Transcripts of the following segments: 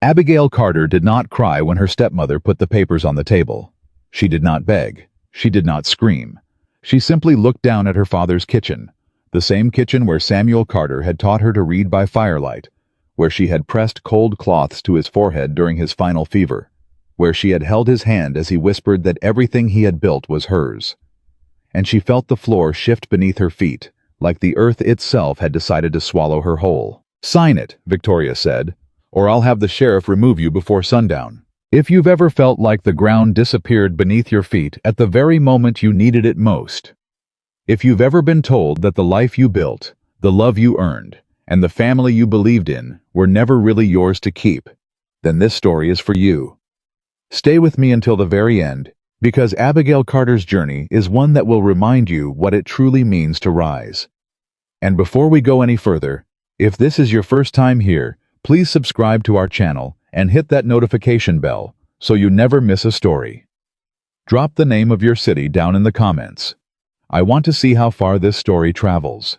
Abigail Carter did not cry when her stepmother put the papers on the table. She did not beg. She did not scream. She simply looked down at her father's kitchen, the same kitchen where Samuel Carter had taught her to read by firelight, where she had pressed cold cloths to his forehead during his final fever, where she had held his hand as he whispered that everything he had built was hers. And she felt the floor shift beneath her feet, like the earth itself had decided to swallow her whole. "Sign it," Victoria said, "or I'll have the sheriff remove you before sundown." If you've ever felt like the ground disappeared beneath your feet at the very moment you needed it most, if you've ever been told that the life you built, the love you earned, and the family you believed in were never really yours to keep, then this story is for you. Stay with me until the very end, because Abigail Carter's journey is one that will remind you what it truly means to rise. And before we go any further, if this is your first time here, please subscribe to our channel and hit that notification bell so you never miss a story. Drop the name of your city down in the comments. I want to see how far this story travels.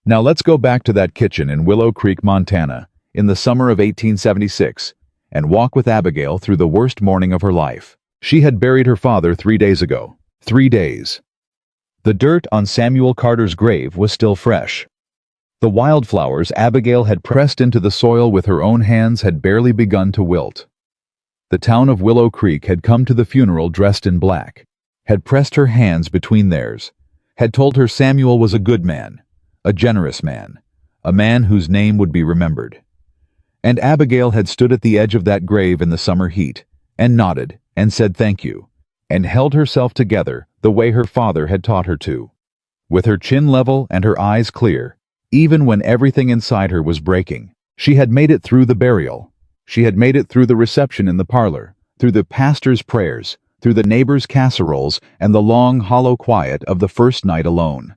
Now let's go back to that kitchen in Willow Creek, Montana, in the summer of 1876, and walk with Abigail through the worst morning of her life. She had buried her father 3 days ago. 3 days. The dirt on Samuel Carter's grave was still fresh. The wildflowers Abigail had pressed into the soil with her own hands had barely begun to wilt. The town of Willow Creek had come to the funeral dressed in black, had pressed her hands between theirs, had told her Samuel was a good man, a generous man, a man whose name would be remembered. And Abigail had stood at the edge of that grave in the summer heat, and nodded, and said thank you, and held herself together the way her father had taught her to, with her chin level and her eyes clear. Even when everything inside her was breaking, she had made it through the burial. She had made it through the reception in the parlor, through the pastor's prayers, through the neighbors' casseroles, and the long, hollow quiet of the first night alone.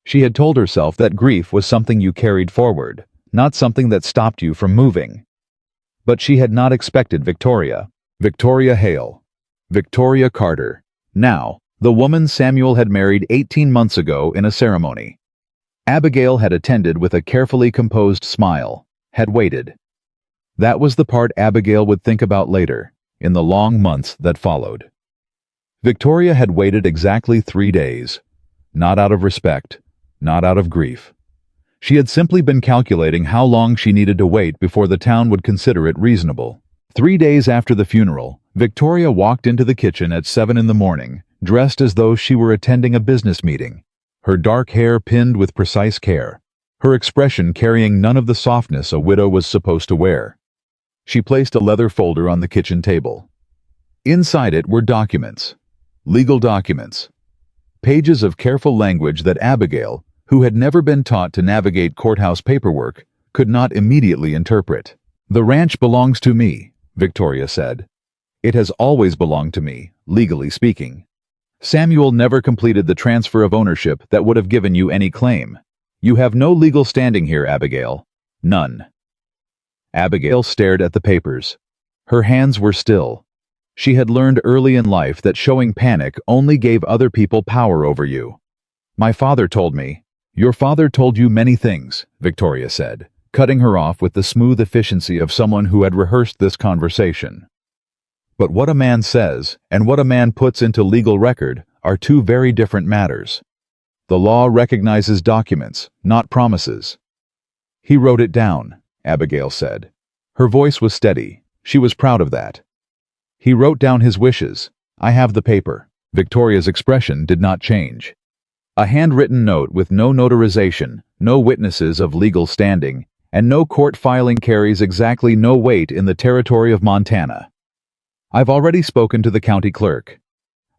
She had told herself that grief was something you carried forward, not something that stopped you from moving. But she had not expected Victoria Hale, Victoria Carter, now the woman Samuel had married 18 months ago in a ceremony. Abigail had attended with a carefully composed smile, had waited. That was the part Abigail would think about later, in the long months that followed. Victoria had waited exactly 3 days, not out of respect, not out of grief. She had simply been calculating how long she needed to wait before the town would consider it reasonable. 3 days after the funeral, Victoria walked into the kitchen at 7 in the morning, dressed as though she were attending a business meeting. Her dark hair pinned with precise care, her expression carrying none of the softness a widow was supposed to wear. She placed a leather folder on the kitchen table. Inside it were documents, legal documents, pages of careful language that Abigail, who had never been taught to navigate courthouse paperwork, could not immediately interpret. "The ranch belongs to me," Victoria said. "It has always belonged to me, legally speaking. Samuel never completed the transfer of ownership that would have given you any claim. You have no legal standing here, Abigail. None." Abigail stared at the papers. Her hands were still. She had learned early in life that showing panic only gave other people power over you. "My father told me." "Your father told you many things," Victoria said, cutting her off with the smooth efficiency of someone who had rehearsed this conversation. But what a man says and what a man puts into legal record are two very different matters. The law recognizes documents, not promises. "He wrote it down," Abigail said. Her voice was steady. She was proud of that. "He wrote down his wishes. I have the paper." Victoria's expression did not change. A handwritten note with no notarization, no witnesses of legal standing, and no court filing carries exactly no weight in the territory of Montana. "I've already spoken to the county clerk.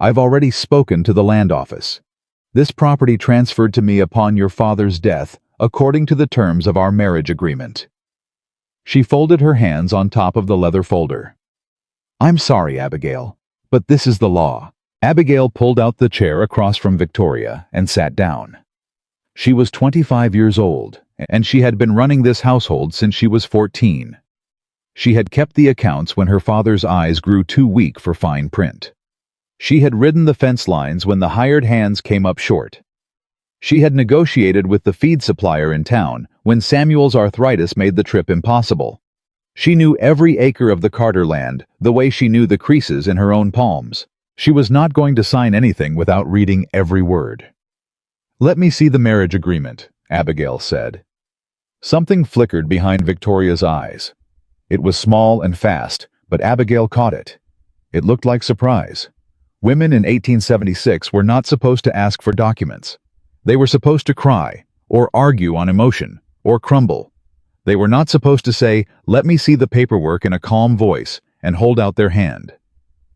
I've already spoken to the land office. This property transferred to me upon your father's death, according to the terms of our marriage agreement." She folded her hands on top of the leather folder. "I'm sorry, Abigail, but this is the law." Abigail pulled out the chair across from Victoria and sat down. She was 25 years old, and she had been running this household since she was 14. She had kept the accounts when her father's eyes grew too weak for fine print. She had ridden the fence lines when the hired hands came up short. She had negotiated with the feed supplier in town when Samuel's arthritis made the trip impossible. She knew every acre of the Carter land the way she knew the creases in her own palms. She was not going to sign anything without reading every word. "Let me see the marriage agreement," Abigail said. Something flickered behind Victoria's eyes. It was small and fast, but Abigail caught it. It looked like surprise. Women in 1876 were not supposed to ask for documents. They were supposed to cry, or argue on emotion, or crumble. They were not supposed to say, "Let me see the paperwork," in a calm voice and hold out their hand.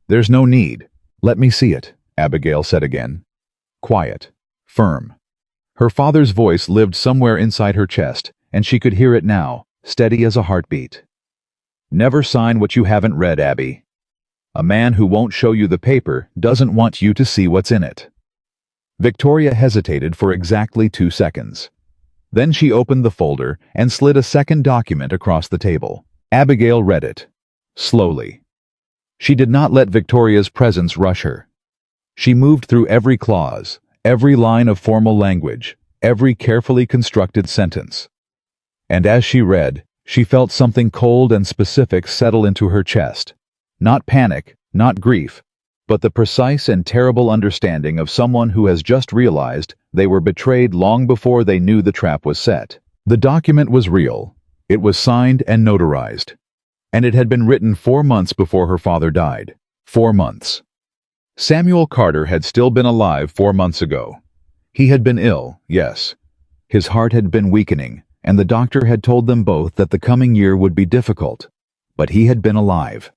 "There's no need. Let me see it," Abigail said again. Quiet, firm. Her father's voice lived somewhere inside her chest, and she could hear it now, steady as a heartbeat. "Never sign what you haven't read, Abby. A man who won't show you the paper doesn't want you to see what's in it." Victoria hesitated for exactly 2 seconds. Then she opened the folder and slid a second document across the table. Abigail read it, slowly. She did not let Victoria's presence rush her. She moved through every clause, every line of formal language, every carefully constructed sentence. And as she read, she felt something cold and specific settle into her chest. Not panic, not grief, but the precise and terrible understanding of someone who has just realized they were betrayed long before they knew the trap was set. The document was real. It was signed and notarized. And it had been written 4 months before her father died. 4 months. Samuel Carter had still been alive 4 months ago. He had been ill, yes. His heart had been weakening, and the doctor had told them both that the coming year would be difficult. But he had been alive.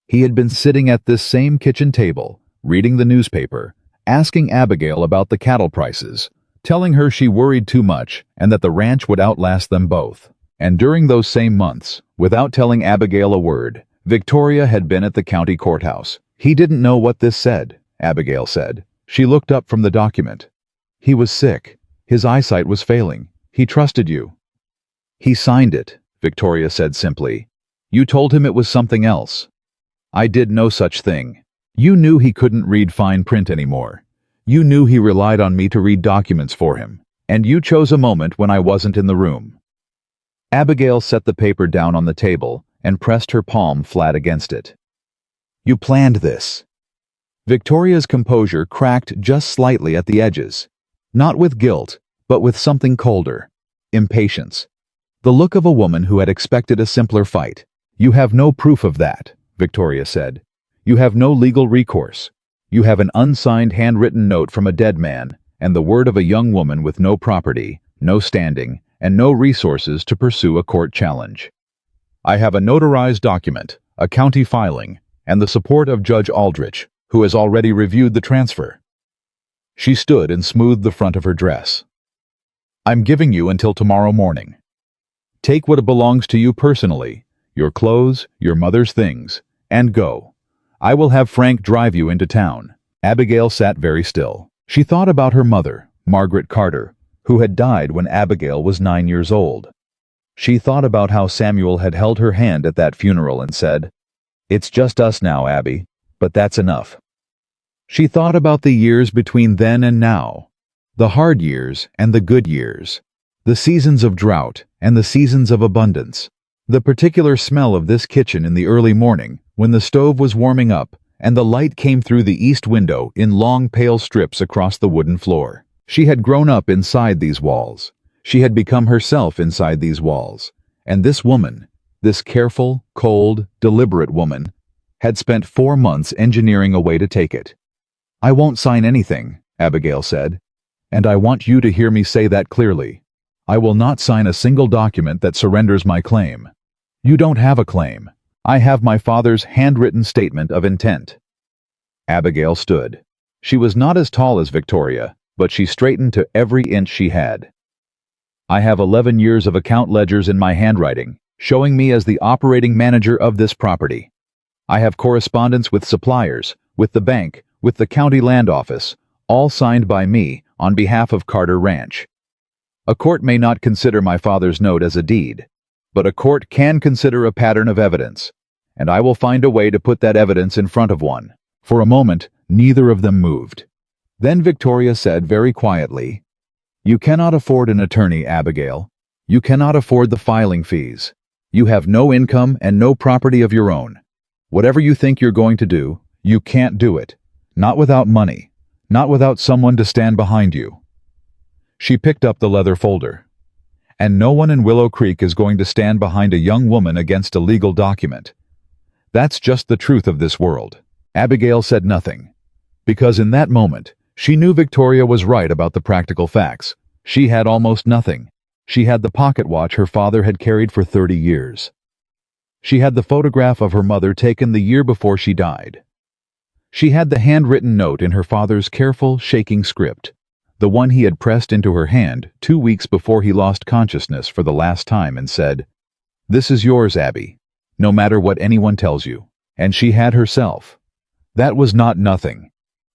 He had been sitting at this same kitchen table, reading the newspaper, asking Abigail about the cattle prices, telling her she worried too much and that the ranch would outlast them both. And during those same months, without telling Abigail a word, Victoria had been at the county courthouse. "He didn't know what this said," Abigail said. She looked up from the document. "He was sick. His eyesight was failing. He trusted you." "He signed it," Victoria said simply. "You told him it was something else." "I did no such thing. You knew he couldn't read fine print anymore. You knew he relied on me to read documents for him. And you chose a moment when I wasn't in the room." Abigail set the paper down on the table and pressed her palm flat against it. "You planned this." Victoria's composure cracked just slightly at the edges. Not with guilt, but with something colder. Impatience. The look of a woman who had expected a simpler fight. "You have no proof of that," Victoria said. "You have no legal recourse. You have an unsigned handwritten note from a dead man and the word of a young woman with no property, no standing, and no resources to pursue a court challenge. I have a notarized document, a county filing, and the support of Judge Aldrich, who has already reviewed the transfer." She stood and smoothed the front of her dress. "I'm giving you until tomorrow morning. Take what belongs to you personally, your clothes, your mother's things, and go. I will have Frank drive you into town." Abigail sat very still. She thought about her mother, Margaret Carter, who had died when Abigail was 9 years old. She thought about how Samuel had held her hand at that funeral and said, "It's just us now, Abby, but that's enough." She thought about the years between then and now, the hard years and the good years, the seasons of drought and the seasons of abundance, the particular smell of this kitchen in the early morning when the stove was warming up and the light came through the east window in long pale strips across the wooden floor. She had grown up inside these walls. She had become herself inside these walls. And this woman, this careful, cold, deliberate woman, had spent 4 months engineering a way to take it. "I won't sign anything," Abigail said. "And I want you to hear me say that clearly. I will not sign a single document that surrenders my claim. You don't have a claim. I have my father's handwritten statement of intent." Abigail stood. She was not as tall as Victoria, but she straightened to every inch she had. "I have 11 years of account ledgers in my handwriting, showing me as the operating manager of this property. I have correspondence with suppliers, with the bank, with the county land office, all signed by me on behalf of Carter Ranch. A court may not consider my father's note as a deed, but a court can consider a pattern of evidence, and I will find a way to put that evidence in front of one." For a moment, neither of them moved. Then Victoria said very quietly, "You cannot afford an attorney, Abigail. You cannot afford the filing fees. You have no income and no property of your own. Whatever you think you're going to do, you can't do it. Not without money. Not without someone to stand behind you." She picked up the leather folder. "And no one in Willow Creek is going to stand behind a young woman against a legal document. That's just the truth of this world." Abigail said nothing, because in that moment, she knew Victoria was right about the practical facts. She had almost nothing. She had the pocket watch her father had carried for 30 years. She had the photograph of her mother taken the year before she died. She had the handwritten note in her father's careful, shaking script, the one he had pressed into her hand 2 weeks before he lost consciousness for the last time and said, "This is yours, Abby, no matter what anyone tells you." And she had herself. That was not nothing.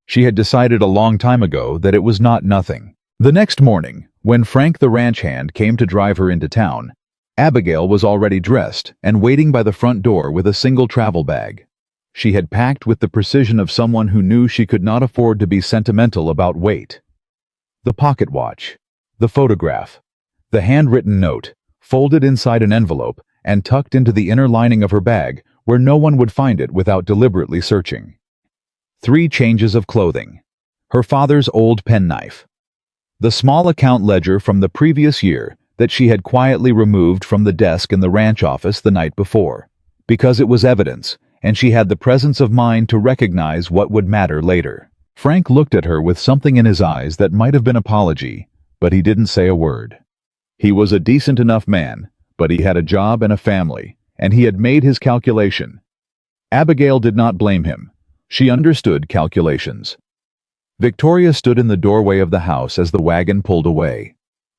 She had decided a long time ago that it was not nothing. The next morning, when Frank the ranch hand came to drive her into town, Abigail was already dressed and waiting by the front door with a single travel bag. She had packed with the precision of someone who knew she could not afford to be sentimental about weight. The pocket watch, the photograph, the handwritten note, folded inside an envelope and tucked into the inner lining of her bag where no one would find it without deliberately searching. 3 changes of clothing. Her father's old penknife. The small account ledger from the previous year that she had quietly removed from the desk in the ranch office the night before, because it was evidence, and she had the presence of mind to recognize what would matter later. Frank looked at her with something in his eyes that might have been apology, but he didn't say a word. He was a decent enough man, but he had a job and a family, and he had made his calculation. Abigail did not blame him. She understood calculations. Victoria stood in the doorway of the house as the wagon pulled away.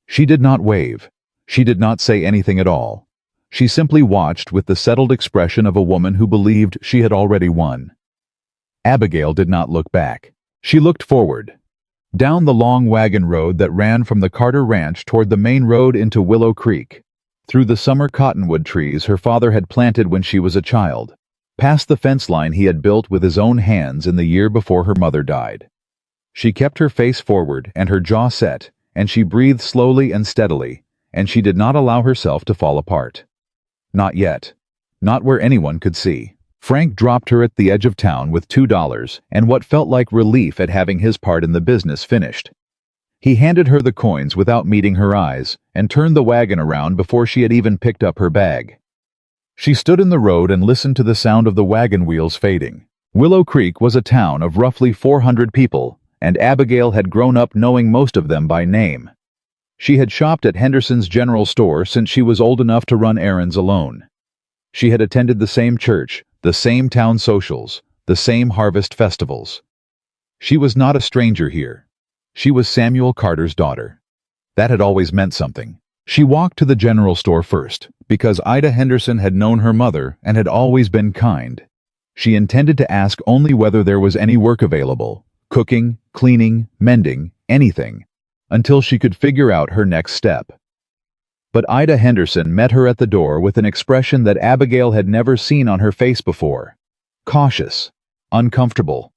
She did not wave. She did not say anything at all. She simply watched with the settled expression of a woman who believed she had already won. Abigail did not look back. She looked forward, down the long wagon road that ran from the Carter Ranch toward the main road into Willow Creek, through the summer cottonwood trees her father had planted when she was a child, past the fence line he had built with his own hands in the year before her mother died. She kept her face forward and her jaw set, and she breathed slowly and steadily, and she did not allow herself to fall apart. Not yet. Not where anyone could see. Frank dropped her at the edge of town with $2 and what felt like relief at having his part in the business finished. He handed her the coins without meeting her eyes and turned the wagon around before she had even picked up her bag. She stood in the road and listened to the sound of the wagon wheels fading. Willow Creek was a town of roughly 400 people, and Abigail had grown up knowing most of them by name. She had shopped at Henderson's general store since she was old enough to run errands alone. She had attended the same church, the same town socials, the same harvest festivals. She was not a stranger here. She was Samuel Carter's daughter. That had always meant something. She walked to the general store first, because Ida Henderson had known her mother and had always been kind. She intended to ask only whether there was any work available, cooking, cleaning, mending, anything, until she could figure out her next step. But Ida Henderson met her at the door with an expression that Abigail had never seen on her face before. Cautious, uncomfortable.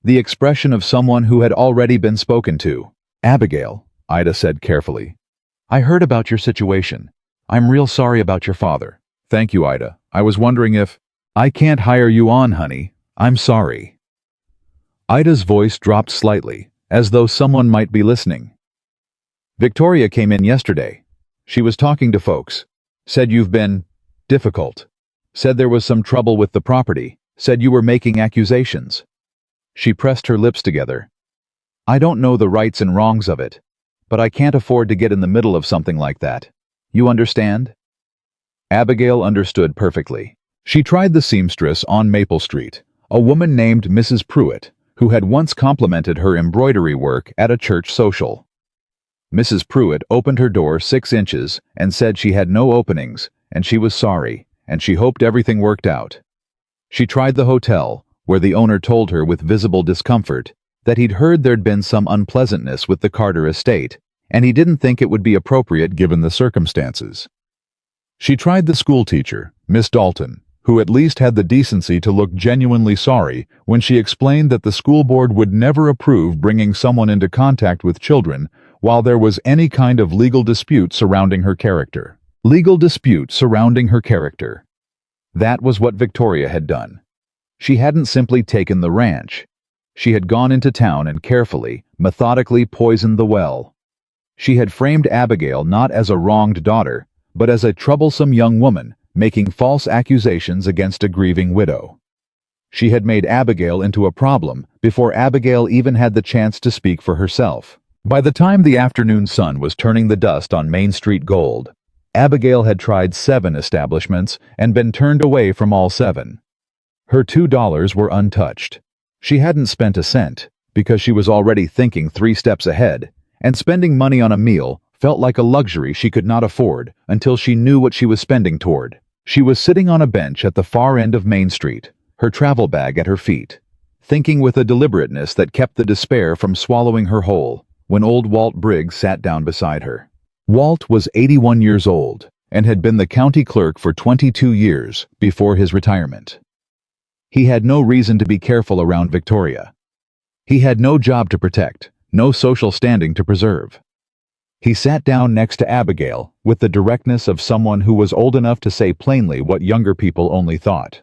The expression of someone who had already been spoken to. "Abigail," Ida said carefully, "I heard about your situation. I'm real sorry about your father." "Thank you, Ida. I was wondering if—" "I can't hire you on, honey. I'm sorry." Ida's voice dropped slightly, as though someone might be listening. "Victoria came in yesterday. She was talking to folks. Said you've been difficult. Said there was some trouble with the property. Said you were making accusations." She pressed her lips together. "I don't know the rights and wrongs of it, but I can't afford to get in the middle of something like that. You understand?" Abigail understood perfectly. She tried the seamstress on Maple Street, a woman named Mrs. Pruitt, who had once complimented her embroidery work at a church social. Mrs. Pruitt opened her door 6 inches and said she had no openings, and she was sorry, and she hoped everything worked out. She tried the hotel, where the owner told her with visible discomfort that he'd heard there'd been some unpleasantness with the Carter estate, and he didn't think it would be appropriate given the circumstances. She tried the schoolteacher, Miss Dalton, who at least had the decency to look genuinely sorry when she explained that the school board would never approve bringing someone into contact with children while there was any kind of legal dispute surrounding her character. Legal dispute surrounding her character. That was what Victoria had done. She hadn't simply taken the ranch. She had gone into town and carefully, methodically poisoned the well. She had framed Abigail not as a wronged daughter, but as a troublesome young woman, making false accusations against a grieving widow. She had made Abigail into a problem before Abigail even had the chance to speak for herself. By the time the afternoon sun was turning the dust on Main Street Gold, Abigail had tried 7 establishments and been turned away from all 7. Her $2 were untouched. She hadn't spent a cent, because she was already thinking 3 steps ahead, and spending money on a meal felt like a luxury she could not afford until she knew what she was spending toward. She was sitting on a bench at the far end of Main Street, her travel bag at her feet, thinking with a deliberateness that kept the despair from swallowing her whole, when old Walt Briggs sat down beside her. Walt was 81 years old and had been the county clerk for 22 years before his retirement. He had no reason to be careful around Victoria. He had no job to protect, no social standing to preserve. He sat down next to Abigail with the directness of someone who was old enough to say plainly what younger people only thought.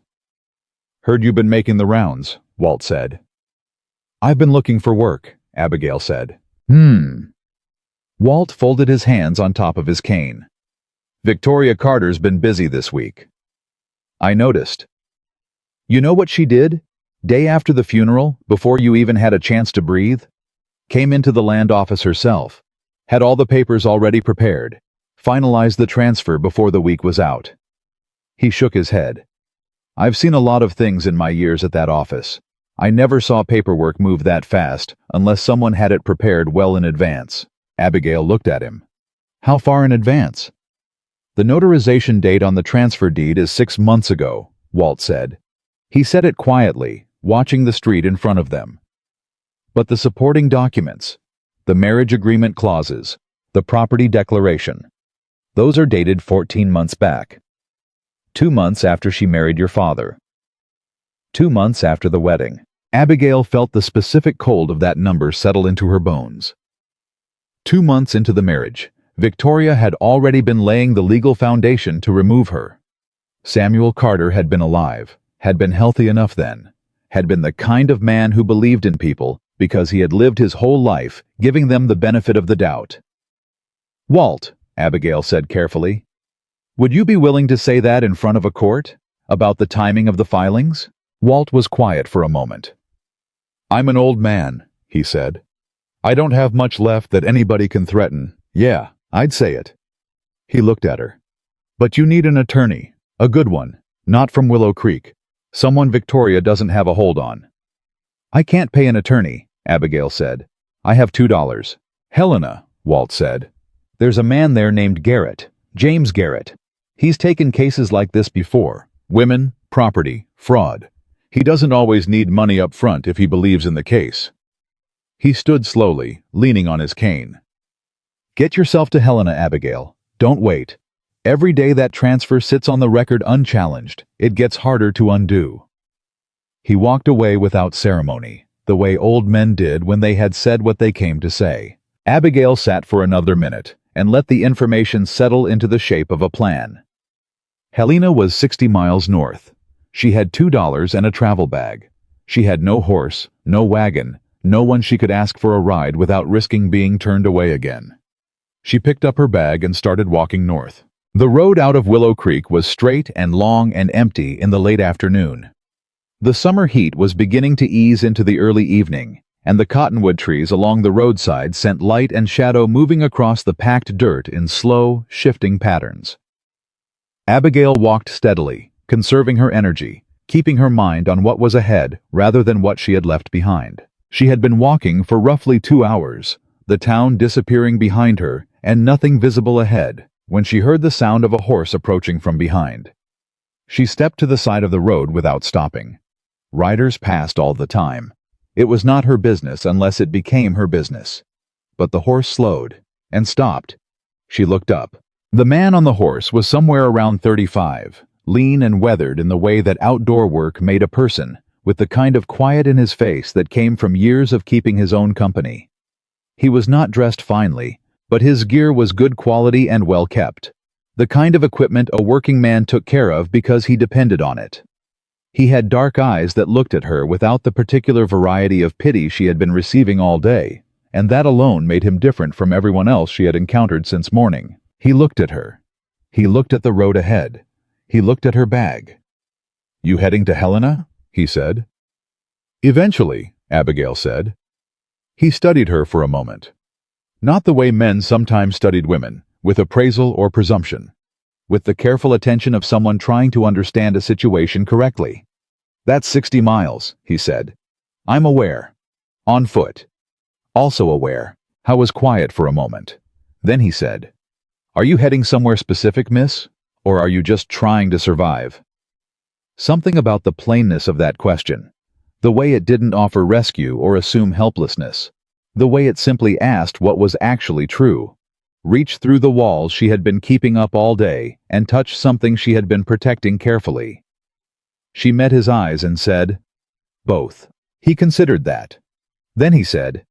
"Heard you've been making the rounds," Walt said. "I've been looking for work," Abigail said. Walt folded his hands on top of his cane. "Victoria Carter's been busy this week." "I noticed." "You know what she did? Day after the funeral, before you even had a chance to breathe? Came into the land office herself, had all the papers already prepared, finalized the transfer before the week was out." He shook his head. "I've seen a lot of things in my years at that office. I never saw paperwork move that fast unless someone had it prepared well in advance." Abigail looked at him. "How far in advance?" "The notarization date on the transfer deed is 6 months ago," Walt said. He said it quietly, watching the street in front of them. "But the supporting documents, the marriage agreement clauses, the property declaration, those are dated 14 months back. 2 months after she married your father. 2 months after the wedding." Abigail felt the specific cold of that number settle into her bones. 2 months into the marriage, Victoria had already been laying the legal foundation to remove her. Samuel Carter had been alive, had been healthy enough then, had been the kind of man who believed in people because he had lived his whole life giving them the benefit of the doubt. "Walt," Abigail said carefully, "would you be willing to say that in front of a court? About the timing of the filings?" Walt was quiet for a moment. "I'm an old man," he said. "I don't have much left that anybody can threaten. Yeah, I'd say it." He looked at her. "But you need an attorney, a good one, not from Willow Creek. Someone Victoria doesn't have a hold on." "I can't pay an attorney," Abigail said. "I have $2. "Helena," Walt said. "There's a man there named Garrett, James Garrett. He's taken cases like this before. Women, property, fraud. He doesn't always need money up front if he believes in the case." He stood slowly, leaning on his cane. "Get yourself to Helena, Abigail. Don't wait. Every day that transfer sits on the record unchallenged, it gets harder to undo." He walked away without ceremony, the way old men did when they had said what they came to say. Abigail sat for another minute and let the information settle into the shape of a plan. Helena was 60 miles north. She had $2 and a travel bag. She had no horse, no wagon, no one she could ask for a ride without risking being turned away again. She picked up her bag and started walking north. The road out of Willow Creek was straight and long and empty in the late afternoon. The summer heat was beginning to ease into the early evening, and the cottonwood trees along the roadside sent light and shadow moving across the packed dirt in slow, shifting patterns. Abigail walked steadily, conserving her energy, keeping her mind on what was ahead rather than what she had left behind. She had been walking for roughly 2 hours, the town disappearing behind her and nothing visible ahead, when she heard the sound of a horse approaching from behind. She stepped to the side of the road without stopping. Riders passed all the time. It was not her business unless it became her business. But the horse slowed and stopped. She looked up. The man on the horse was somewhere around 35, lean and weathered in the way that outdoor work made a person, with the kind of quiet in his face that came from years of keeping his own company. He was not dressed finely, but his gear was good quality and well kept. The kind of equipment a working man took care of because he depended on it. He had dark eyes that looked at her without the particular variety of pity she had been receiving all day, and that alone made him different from everyone else she had encountered since morning. He looked at her. He looked at the road ahead. He looked at her bag. "You heading to Helena?" he said. "Eventually," Abigail said. He studied her for a moment. Not the way men sometimes studied women, with appraisal or presumption. With the careful attention of someone trying to understand a situation correctly. "That's 60 miles, he said. "I'm aware. On foot." Also aware. Howe was quiet for a moment. Then he said, "Are you heading somewhere specific, miss? Or are you just trying to survive?" Something about the plainness of that question. The way it didn't offer rescue or assume helplessness. The way it simply asked what was actually true. Reached through the walls she had been keeping up all day and touched something she had been protecting carefully. She met his eyes and said, "Both." He considered that. Then he said,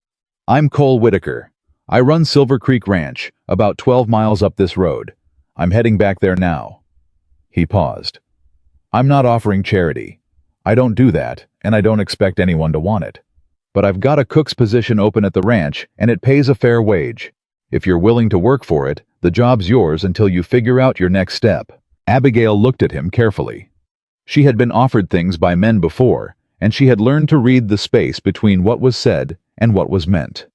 "I'm Cole Whitaker. I run Silver Creek Ranch, about 12 miles up this road. I'm heading back there now." He paused. "I'm not offering charity. I don't do that, and I don't expect anyone to want it. But I've got a cook's position open at the ranch, and it pays a fair wage. If you're willing to work for it, the job's yours until you figure out your next step." Abigail looked at him carefully. She had been offered things by men before, and she had learned to read the space between what was said and what was meant.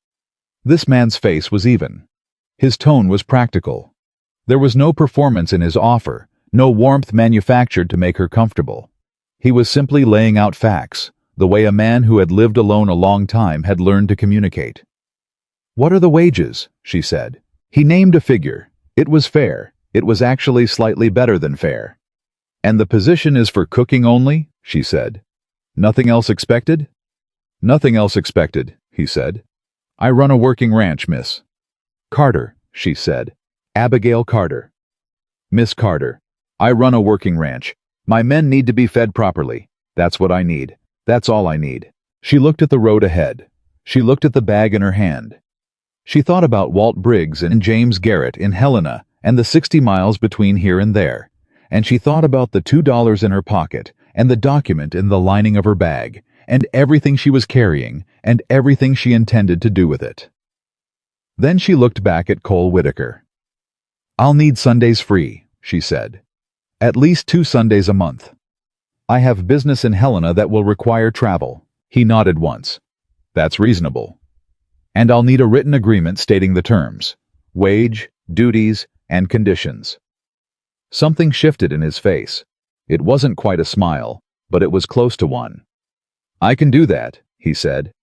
This man's face was even. His tone was practical. There was no performance in his offer, no warmth manufactured to make her comfortable. He was simply laying out facts, the way a man who had lived alone a long time had learned to communicate. "What are the wages?" she said. He named a figure. It was fair. It was actually slightly better than fair. "And the position is for cooking only?" she said. "Nothing else expected?" "Nothing else expected," he said. "I run a working ranch, miss." "Carter," she said. "Abigail Carter." "Miss Carter, I run a working ranch. My men need to be fed properly. That's what I need. That's all I need." She looked at the road ahead. She looked at the bag in her hand. She thought about Walt Briggs and James Garrett in Helena and the 60 miles between here and there. And she thought about the $2 in her pocket and the document in the lining of her bag and everything she was carrying and everything she intended to do with it. Then she looked back at Cole Whitaker. "I'll need Sundays free," she said. "At least 2 Sundays a month. I have business in Helena that will require travel." He nodded once. "That's reasonable. And I'll need a written agreement stating the terms, wage, duties, and conditions." Something shifted in his face. It wasn't quite a smile, but it was close to one. "I can do that," he said.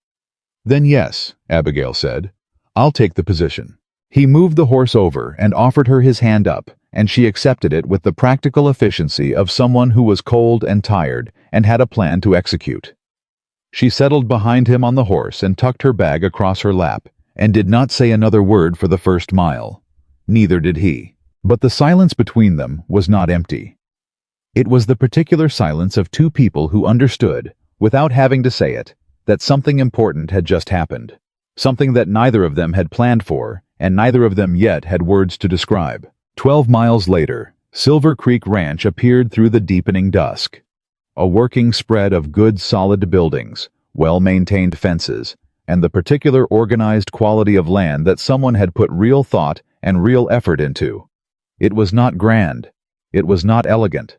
"Then yes," Abigail said. "I'll take the position." He moved the horse over and offered her his hand up, and she accepted it with the practical efficiency of someone who was cold and tired and had a plan to execute. She settled behind him on the horse and tucked her bag across her lap, and did not say another word for the first mile. Neither did he. But the silence between them was not empty. It was the particular silence of 2 people who understood, without having to say it, that something important had just happened. Something that neither of them had planned for, and neither of them yet had words to describe. 12 miles later, Silver Creek Ranch appeared through the deepening dusk. A working spread of good solid buildings, well-maintained fences, and the particular organized quality of land that someone had put real thought and real effort into. It was not grand. It was not elegant.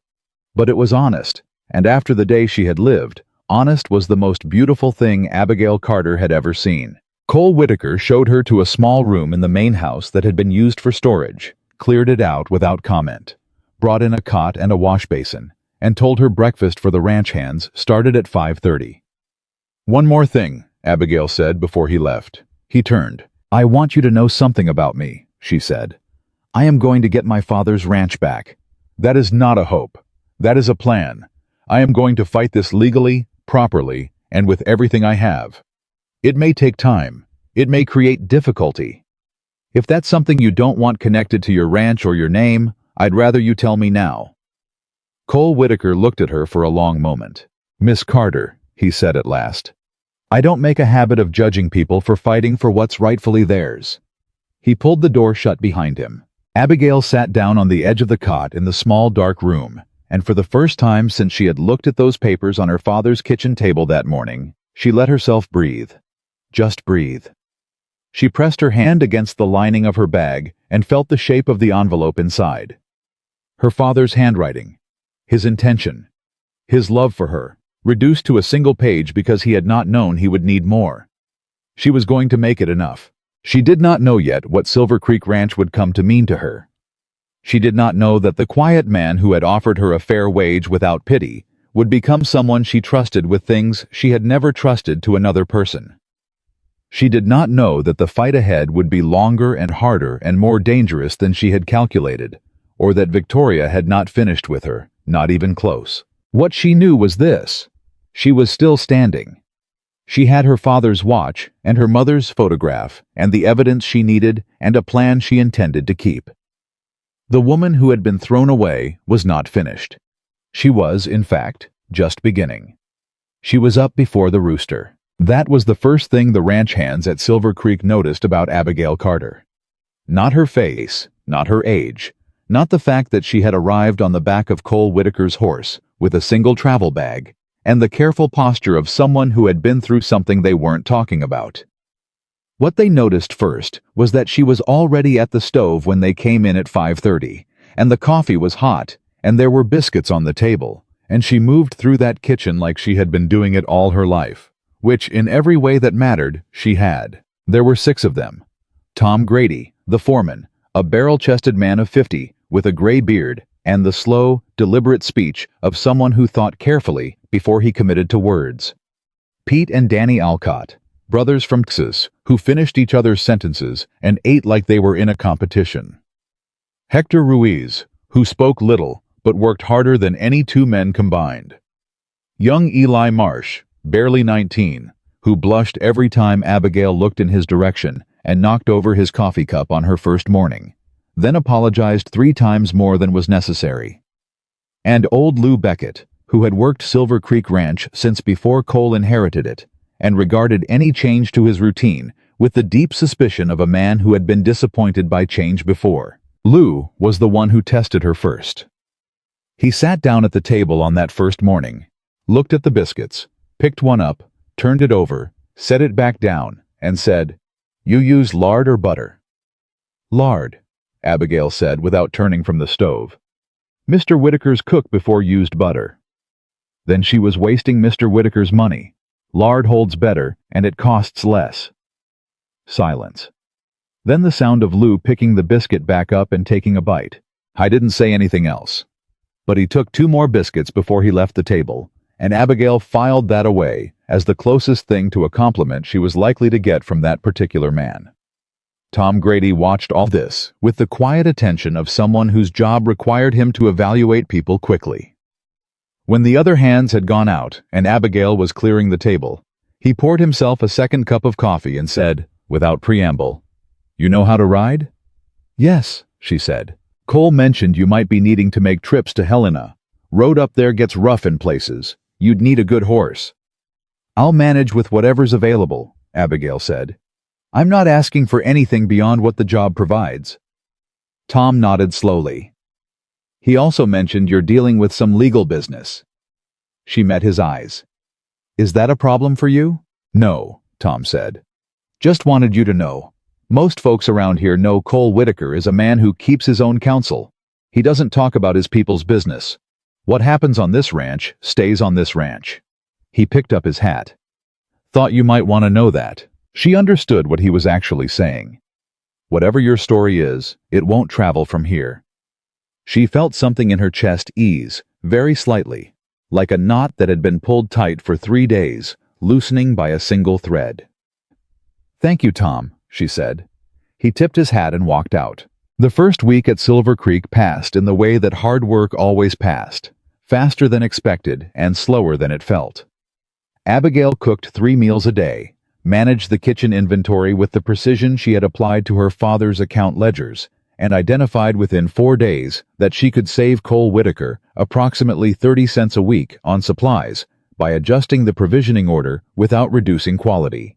But it was honest, and after the day she had lived, honest was the most beautiful thing Abigail Carter had ever seen. Cole Whitaker showed her to a small room in the main house that had been used for storage, cleared it out without comment, brought in a cot and a wash basin, and told her breakfast for the ranch hands started at 5:30. "One more thing," Abigail said before he left. He turned. "I want you to know something about me," she said. "I am going to get my father's ranch back. That is not a hope. That is a plan. I am going to fight this legally, properly, and with everything I have. It may take time. It may create difficulty. If that's something you don't want connected to your ranch or your name, I'd rather you tell me now." Cole Whitaker looked at her for a long moment. "Miss Carter," he said at last, "I don't make a habit of judging people for fighting for what's rightfully theirs." He pulled the door shut behind him. Abigail sat down on the edge of the cot in the small dark room, and for the first time since she had looked at those papers on her father's kitchen table that morning, she let herself breathe. Just breathe. She pressed her hand against the lining of her bag and felt the shape of the envelope inside. Her father's handwriting. His intention. His love for her, reduced to a single page because he had not known he would need more. She was going to make it enough. She did not know yet what Silver Creek Ranch would come to mean to her. She did not know that the quiet man who had offered her a fair wage without pity would become someone she trusted with things she had never trusted to another person. She did not know that the fight ahead would be longer and harder and more dangerous than she had calculated, or that Victoria had not finished with her, not even close. What she knew was this: she was still standing. She had her father's watch and her mother's photograph and the evidence she needed and a plan she intended to keep. The woman who had been thrown away was not finished. She was, in fact, just beginning. She was up before the rooster. That was the first thing the ranch hands at Silver Creek noticed about Abigail Carter. Not her face, not her age, not the fact that she had arrived on the back of Cole Whitaker's horse with a single travel bag, and the careful posture of someone who had been through something they weren't talking about. What they noticed first was that she was already at the stove when they came in at 5:30, and the coffee was hot, and there were biscuits on the table, and she moved through that kitchen like she had been doing it all her life. Which, in every way that mattered, she had. There were 6 of them. Tom Grady, the foreman, a barrel-chested man of 50, with a gray beard, and the slow, deliberate speech of someone who thought carefully before he committed to words. Pete and Danny Alcott, brothers from Texas, who finished each other's sentences and ate like they were in a competition. Hector Ruiz, who spoke little, but worked harder than any 2 men combined. Young Eli Marsh, barely 19, who blushed every time Abigail looked in his direction and knocked over his coffee cup on her first morning, then apologized 3 times more than was necessary. And old Lou Beckett, who had worked Silver Creek Ranch since before Cole inherited it, and regarded any change to his routine with the deep suspicion of a man who had been disappointed by change before. Lou was the one who tested her first. He sat down at the table on that first morning, looked at the biscuits, picked one up, turned it over, set it back down, and said, "You use lard or butter?" "Lard," Abigail said without turning from the stove. "Mr. Whitaker's cook before used butter." Then she was wasting Mr. Whitaker's money. Lard holds better, and it costs less. Silence. Then the sound of Lou picking the biscuit back up and taking a bite. I didn't say anything else. But he took 2 more biscuits before he left the table, and Abigail filed that away as the closest thing to a compliment she was likely to get from that particular man. Tom Grady watched all this with the quiet attention of someone whose job required him to evaluate people quickly. When the other hands had gone out and Abigail was clearing the table, he poured himself a second cup of coffee and said, without preamble, "You know how to ride?" "Yes," she said. "Cole mentioned you might be needing to make trips to Helena. Road up there gets rough in places. You'd need a good horse." "I'll manage with whatever's available," Abigail said. "I'm not asking for anything beyond what the job provides." Tom nodded slowly. "He also mentioned you're dealing with some legal business." She met his eyes. "Is that a problem for you?" "No," Tom said. "Just wanted you to know. Most folks around here know Cole Whitaker is a man who keeps his own counsel. He doesn't talk about his people's business. What happens on this ranch stays on this ranch." He picked up his hat. "Thought you might want to know that." She understood what he was actually saying. "Whatever your story is, it won't travel from here." She felt something in her chest ease, very slightly, like a knot that had been pulled tight for 3 days, loosening by a single thread. "Thank you, Tom," she said. He tipped his hat and walked out. The first week at Silver Creek passed in the way that hard work always passed, faster than expected and slower than it felt. Abigail cooked 3 meals a day, managed the kitchen inventory with the precision she had applied to her father's account ledgers, and identified within 4 days that she could save Cole Whitaker approximately 30 cents a week on supplies by adjusting the provisioning order without reducing quality.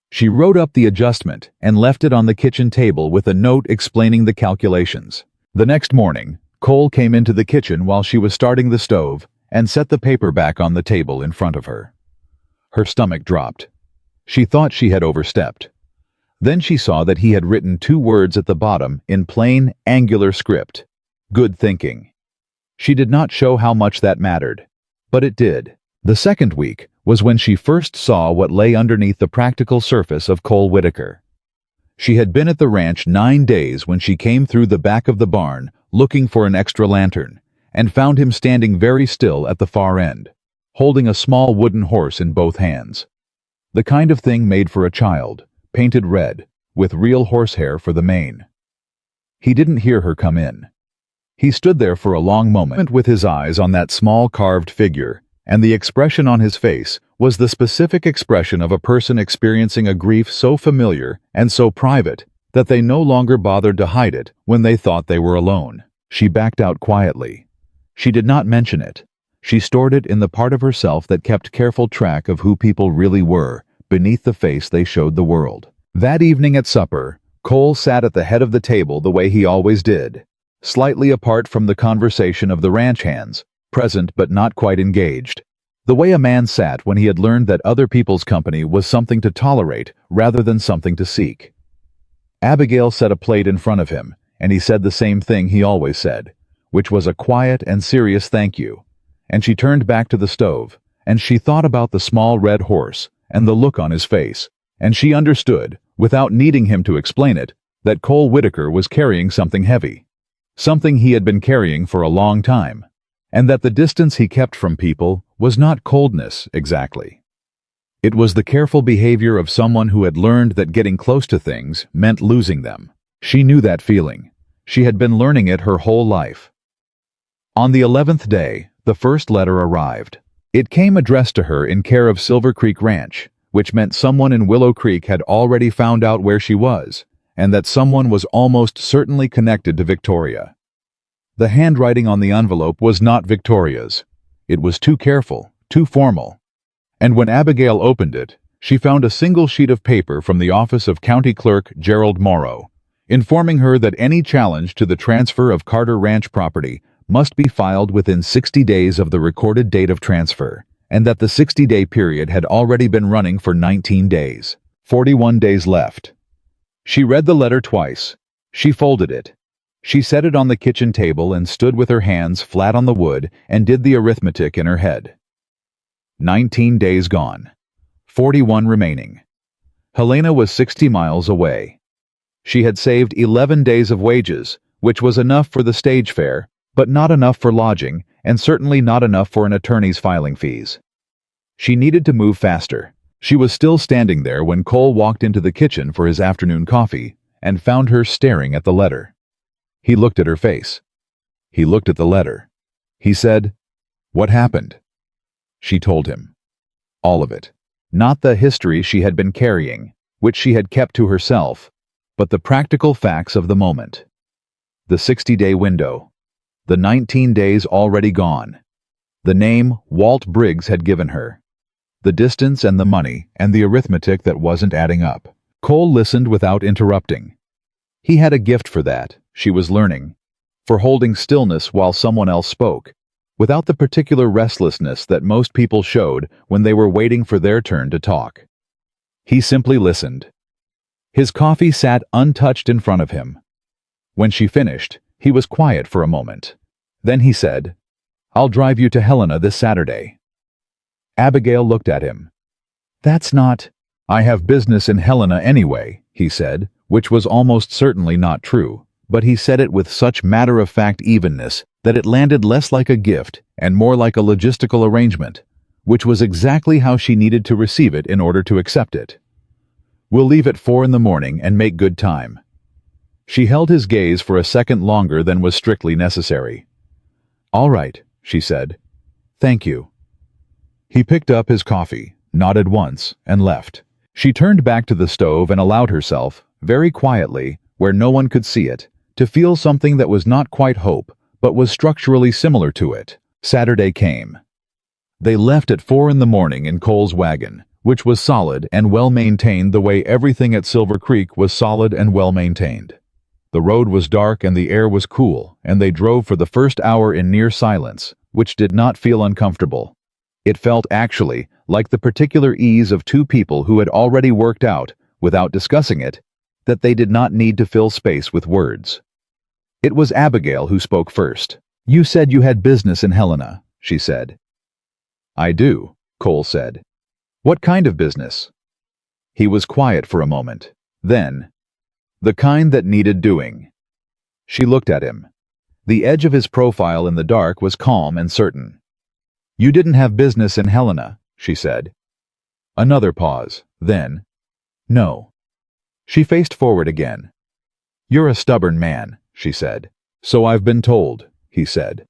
She wrote up the adjustment and left it on the kitchen table with a note explaining the calculations. The next morning, Cole came into the kitchen while she was starting the stove and set the paper back on the table in front of her. Her stomach dropped. She thought she had overstepped. Then she saw that he had written 2 words at the bottom in plain, angular script. Good thinking. She did not show how much that mattered, but it did. The second week was when she first saw what lay underneath the practical surface of Cole Whitaker. She had been at the ranch 9 days when she came through the back of the barn looking for an extra lantern, and found him standing very still at the far end, holding a small wooden horse in both hands. The kind of thing made for a child, painted red, with real horsehair for the mane. He didn't hear her come in. He stood there for a long moment with his eyes on that small carved figure, and the expression on his face was the specific expression of a person experiencing a grief so familiar and so private that they no longer bothered to hide it when they thought they were alone. She backed out quietly. She did not mention it. She stored it in the part of herself that kept careful track of who people really were, beneath the face they showed the world. That evening at supper, Cole sat at the head of the table the way he always did, slightly apart from the conversation of the ranch hands, present but not quite engaged. The way a man sat when he had learned that other people's company was something to tolerate rather than something to seek. Abigail set a plate in front of him, and he said the same thing he always said, which was a quiet and serious thank you. And she turned back to the stove, and she thought about the small red horse and the look on his face, and she understood, without needing him to explain it, that Cole Whitaker was carrying something heavy. Something he had been carrying for a long time, and that the distance he kept from people was not coldness exactly. It was the careful behavior of someone who had learned that getting close to things meant losing them. She knew that feeling. She had been learning it her whole life. On the 11th day, the first letter arrived. It came addressed to her in care of Silver Creek Ranch, which meant someone in Willow Creek had already found out where she was, and that someone was almost certainly connected to Victoria. The handwriting on the envelope was not Victoria's. It was too careful, too formal. And when Abigail opened it, she found a single sheet of paper from the office of County Clerk Gerald Morrow, informing her that any challenge to the transfer of Carter Ranch property must be filed within 60 days of the recorded date of transfer, and that the 60-day period had already been running for 19 days. 41 days left. She read the letter twice. She folded it. She set it on the kitchen table and stood with her hands flat on the wood and did the arithmetic in her head. 19 days gone. 41 remaining. Helena was 60 miles away. She had saved 11 days of wages, which was enough for the stage fare, but not enough for lodging, and certainly not enough for an attorney's filing fees. She needed to move faster. She was still standing there when Cole walked into the kitchen for his afternoon coffee and found her staring at the letter. He looked at her face. He looked at the letter. He said, "What happened?" She told him. All of it. Not the history she had been carrying, which she had kept to herself, but the practical facts of the moment. The 60-day window. The 19 days already gone. The name Walt Briggs had given her. The distance and the money and the arithmetic that wasn't adding up. Cole listened without interrupting. He had a gift for that, she was learning, for holding stillness while someone else spoke, without the particular restlessness that most people showed when they were waiting for their turn to talk. He simply listened. His coffee sat untouched in front of him. When she finished, he was quiet for a moment. Then he said, "I'll drive you to Helena this Saturday." Abigail looked at him. "That's not—" "I have business in Helena anyway," he said, which was almost certainly not true, but he said it with such matter-of-fact evenness that it landed less like a gift and more like a logistical arrangement, which was exactly how she needed to receive it in order to accept it. "We'll leave at 4 in the morning and make good time." She held his gaze for a second longer than was strictly necessary. "All right," she said. "Thank you." He picked up his coffee, nodded once, and left. She turned back to the stove and allowed herself, very quietly, where no one could see it, to feel something that was not quite hope, but was structurally similar to it. Saturday came. They left at 4 in the morning in Cole's wagon, which was solid and well-maintained the way everything at Silver Creek was solid and well-maintained. The road was dark and the air was cool, and they drove for the first hour in near silence, which did not feel uncomfortable. It felt actually like the particular ease of two people who had already worked out, without discussing it, that they did not need to fill space with words. It was Abigail who spoke first. "You said you had business in Helena," she said. "I do," Cole said. "What kind of business?" He was quiet for a moment. Then, "The kind that needed doing." She looked at him. The edge of his profile in the dark was calm and certain. "You didn't have business in Helena," she said. Another pause. Then, "No." She faced forward again. "You're a stubborn man," she said. "So I've been told," he said.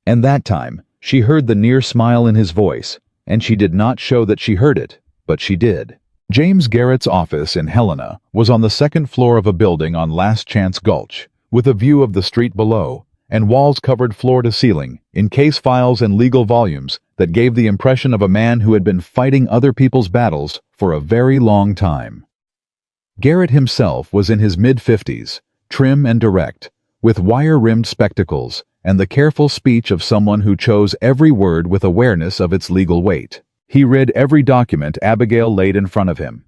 And that time, she heard the near smile in his voice, and she did not show that she heard it, but she did. James Garrett's office in Helena was on the second floor of a building on Last Chance Gulch, with a view of the street below, and walls covered floor to ceiling, in case files and legal volumes that gave the impression of a man who had been fighting other people's battles for a very long time. Garrett himself was in his mid-50s, trim and direct, with wire-rimmed spectacles and the careful speech of someone who chose every word with awareness of its legal weight. He read every document Abigail laid in front of him.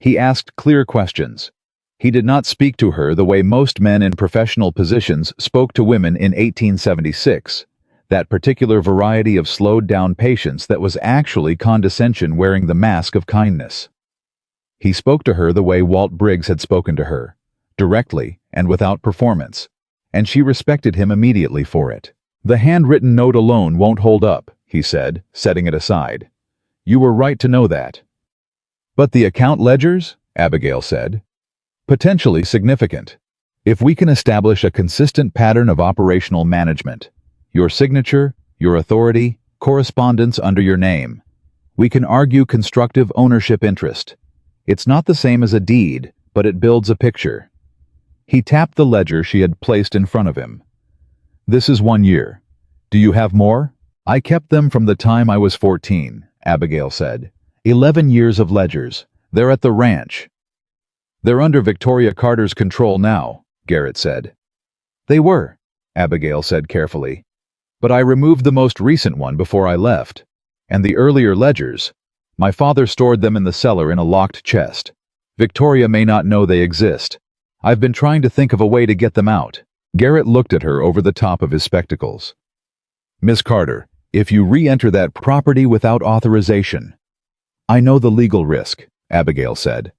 He asked clear questions. He did not speak to her the way most men in professional positions spoke to women in 1876, that particular variety of slowed-down patience that was actually condescension wearing the mask of kindness. He spoke to her the way Walt Briggs had spoken to her, directly and without performance, and she respected him immediately for it. "The handwritten note alone won't hold up," he said, setting it aside. "You were right to know that." "But the account ledgers?" Abigail said. "Potentially significant. If we can establish a consistent pattern of operational management, your signature, your authority, correspondence under your name, we can argue constructive ownership interest. It's not the same as a deed, but it builds a picture." He tapped the ledger she had placed in front of him. "This is 1 year. Do you have more?" "I kept them from the time I was 14, Abigail said. 11 years of ledgers. They're at the ranch." "They're under Victoria Carter's control now," Garrett said. "They were," Abigail said carefully. "But I removed the most recent one before I left. And the earlier ledgers, my father stored them in the cellar in a locked chest. Victoria may not know they exist. I've been trying to think of a way to get them out." Garrett looked at her over the top of his spectacles. "Miss Carter, if you re-enter that property without authorization—" "I know the legal risk," Abigail said.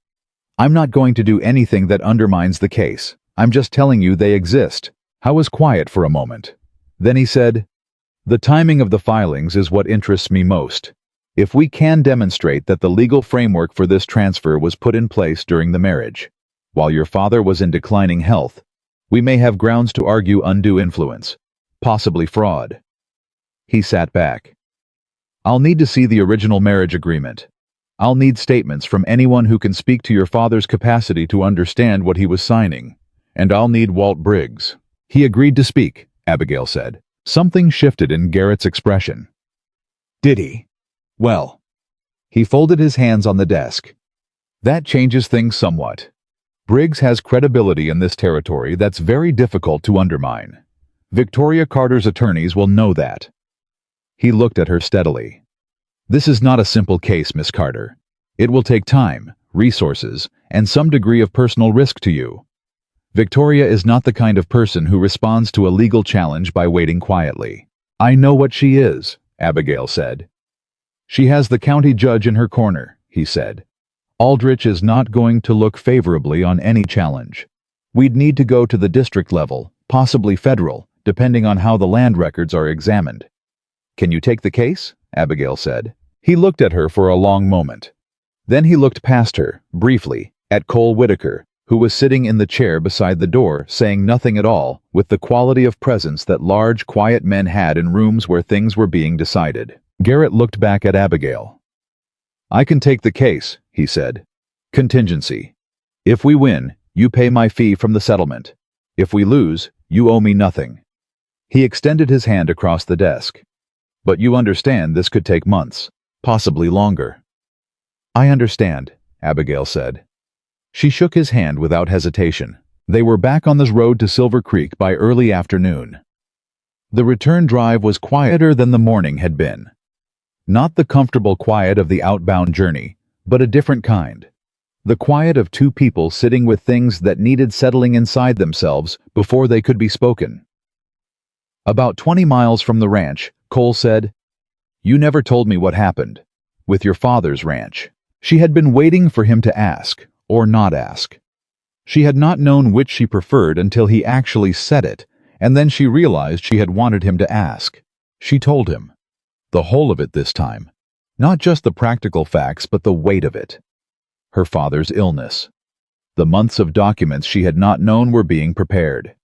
"I'm not going to do anything that undermines the case. I'm just telling you they exist." Howe was quiet for a moment. Then he said, "The timing of the filings is what interests me most. If we can demonstrate that the legal framework for this transfer was put in place during the marriage, while your father was in declining health, we may have grounds to argue undue influence, possibly fraud." He sat back. "I'll need to see the original marriage agreement. I'll need statements from anyone who can speak to your father's capacity to understand what he was signing. And I'll need Walt Briggs." "He agreed to speak," Abigail said. Something shifted in Garrett's expression. "Did he? Well." He folded his hands on the desk. "That changes things somewhat. Briggs has credibility in this territory that's very difficult to undermine. Victoria Carter's attorneys will know that." He looked at her steadily. "This is not a simple case, Miss Carter. It will take time, resources, and some degree of personal risk to you. Victoria is not the kind of person who responds to a legal challenge by waiting quietly." "I know what she is," Abigail said. "She has the county judge in her corner," he said. "Aldrich is not going to look favorably on any challenge. We'd need to go to the district level, possibly federal, depending on how the land records are examined." "Can you take the case?" Abigail said. He looked at her for a long moment. Then he looked past her, briefly, at Cole Whitaker, who was sitting in the chair beside the door, saying nothing at all, with the quality of presence that large, quiet men had in rooms where things were being decided. Garrett looked back at Abigail. "I can take the case," he said. "Contingency. If we win, you pay my fee from the settlement. If we lose, you owe me nothing." He extended his hand across the desk. "But you understand this could take months, possibly longer." "I understand," Abigail said. She shook his hand without hesitation. They were back on the road to Silver Creek by early afternoon. The return drive was quieter than the morning had been. Not the comfortable quiet of the outbound journey, but a different kind. The quiet of two people sitting with things that needed settling inside themselves before they could be spoken. About 20 miles from the ranch, Cole said, "You never told me what happened with your father's ranch." She had been waiting for him to ask, or not ask. She had not known which she preferred until he actually said it, and then she realized she had wanted him to ask. She told him. The whole of it this time. Not just the practical facts, but the weight of it. Her father's illness. The months of documents she had not known were being prepared.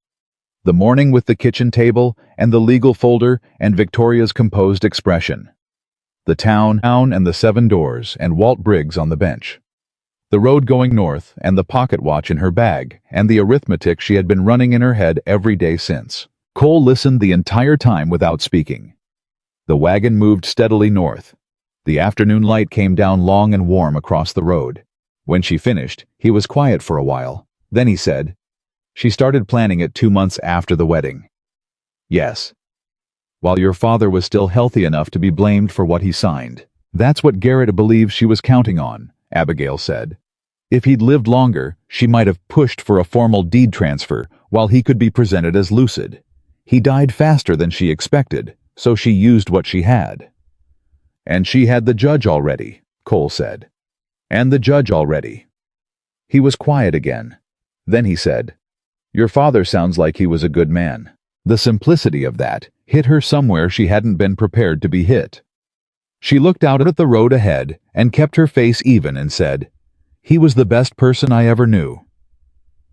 The morning with the kitchen table and the legal folder and Victoria's composed expression. The town and the 7 doors and Walt Briggs on the bench. The road going north and the pocket watch in her bag and the arithmetic she had been running in her head every day since. Cole listened the entire time without speaking. The wagon moved steadily north. The afternoon light came down long and warm across the road. When she finished, he was quiet for a while. Then he said, "She started planning it 2 months after the wedding." "Yes. While your father was still healthy enough to be blamed for what he signed." "That's what Garrett believes she was counting on," Abigail said. "If he'd lived longer, she might have pushed for a formal deed transfer while he could be presented as lucid. He died faster than she expected, so she used what she had." "And she had the judge already," Cole said. "And the judge already." He was quiet again. Then he said, "Your father sounds like he was a good man." The simplicity of that hit her somewhere she hadn't been prepared to be hit. She looked out at the road ahead and kept her face even and said, "He was the best person I ever knew."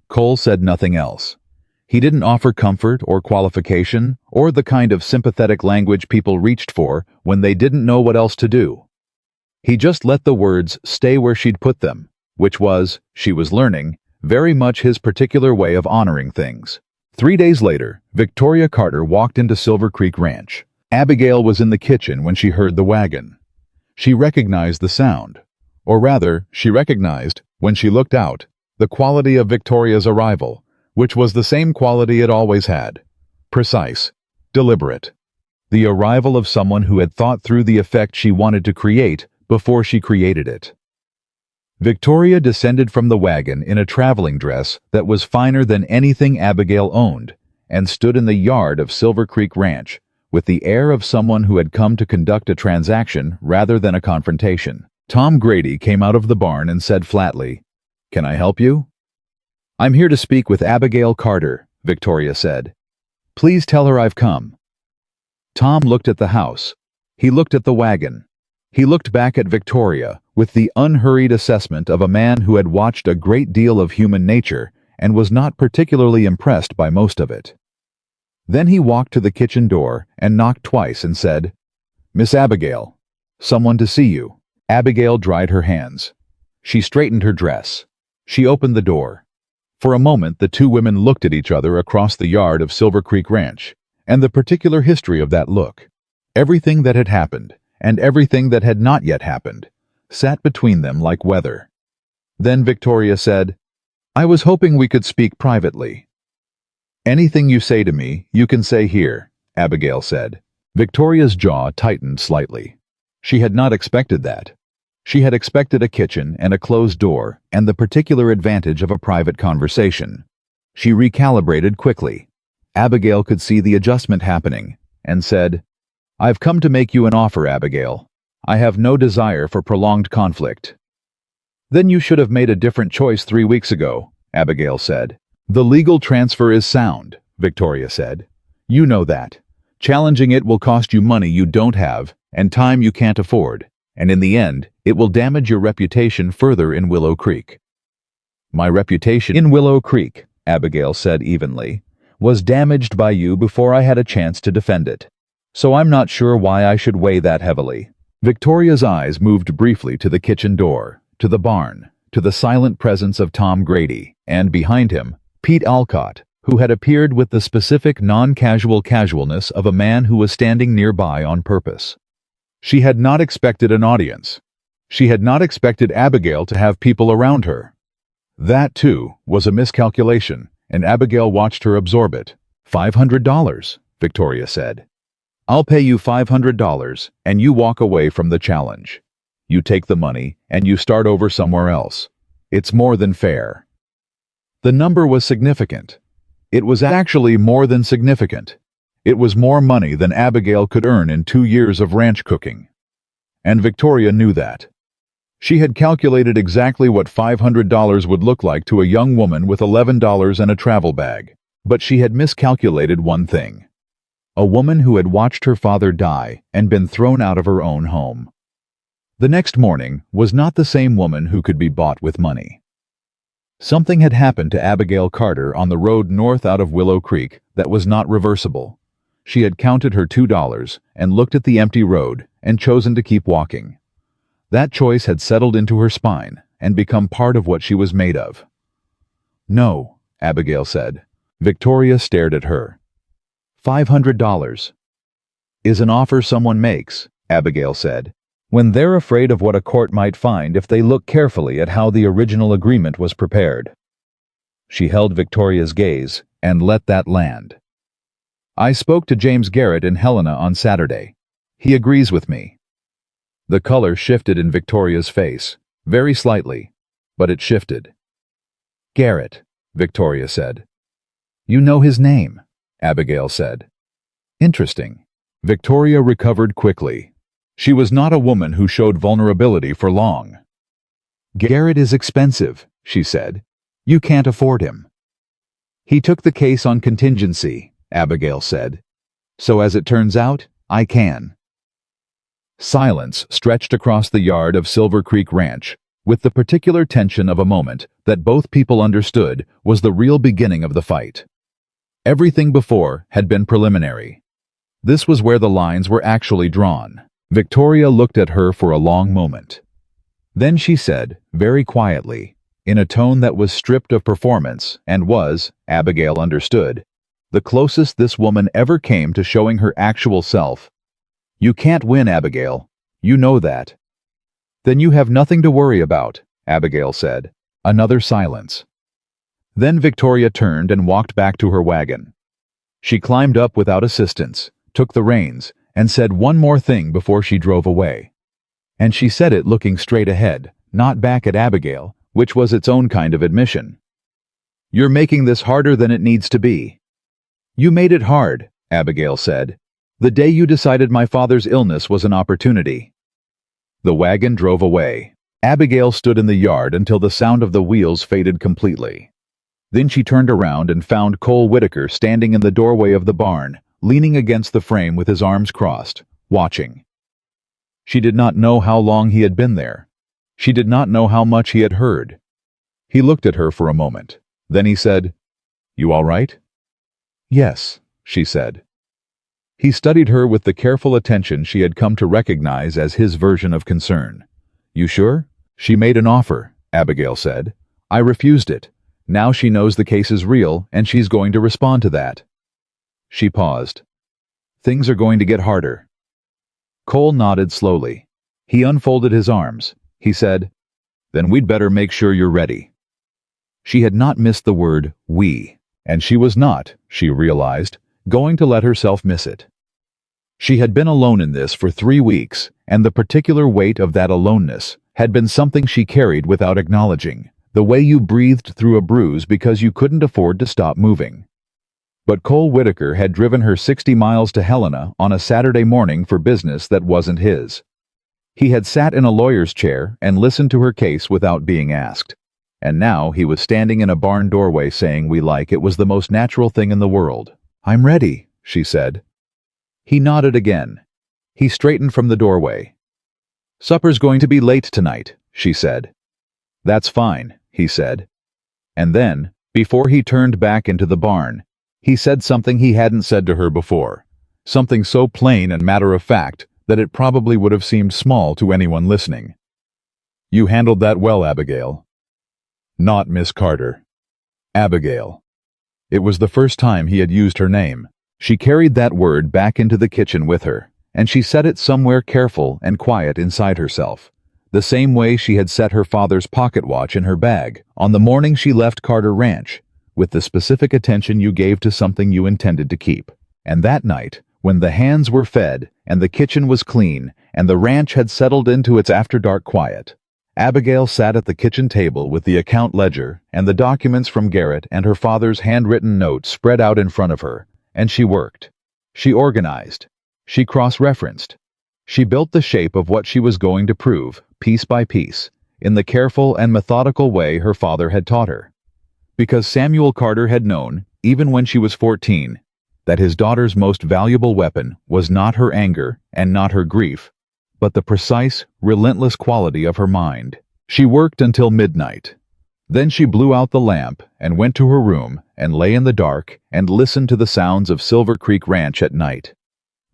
Cole said nothing else. He didn't offer comfort or qualification or the kind of sympathetic language people reached for when they didn't know what else to do. He just let the words stay where she'd put them, which was, she was learning, very much his particular way of honoring things. 3 days later, Victoria Carter walked into Silver Creek Ranch. Abigail was in the kitchen when she heard the wagon. She recognized the sound. Or rather, she recognized, when she looked out, the quality of Victoria's arrival, which was the same quality it always had. Precise. Deliberate. The arrival of someone who had thought through the effect she wanted to create before she created it. Victoria descended from the wagon in a traveling dress that was finer than anything Abigail owned, and stood in the yard of Silver Creek Ranch, with the air of someone who had come to conduct a transaction rather than a confrontation. Tom Grady came out of the barn and said flatly, "Can I help you?" "I'm here to speak with Abigail Carter," Victoria said. "Please tell her I've come." Tom looked at the house. He looked at the wagon. He looked back at Victoria with the unhurried assessment of a man who had watched a great deal of human nature and was not particularly impressed by most of it. Then he walked to the kitchen door and knocked twice and said, "Miss Abigail, someone to see you." Abigail dried her hands. She straightened her dress. She opened the door. For a moment the two women looked at each other across the yard of Silver Creek Ranch, and the particular history of that look. Everything that had happened, and everything that had not yet happened, sat between them like weather. Then Victoria said, "I was hoping we could speak privately." "Anything you say to me, you can say here," Abigail said. Victoria's jaw tightened slightly. She had not expected that. She had expected a kitchen and a closed door and the particular advantage of a private conversation. She recalibrated quickly. Abigail could see the adjustment happening, and said, "I've come to make you an offer, Abigail. I have no desire for prolonged conflict." "Then you should have made a different choice 3 weeks ago," Abigail said. "The legal transfer is sound," Victoria said. "You know that. Challenging it will cost you money you don't have and time you can't afford, and in the end, it will damage your reputation further in Willow Creek." "My reputation in Willow Creek," Abigail said evenly, "was damaged by you before I had a chance to defend it. So I'm not sure why I should weigh that heavily." Victoria's eyes moved briefly to the kitchen door, to the barn, to the silent presence of Tom Grady, and behind him, Pete Alcott, who had appeared with the specific non-casual casualness of a man who was standing nearby on purpose. She had not expected an audience. She had not expected Abigail to have people around her. That, too, was a miscalculation, and Abigail watched her absorb it. $500, Victoria said. I'll pay you $500, and you walk away from the challenge. You take the money, and you start over somewhere else. It's more than fair. The number was significant. It was actually more than significant. It was more money than Abigail could earn in 2 years of ranch cooking. And Victoria knew that. She had calculated exactly what $500 would look like to a young woman with $11 and a travel bag. But she had miscalculated one thing. A woman who had watched her father die and been thrown out of her own home. The next morning was not the same woman who could be bought with money. Something had happened to Abigail Carter on the road north out of Willow Creek that was not reversible. She had counted her $2 and looked at the empty road and chosen to keep walking. That choice had settled into her spine and become part of what she was made of. No, Abigail said. Victoria stared at her. $500 is an offer someone makes, Abigail said, when they're afraid of what a court might find if they look carefully at how the original agreement was prepared. She held Victoria's gaze and let that land. I spoke to James Garrett in Helena on Saturday. He agrees with me. The color shifted in Victoria's face, very slightly, but it shifted. Garrett, Victoria said. You know his name, Abigail said. Interesting. Victoria recovered quickly. She was not a woman who showed vulnerability for long. Garrett is expensive, she said. You can't afford him. He took the case on contingency, Abigail said. So as it turns out, I can. Silence stretched across the yard of Silver Creek Ranch, with the particular tension of a moment that both people understood was the real beginning of the fight. Everything before had been preliminary. This was where the lines were actually drawn. Victoria looked at her for a long moment. Then she said, very quietly, in a tone that was stripped of performance and was, Abigail understood, the closest this woman ever came to showing her actual self. You can't win, Abigail. You know that. Then you have nothing to worry about, Abigail said. Another silence. Then Victoria turned and walked back to her wagon. She climbed up without assistance, took the reins, and said one more thing before she drove away. And she said it looking straight ahead, not back at Abigail, which was its own kind of admission. You're making this harder than it needs to be. You made it hard, Abigail said, the day you decided my father's illness was an opportunity. The wagon drove away. Abigail stood in the yard until the sound of the wheels faded completely. Then she turned around and found Cole Whitaker standing in the doorway of the barn, leaning against the frame with his arms crossed, watching. She did not know how long he had been there. She did not know how much he had heard. He looked at her for a moment. Then he said, You all right? Yes, she said. He studied her with the careful attention she had come to recognize as his version of concern. You sure? She made an offer, Abigail said. I refused it. Now she knows the case is real, and she's going to respond to that. She paused. Things are going to get harder. Cole nodded slowly. He unfolded his arms. He said, Then we'd better make sure you're ready. She had not missed the word we, and she was not, she realized, going to let herself miss it. She had been alone in this for 3 weeks, and the particular weight of that aloneness had been something she carried without acknowledging, the way you breathed through a bruise because you couldn't afford to stop moving. But Cole Whitaker had driven her 60 miles to Helena on a Saturday morning for business that wasn't his. He had sat in a lawyer's chair and listened to her case without being asked. And now he was standing in a barn doorway saying it was the most natural thing in the world. I'm ready, she said. He nodded again. He straightened from the doorway. Supper's going to be late tonight, she said. That's fine, he said. And then, before he turned back into the barn, he said something he hadn't said to her before, something so plain and matter-of-fact that it probably would have seemed small to anyone listening. You handled that well, Abigail. Not Miss Carter. Abigail. It was the first time he had used her name. She carried that word back into the kitchen with her, and she said it somewhere careful and quiet inside herself, the same way she had set her father's pocket watch in her bag on the morning she left Carter Ranch, with the specific attention you gave to something you intended to keep. And that night, when the hands were fed and the kitchen was clean and the ranch had settled into its after-dark quiet, Abigail sat at the kitchen table with the account ledger and the documents from Garrett and her father's handwritten notes spread out in front of her, and she worked. She organized. She cross-referenced. She built the shape of what she was going to prove, piece by piece, in the careful and methodical way her father had taught her. Because Samuel Carter had known, even when she was 14, that his daughter's most valuable weapon was not her anger and not her grief, but the precise, relentless quality of her mind. She worked until midnight. Then she blew out the lamp and went to her room and lay in the dark and listened to the sounds of Silver Creek Ranch at night.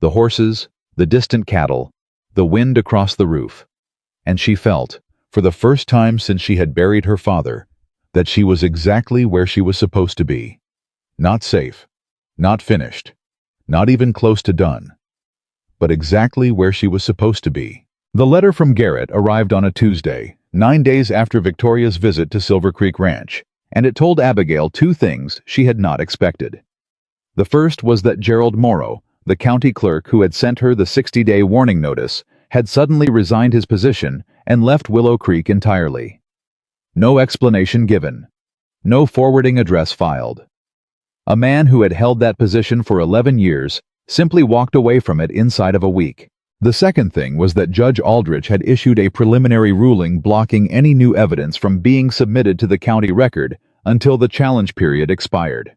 The horses, the distant cattle, the wind across the roof. And she felt, for the first time since she had buried her father, that she was exactly where she was supposed to be. Not safe, not finished, not even close to done, but exactly where she was supposed to be. The letter from Garrett arrived on a Tuesday, 9 days after Victoria's visit to Silver Creek Ranch, and it told Abigail two things she had not expected. The first was that Gerald Morrow, the county clerk who had sent her the 60-day warning notice, had suddenly resigned his position and left Willow Creek entirely. No explanation given. No forwarding address filed. A man who had held that position for 11 years simply walked away from it inside of a week. The second thing was that Judge Aldrich had issued a preliminary ruling blocking any new evidence from being submitted to the county record until the challenge period expired.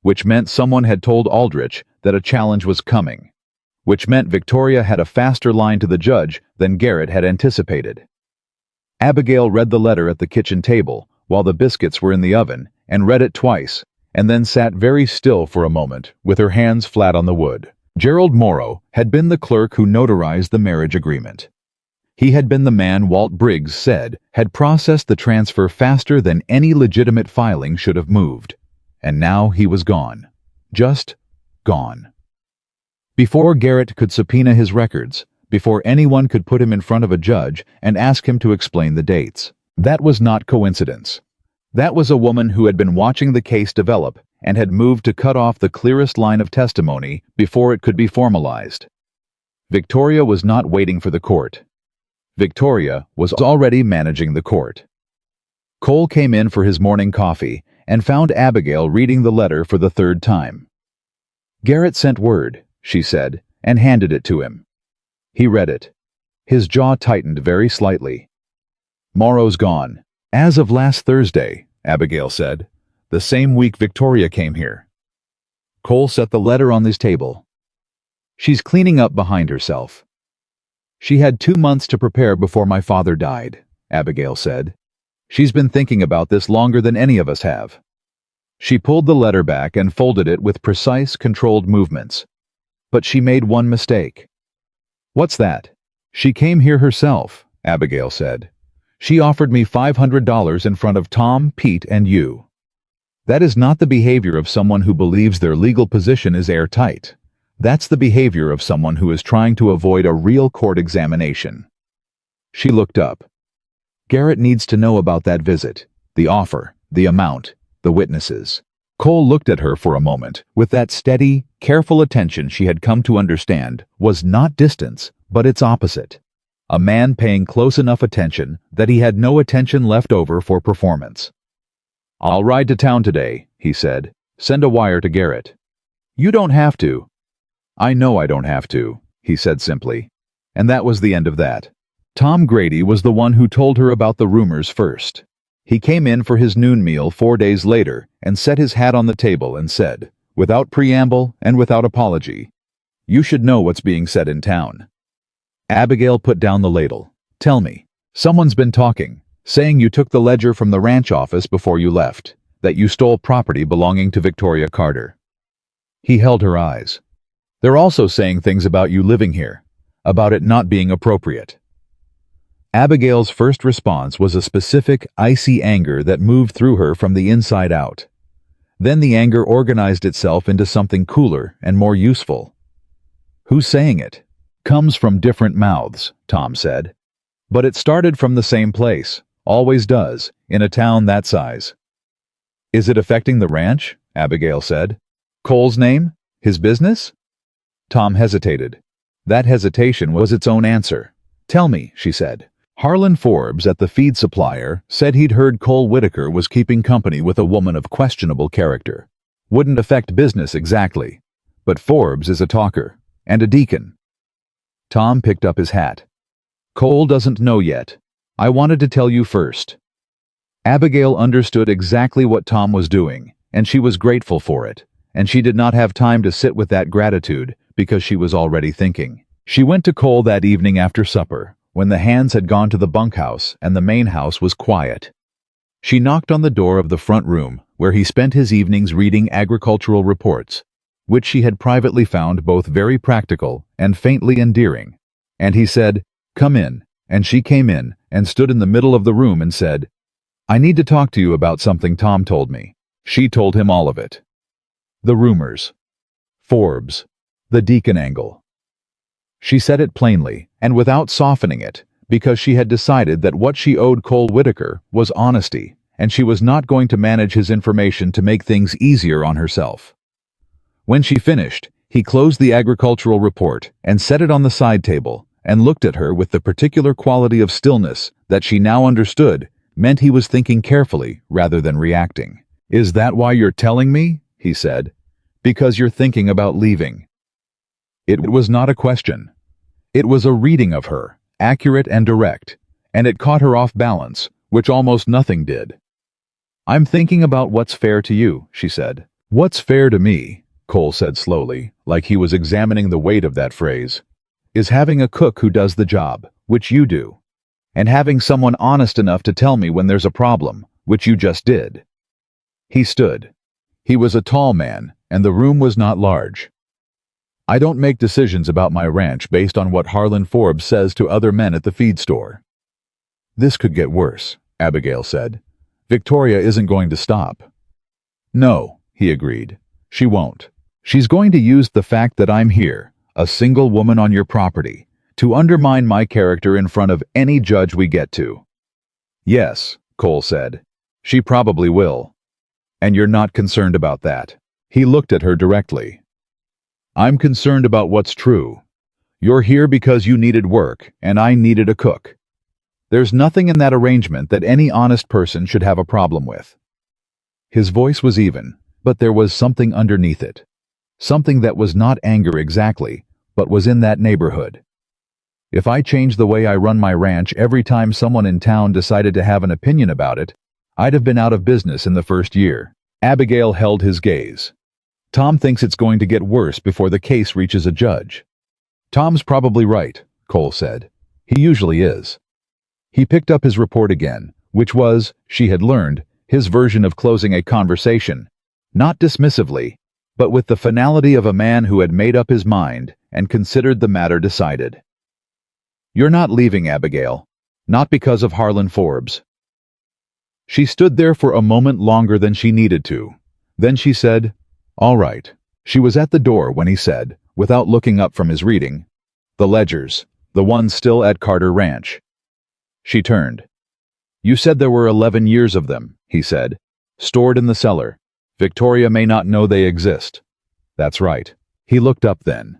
Which meant someone had told Aldrich that a challenge was coming. Which meant Victoria had a faster line to the judge than Garrett had anticipated. Abigail read the letter at the kitchen table while the biscuits were in the oven and read it twice, and then sat very still for a moment with her hands flat on the wood. Gerald Morrow had been the clerk who notarized the marriage agreement. He had been the man Walt Briggs said had processed the transfer faster than any legitimate filing should have moved. And now he was gone. Just gone. Before Garrett could subpoena his records, before anyone could put him in front of a judge and ask him to explain the dates. That was not coincidence. That was a woman who had been watching the case develop and had moved to cut off the clearest line of testimony before it could be formalized. Victoria was not waiting for the court. Victoria was already managing the court. Cole came in for his morning coffee and found Abigail reading the letter for the third time. Garrett sent word, she said, and handed it to him. He read it. His jaw tightened very slightly. Morrow's gone. As of last Thursday, Abigail said, the same week Victoria came here. Cole set the letter on his table. She's cleaning up behind herself. She had 2 months to prepare before my father died, Abigail said. She's been thinking about this longer than any of us have. She pulled the letter back and folded it with precise, controlled movements. But she made one mistake. What's that? She came here herself, Abigail said. She offered me $500 in front of Tom, Pete, and you. That is not the behavior of someone who believes their legal position is airtight. That's the behavior of someone who is trying to avoid a real court examination. She looked up. Garrett needs to know about that visit, the offer, the amount, the witnesses. Cole looked at her for a moment with that steady, careful attention she had come to understand was not distance, but its opposite. A man paying close enough attention that he had no attention left over for performance. I'll ride to town today, he said. Send a wire to Garrett. You don't have to. I know I don't have to, he said simply. And that was the end of that. Tom Grady was the one who told her about the rumors first. He came in for his noon meal 4 days later and set his hat on the table and said, without preamble and without apology, "You should know what's being said in town." Abigail put down the ladle. Tell me, someone's been talking, saying you took the ledger from the ranch office before you left, that you stole property belonging to Victoria Carter. He held her eyes. They're also saying things about you living here, about it not being appropriate. Abigail's first response was a specific, icy anger that moved through her from the inside out. Then the anger organized itself into something cooler and more useful. Who's saying it? Comes from different mouths, Tom said. But it started from the same place, always does, in a town that size. Is it affecting the ranch? Abigail said. Cole's name? His business? Tom hesitated. That hesitation was its own answer. Tell me, she said. Harlan Forbes at the feed supplier said he'd heard Cole Whitaker was keeping company with a woman of questionable character. Wouldn't affect business exactly, but Forbes is a talker, and a deacon. Tom picked up his hat. Cole doesn't know yet. I wanted to tell you first. Abigail understood exactly what Tom was doing, and she was grateful for it, and she did not have time to sit with that gratitude because she was already thinking. She went to Cole that evening after supper, when the hands had gone to the bunkhouse and the main house was quiet. She knocked on the door of the front room, where he spent his evenings reading agricultural reports, which she had privately found both very practical and faintly endearing. And he said, "Come in," and she came in and stood in the middle of the room and said, "I need to talk to you about something Tom told me." She told him all of it. The rumors. Forbes. The deacon angle. She said it plainly, and without softening it, because she had decided that what she owed Cole Whitaker was honesty, and she was not going to manage his information to make things easier on herself. When she finished, he closed the agricultural report and set it on the side table, and looked at her with the particular quality of stillness that she now understood meant he was thinking carefully rather than reacting. "Is that why you're telling me?" he said. "Because you're thinking about leaving." It was not a question. It was a reading of her, accurate and direct, and it caught her off balance, which almost nothing did. "I'm thinking about what's fair to you," she said. "What's fair to me," Cole said slowly, like he was examining the weight of that phrase, "is having a cook who does the job, which you do, and having someone honest enough to tell me when there's a problem, which you just did." He stood. He was a tall man, and the room was not large. "I don't make decisions about my ranch based on what Harlan Forbes says to other men at the feed store." "This could get worse," Abigail said. "Victoria isn't going to stop." "No," he agreed. "She won't. She's going to use the fact that I'm here, a single woman on your property, to undermine my character in front of any judge we get to." "Yes," Cole said. "She probably will. And you're not concerned about that." He looked at her directly. "I'm concerned about what's true. You're here because you needed work, and I needed a cook. There's nothing in that arrangement that any honest person should have a problem with." His voice was even, but there was something underneath it. Something that was not anger exactly, but was in that neighborhood. "If I changed the way I run my ranch every time someone in town decided to have an opinion about it, I'd have been out of business in the first year." Abigail held his gaze. "Tom thinks it's going to get worse before the case reaches a judge." "Tom's probably right," Cole said. "He usually is." He picked up his report again, which was, she had learned, his version of closing a conversation, not dismissively, but with the finality of a man who had made up his mind and considered the matter decided. "You're not leaving, Abigail. Not because of Harlan Forbes." She stood there for a moment longer than she needed to. Then she said, "All right." She was at the door when he said, without looking up from his reading, "The ledgers, the ones still at Carter Ranch." She turned. "You said there were 11 years of them," he said, "stored in the cellar. Victoria may not know they exist." "That's right." He looked up then.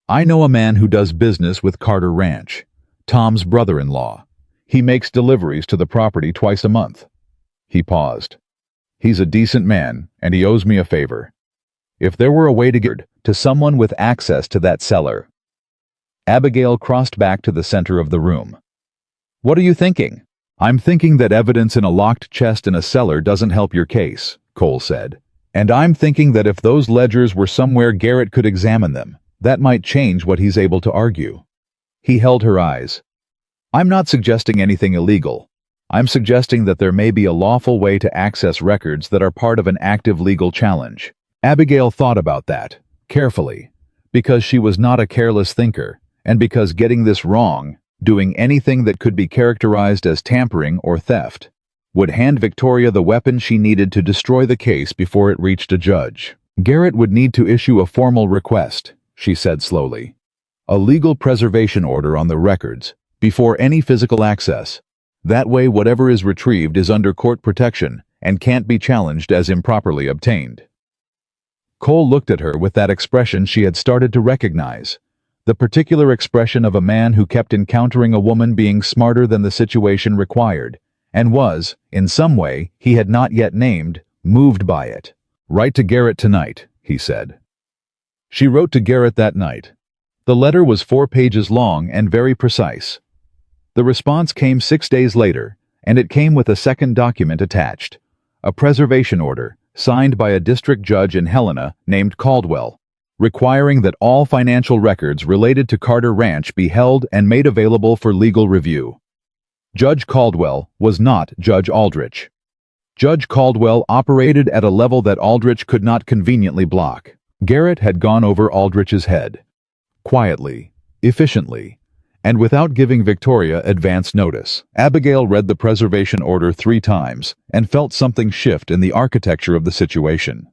"I know a man who does business with Carter Ranch, Tom's brother-in-law. He makes deliveries to the property twice a month." He paused. "He's a decent man, and he owes me a favor. If there were a way to get to someone with access to that cellar." Abigail crossed back to the center of the room. "What are you thinking?" "I'm thinking that evidence in a locked chest in a cellar doesn't help your case," Cole said. "And I'm thinking that if those ledgers were somewhere Garrett could examine them, that might change what he's able to argue." He held her eyes. "I'm not suggesting anything illegal. I'm suggesting that there may be a lawful way to access records that are part of an active legal challenge." Abigail thought about that, carefully, because she was not a careless thinker, and because getting this wrong, doing anything that could be characterized as tampering or theft, would hand Victoria the weapon she needed to destroy the case before it reached a judge. "Garrett would need to issue a formal request," she said slowly. "A legal preservation order on the records, before any physical access. That way whatever is retrieved is under court protection and can't be challenged as improperly obtained. Cole looked at her with that expression she had started to recognize, the particular expression of a man who kept encountering a woman being smarter than the situation required, and was, in some way he had not yet named, moved by it. "Write to Garrett tonight," he said. She wrote to Garrett that night. The letter was 4 pages long and very precise. The response came 6 days later, and it came with a second document attached, a preservation order, signed by a district judge in Helena named Caldwell, requiring that all financial records related to Carter Ranch be held and made available for legal review. Judge Caldwell was not Judge Aldrich. Judge Caldwell operated at a level that Aldrich could not conveniently block. Garrett had gone over Aldrich's head, quietly, efficiently, and without giving Victoria advance notice. Abigail read the preservation order 3 times and felt something shift in the architecture of the situation.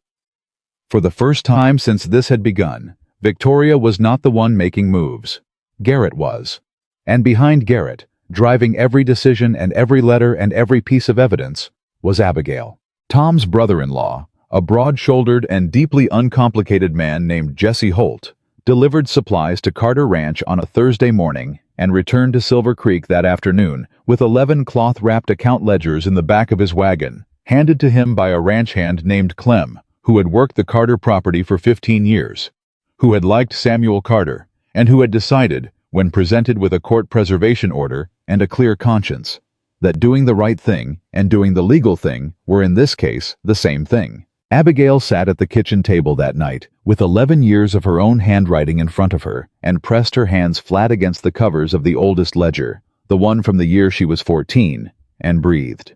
For the first time since this had begun, Victoria was not the one making moves. Garrett was. And behind Garrett, driving every decision and every letter and every piece of evidence, was Abigail. Tom's brother-in-law, a broad-shouldered and deeply uncomplicated man named Jesse Holt, delivered supplies to Carter Ranch on a Thursday morning and returned to Silver Creek that afternoon with 11 cloth-wrapped account ledgers in the back of his wagon, handed to him by a ranch hand named Clem, who had worked the Carter property for 15 years, who had liked Samuel Carter, and who had decided, when presented with a court preservation order and a clear conscience, that doing the right thing and doing the legal thing were in this case the same thing. Abigail sat at the kitchen table that night, with 11 years of her own handwriting in front of her, and pressed her hands flat against the covers of the oldest ledger, the one from the year she was 14, and breathed.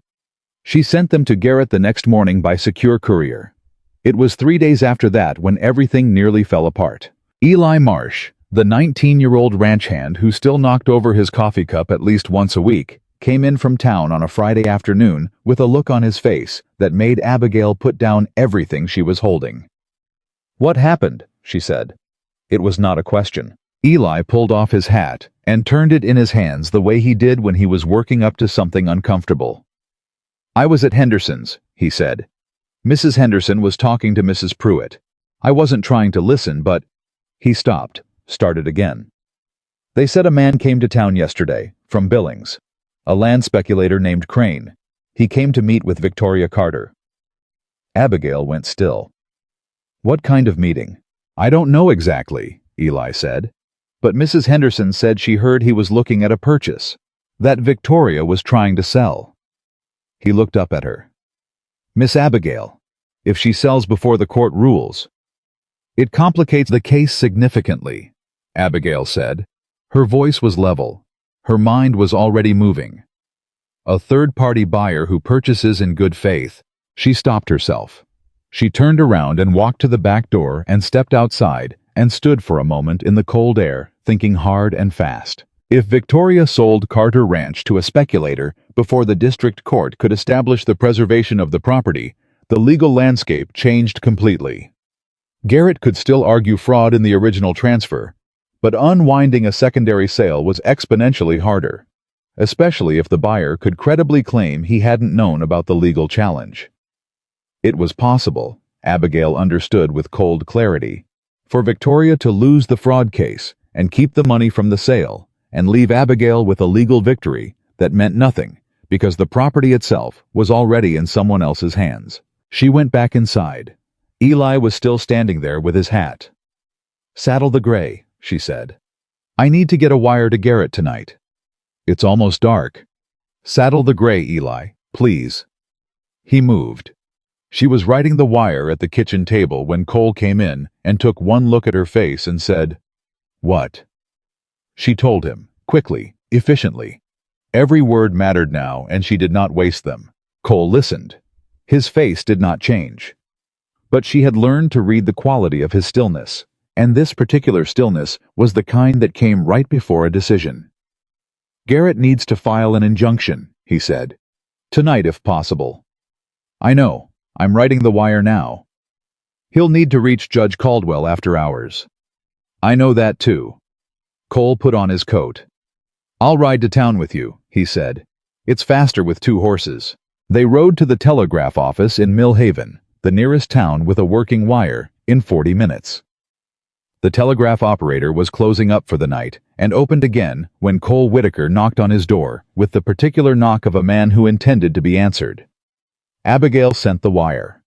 She sent them to Garrett the next morning by secure courier. It was 3 days after that when everything nearly fell apart. Eli Marsh, the 19-year-old ranch hand who still knocked over his coffee cup at least once a week, came in from town on a Friday afternoon with a look on his face that made Abigail put down everything she was holding. "What happened?" she said. It was not a question. Eli pulled off his hat and turned it in his hands the way he did when he was working up to something uncomfortable. "I was at Henderson's," he said. "Mrs. Henderson was talking to Mrs. Pruitt. I wasn't trying to listen, but—" He stopped, started again. "They said a man came to town yesterday, from Billings. A land speculator named Crane. He came to meet with Victoria Carter." Abigail went still. "What kind of meeting?" "I don't know exactly," Eli said. "But Mrs. Henderson said she heard he was looking at a purchase, that Victoria was trying to sell." He looked up at her. "Miss Abigail, if she sells before the court rules—" "It complicates the case significantly," Abigail said. Her voice was level. Her mind was already moving. "A third-party buyer who purchases in good faith." She stopped herself. She turned around and walked to the back door and stepped outside and stood for a moment in the cold air, thinking hard and fast. If Victoria sold Carter Ranch to a speculator before the district court could establish the preservation of the property, the legal landscape changed completely. Garrett could still argue fraud in the original transfer, but unwinding a secondary sale was exponentially harder, especially if the buyer could credibly claim he hadn't known about the legal challenge. It was possible, Abigail understood with cold clarity, for Victoria to lose the fraud case and keep the money from the sale and leave Abigail with a legal victory that meant nothing because the property itself was already in someone else's hands. She went back inside. Eli was still standing there with his hat. "Saddle the gray," she said. "I need to get a wire to Garrett tonight." "It's almost dark." "Saddle the gray, Eli, please." He moved. She was writing the wire at the kitchen table when Cole came in and took one look at her face and said, "What?" She told him, quickly, efficiently. Every word mattered now and she did not waste them. Cole listened. His face did not change. But she had learned to read the quality of his stillness. And this particular stillness was the kind that came right before a decision. "Garrett needs to file an injunction," he said. "Tonight if possible." "I know. I'm writing the wire now." "He'll need to reach Judge Caldwell after hours." "I know that too." Cole put on his coat. "I'll ride to town with you," he said. "It's faster with 2 horses." They rode to the telegraph office in Mill Haven, the nearest town with a working wire, in 40 minutes. The telegraph operator was closing up for the night and opened again when Cole Whitaker knocked on his door with the particular knock of a man who intended to be answered. Abigail sent the wire.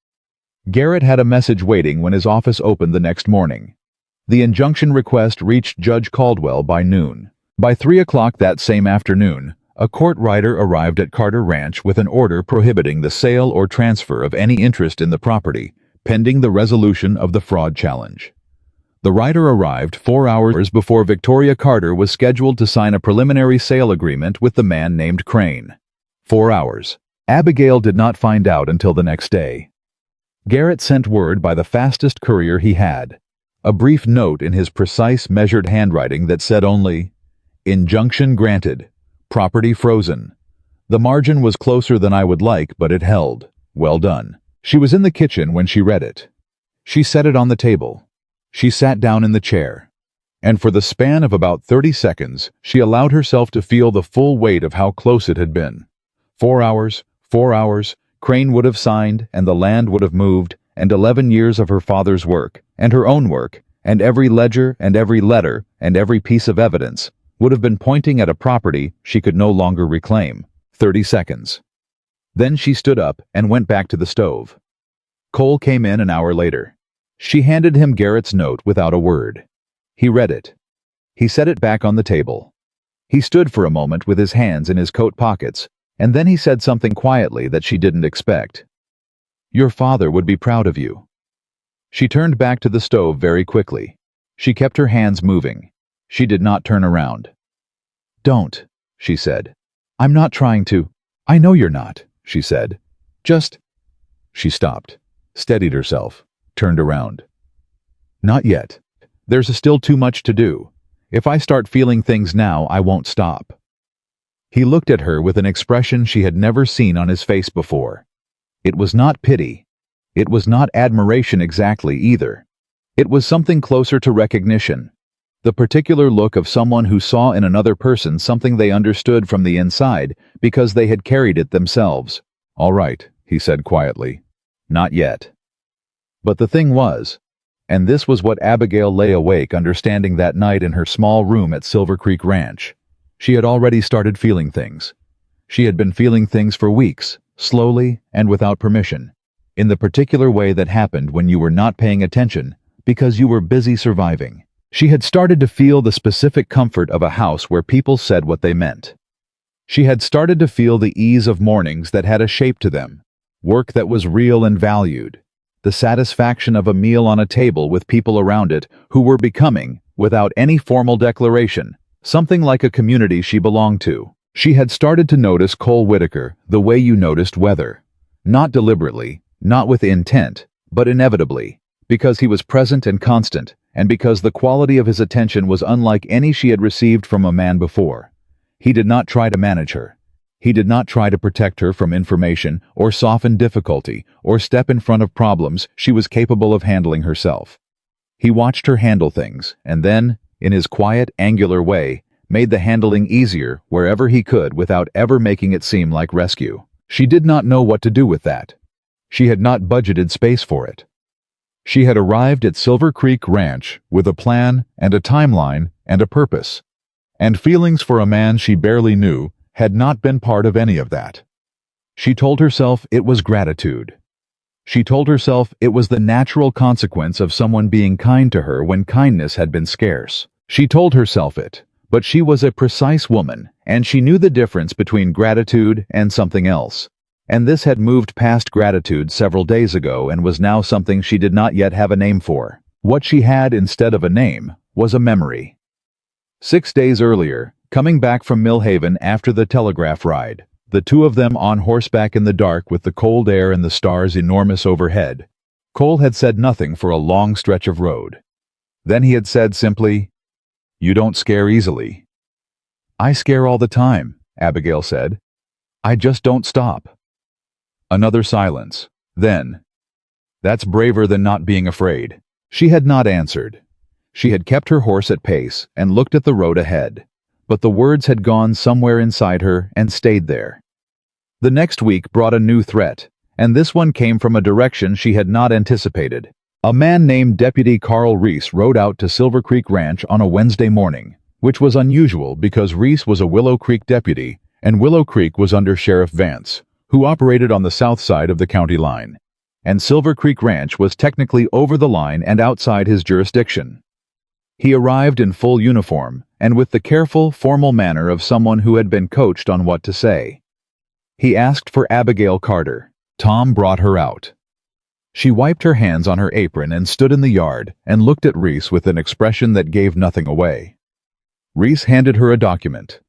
Garrett had a message waiting when his office opened the next morning. The injunction request reached Judge Caldwell by noon. By 3 o'clock that same afternoon, a court rider arrived at Carter Ranch with an order prohibiting the sale or transfer of any interest in the property, pending the resolution of the fraud challenge. The rider arrived 4 hours before Victoria Carter was scheduled to sign a preliminary sale agreement with the man named Crane. 4 hours. Abigail did not find out until the next day. Garrett sent word by the fastest courier he had. A brief note in his precise, measured handwriting that said only, "Injunction granted. Property frozen." The margin was closer than I would like, but it held. Well done. She was in the kitchen when she read it. She set it on the table. She sat down in the chair. And for the span of about 30 seconds, she allowed herself to feel the full weight of how close it had been. 4 hours, 4 hours, Crane would have signed, and the land would have moved, and 11 years of her father's work, and her own work, and every ledger and every letter and every piece of evidence would have been pointing at a property she could no longer reclaim. 30 seconds. Then she stood up and went back to the stove. Cole came in an hour later. She handed him Garrett's note without a word. He read it. He set it back on the table. He stood for a moment with his hands in his coat pockets, and then he said something quietly that she didn't expect. "Your father would be proud of you." She turned back to the stove very quickly. She kept her hands moving. She did not turn around. "Don't," she said. "I'm not trying to." "I know you're not," she said. "Just—" She stopped, steadied herself, turned around. "Not yet. There's still too much to do. If I start feeling things now, I won't stop." He looked at her with an expression she had never seen on his face before. It was not pity. It was not admiration exactly either. It was something closer to recognition. The particular look of someone who saw in another person something they understood from the inside because they had carried it themselves. "All right," he said quietly. "Not yet." But the thing was, and this was what Abigail lay awake understanding that night in her small room at Silver Creek Ranch, she had already started feeling things. She had been feeling things for weeks, slowly and without permission, in the particular way that happened when you were not paying attention because you were busy surviving. She had started to feel the specific comfort of a house where people said what they meant. She had started to feel the ease of mornings that had a shape to them, work that was real and valued, the satisfaction of a meal on a table with people around it who were becoming, without any formal declaration, something like a community she belonged to. She had started to notice Cole Whitaker the way you noticed weather. Not deliberately, not with intent, but inevitably, because he was present and constant, and because the quality of his attention was unlike any she had received from a man before. He did not try to manage her. He did not try to protect her from information, or soften difficulty, or step in front of problems she was capable of handling herself. He watched her handle things, and then, in his quiet, angular way, made the handling easier wherever he could without ever making it seem like rescue. She did not know what to do with that. She had not budgeted space for it. She had arrived at Silver Creek Ranch with a plan and a timeline and a purpose, and feelings for a man she barely knew had not been part of any of that. She told herself it was gratitude. She told herself it was the natural consequence of someone being kind to her when kindness had been scarce. She told herself it, but she was a precise woman, and she knew the difference between gratitude and something else. And this had moved past gratitude several days ago and was now something she did not yet have a name for. What she had instead of a name was a memory. 6 days earlier, coming back from Mill Haven after the telegraph ride, the two of them on horseback in the dark with the cold air and the stars enormous overhead, Cole had said nothing for a long stretch of road. Then he had said simply, "You don't scare easily." "I scare all the time," Abigail said. "I just don't stop." Another silence. Then, "That's braver than not being afraid." She had not answered. She had kept her horse at pace and looked at the road ahead. but the words had gone somewhere inside her and stayed there. The next week brought a new threat, and this one came from a direction she had not anticipated. A man named Deputy Carl Reese rode out to Silver Creek Ranch on a Wednesday morning, which was unusual because Reese was a Willow Creek deputy, and Willow Creek was under Sheriff Vance, who operated on the south side of the county line. And Silver Creek Ranch was technically over the line and outside his jurisdiction. He arrived in full uniform, and with the careful, formal manner of someone who had been coached on what to say. He asked for Abigail Carter. Tom brought her out. She wiped her hands on her apron and stood in the yard and looked at Reese with an expression that gave nothing away. Reese handed her a document.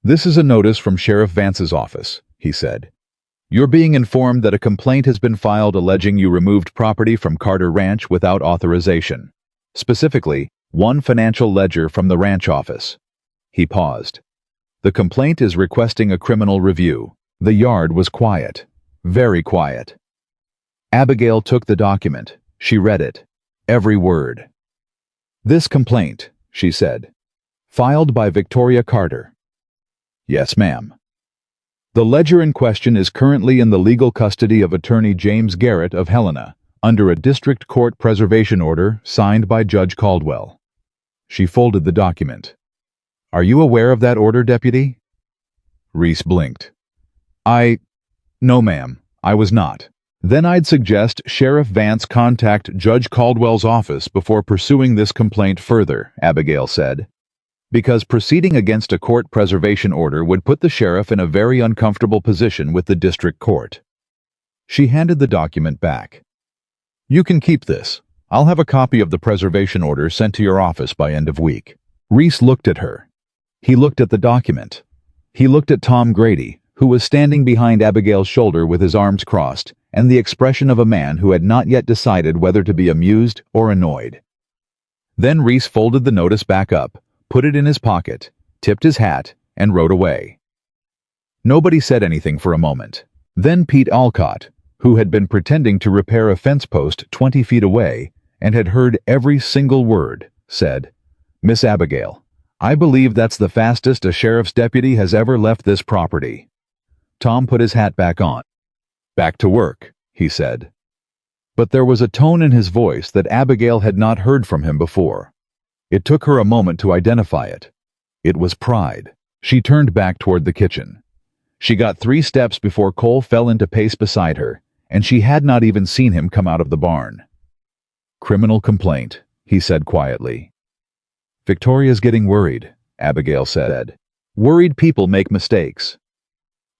"This is a notice from Sheriff Vance's office," he said. "You're being informed that a complaint has been filed alleging you removed property from Carter Ranch without authorization. Specifically, one financial ledger from the ranch office." He paused. "The complaint is requesting a criminal review." The yard was quiet. Very quiet. Abigail took the document. She read it. Every word. "This complaint," she said. "Filed by Victoria Carter." "Yes, ma'am." "The ledger in question is currently in the legal custody of Attorney James Garrett of Helena, under a district court preservation order signed by Judge Caldwell." She folded the document. "Are you aware of that order, Deputy?" Reese blinked. No, ma'am, I was not." "Then I'd suggest Sheriff Vance contact Judge Caldwell's office before pursuing this complaint further," Abigail said. "Because proceeding against a court preservation order would put the sheriff in a very uncomfortable position with the district court." She handed the document back. "You can keep this. I'll have a copy of the preservation order sent to your office by end of week." Reese looked at her. He looked at the document. He looked at Tom Grady, who was standing behind Abigail's shoulder with his arms crossed, and the expression of a man who had not yet decided whether to be amused or annoyed. Then Reese folded the notice back up, put it in his pocket, tipped his hat, and rode away. Nobody said anything for a moment. Then Pete Alcott, who had been pretending to repair a fence post 20 feet away and had heard every single word, said, "Miss Abigail, I believe that's the fastest a sheriff's deputy has ever left this property." Tom put his hat back on. "Back to work," he said. But there was a tone in his voice that Abigail had not heard from him before. It took her a moment to identify it. It was pride. She turned back toward the kitchen. She got 3 steps before Cole fell into pace beside her, and she had not even seen him come out of the barn. "Criminal complaint," he said quietly. "Victoria's getting worried," Abigail said. "Worried people make mistakes.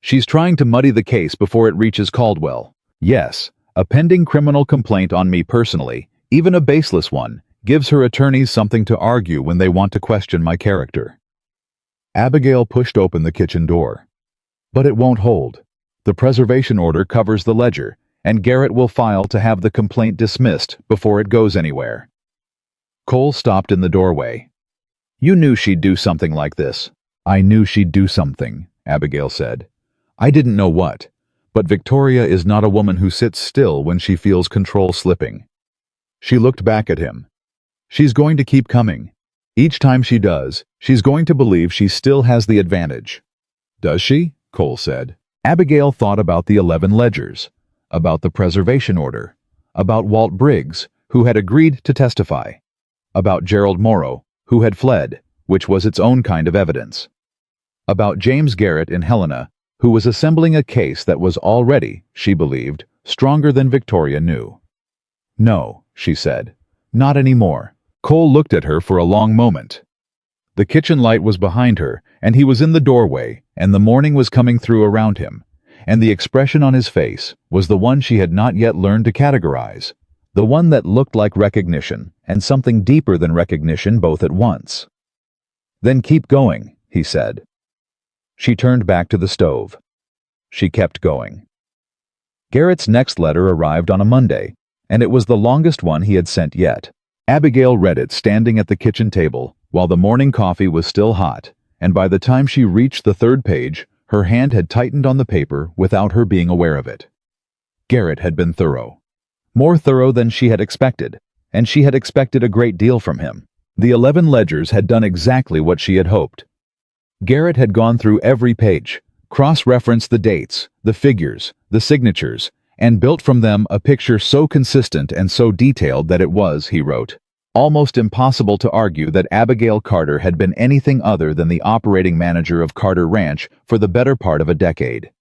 She's trying to muddy the case before it reaches Caldwell. Yes, a pending criminal complaint on me personally, even a baseless one, gives her attorneys something to argue when they want to question my character." Abigail pushed open the kitchen door. "But it won't hold. The preservation order covers the ledger, and Garrett will file to have the complaint dismissed before it goes anywhere." Cole stopped in the doorway. "You knew she'd do something like this." "I knew she'd do something," Abigail said. "I didn't know what, but Victoria is not a woman who sits still when she feels control slipping." She looked back at him. "She's going to keep coming. Each time she does, she's going to believe she still has the advantage." "Does she?" Cole said. Abigail thought about the 11 ledgers, about the preservation order, about Walt Briggs, who had agreed to testify, about Gerald Morrow, who had fled, which was its own kind of evidence, about James Garrett in Helena, who was assembling a case that was already, she believed, stronger than Victoria knew. "No," she said. "Not anymore." Cole looked at her for a long moment. The kitchen light was behind her, and he was in the doorway, and the morning was coming through around him, and the expression on his face was the one she had not yet learned to categorize, the one that looked like recognition and something deeper than recognition both at once. "Then keep going," he said. She turned back to the stove. She kept going. Garrett's next letter arrived on a Monday, and it was the longest one he had sent yet. Abigail read it standing at the kitchen table while the morning coffee was still hot, and by the time she reached the 3rd page, her hand had tightened on the paper without her being aware of it. Garrett had been thorough. More thorough than she had expected, and she had expected a great deal from him. The 11 ledgers had done exactly what she had hoped. Garrett had gone through every page, cross-referenced the dates, the figures, the signatures, and built from them a picture so consistent and so detailed that it was, he wrote, almost impossible to argue that Abigail Carter had been anything other than the operating manager of Carter Ranch for the better part of a decade.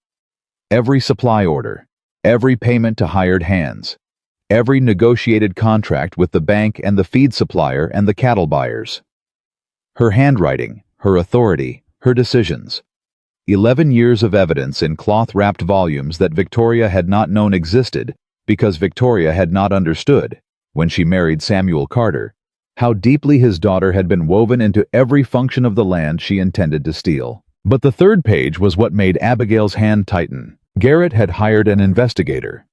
Every supply order, every payment to hired hands, every negotiated contract with the bank and the feed supplier and the cattle buyers. Her handwriting, her authority, her decisions. 11 years of evidence in cloth-wrapped volumes that Victoria had not known existed because Victoria had not understood, when she married Samuel Carter, how deeply his daughter had been woven into every function of the land she intended to steal. But the third page was what made Abigail's hand tighten. Garrett had hired an investigator,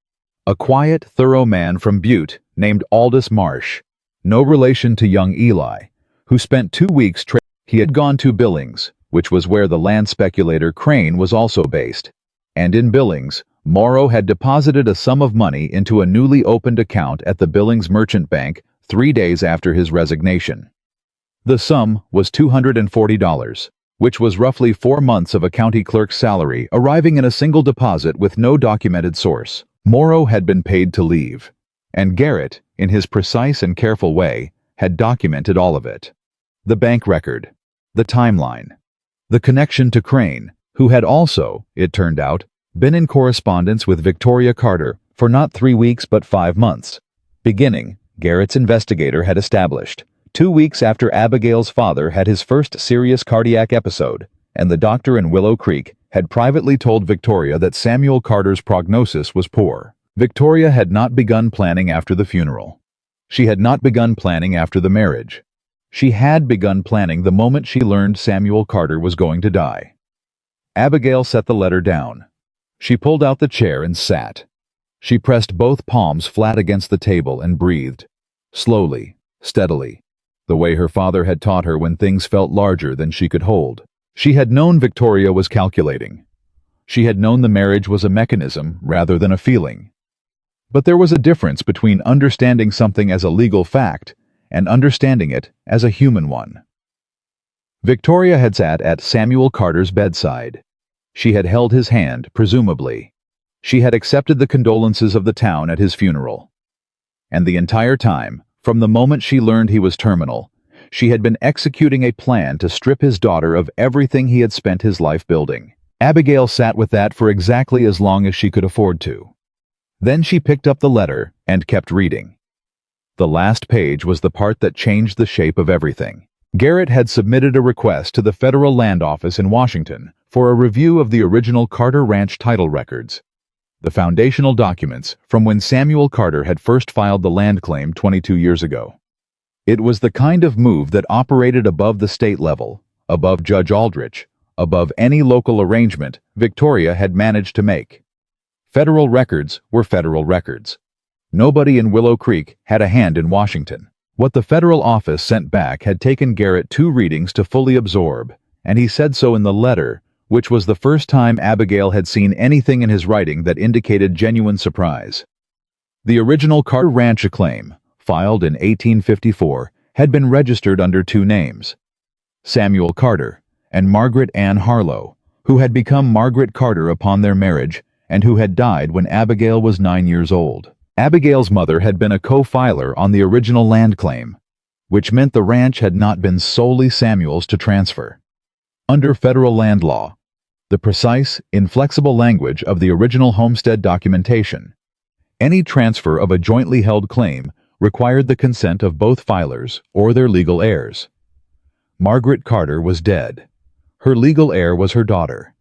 a quiet, thorough man from Butte named Aldous Marsh, no relation to young Eli, who spent 2 weeks He had gone to Billings, which was where the land speculator Crane was also based, and in Billings, Morrow had deposited a sum of money into a newly opened account at the Billings Merchant Bank 3 days after his resignation. The sum was $240, which was roughly 4 months of a county clerk's salary arriving in a single deposit with no documented source. Morrow had been paid to leave, and Garrett, in his precise and careful way, had documented all of it. The bank record, the timeline, the connection to Crane, who had also, it turned out, been in correspondence with Victoria Carter for not 3 weeks but 5 months. Beginning, Garrett's investigator had established, 2 weeks after Abigail's father had his first serious cardiac episode, and the doctor in Willow Creek had privately told Victoria that Samuel Carter's prognosis was poor. Victoria had not begun planning after the funeral. She had not begun planning after the marriage. She had begun planning the moment she learned Samuel Carter was going to die. Abigail set the letter down. She pulled out the chair and sat. She pressed both palms flat against the table and breathed, slowly, steadily, the way her father had taught her when things felt larger than she could hold. She had known Victoria was calculating. She had known the marriage was a mechanism rather than a feeling. But there was a difference between understanding something as a legal fact and understanding it as a human one. Victoria had sat at Samuel Carter's bedside. She had held his hand, presumably. She had accepted the condolences of the town at his funeral. And the entire time, from the moment she learned he was terminal, she had been executing a plan to strip his daughter of everything he had spent his life building. Abigail sat with that for exactly as long as she could afford to. Then she picked up the letter and kept reading. The last page was the part that changed the shape of everything. Garrett had submitted a request to the Federal Land Office in Washington for a review of the original Carter Ranch title records, the foundational documents from when Samuel Carter had first filed the land claim 22 years ago. It was the kind of move that operated above the state level, above Judge Aldrich, above any local arrangement Victoria had managed to make. Federal records were federal records. Nobody in Willow Creek had a hand in Washington. What the federal office sent back had taken Garrett 2 readings to fully absorb, and he said so in the letter, which was the first time Abigail had seen anything in his writing that indicated genuine surprise. The original Carter Ranch claim, filed in 1854, had been registered under 2 names, Samuel Carter and Margaret Ann Harlow, who had become Margaret Carter upon their marriage and who had died when Abigail was 9 years old. Abigail's mother had been a co-filer on the original land claim, which meant the ranch had not been solely Samuel's to transfer. Under federal land law, the precise, inflexible language of the original homestead documentation, any transfer of a jointly held claim required the consent of both filers or their legal heirs. Margaret Carter was dead. Her legal heir was her daughter,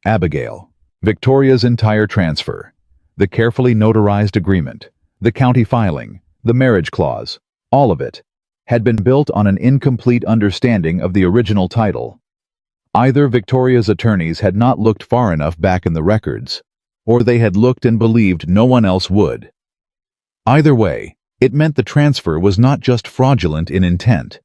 Abigail. Victoria's entire transfer, the carefully notarized agreement, the county filing, the marriage clause, all of it, had been built on an incomplete understanding of the original title. Either Victoria's attorneys had not looked far enough back in the records, or they had looked and believed no one else would. Either way, it meant the transfer was not just fraudulent in intent.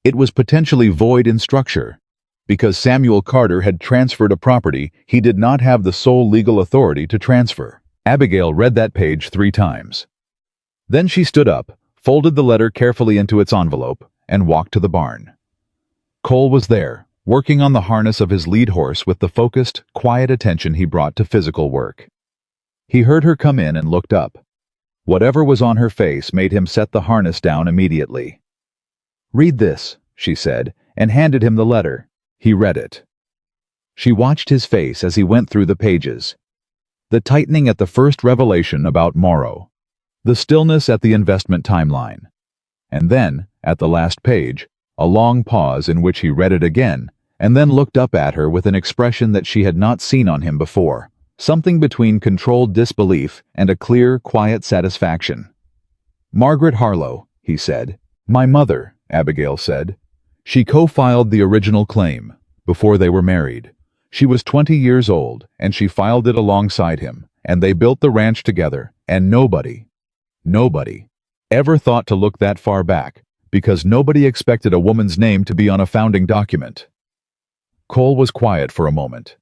It was potentially void in structure, because Samuel Carter had transferred a property he did not have the sole legal authority to transfer. Abigail read that page 3 times. Then she stood up, folded the letter carefully into its envelope, and walked to the barn. Cole was there, working on the harness of his lead horse with the focused, quiet attention he brought to physical work. He heard her come in and looked up. Whatever was on her face made him set the harness down immediately. "Read this," she said, and handed him the letter. He read it. She watched his face as he went through the pages. The tightening at the first revelation about Morrow. The stillness at the investment timeline. And then, at the last page, a long pause in which he read it again, and then looked up at her with an expression that she had not seen on him before, something between controlled disbelief and a clear, quiet satisfaction. "Margaret Harlow," he said. "My mother," Abigail said. "She co-filed the original claim, before they were married. She was 20 years old, and she filed it alongside him, and they built the ranch together, and nobody ever thought to look that far back, because nobody expected a woman's name to be on a founding document." Cole was quiet for a moment.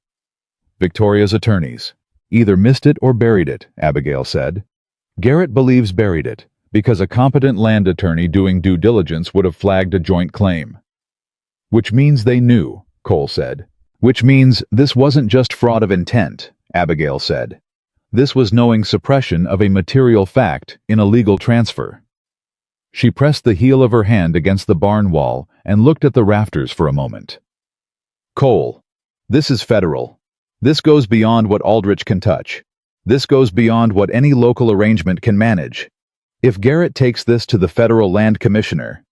"Victoria's attorneys either missed it or buried it," Abigail said. "Garrett believes buried it, because a competent land attorney doing due diligence would have flagged a joint claim." "Which means they knew," Cole said. "Which means this wasn't just fraud of intent," Abigail said. "This was knowing suppression of a material fact in a legal transfer." She pressed the heel of her hand against the barn wall and looked at the rafters for a moment. "Cole, this is federal. This goes beyond what Aldrich can touch. This goes beyond what any local arrangement can manage. If Garrett takes this to the federal land commissioner..."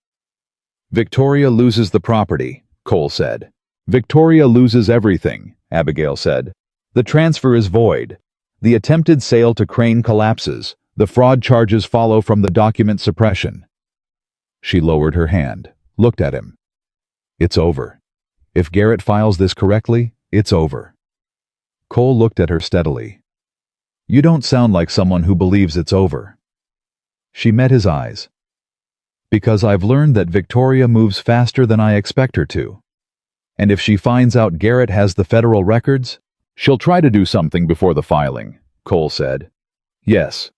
"Victoria loses the property," Cole said. "Victoria loses everything," Abigail said. "The transfer is void. The attempted sale to Crane collapses. The fraud charges follow from the document suppression." She lowered her hand, looked at him. "It's over. If Garrett files this correctly, it's over." Cole looked at her steadily. "You don't sound like someone who believes it's over." She met his eyes. "Because I've learned that Victoria moves faster than I expect her to. And if she finds out Garrett has the federal records, she'll try to do something before the filing," Cole said. "Yes."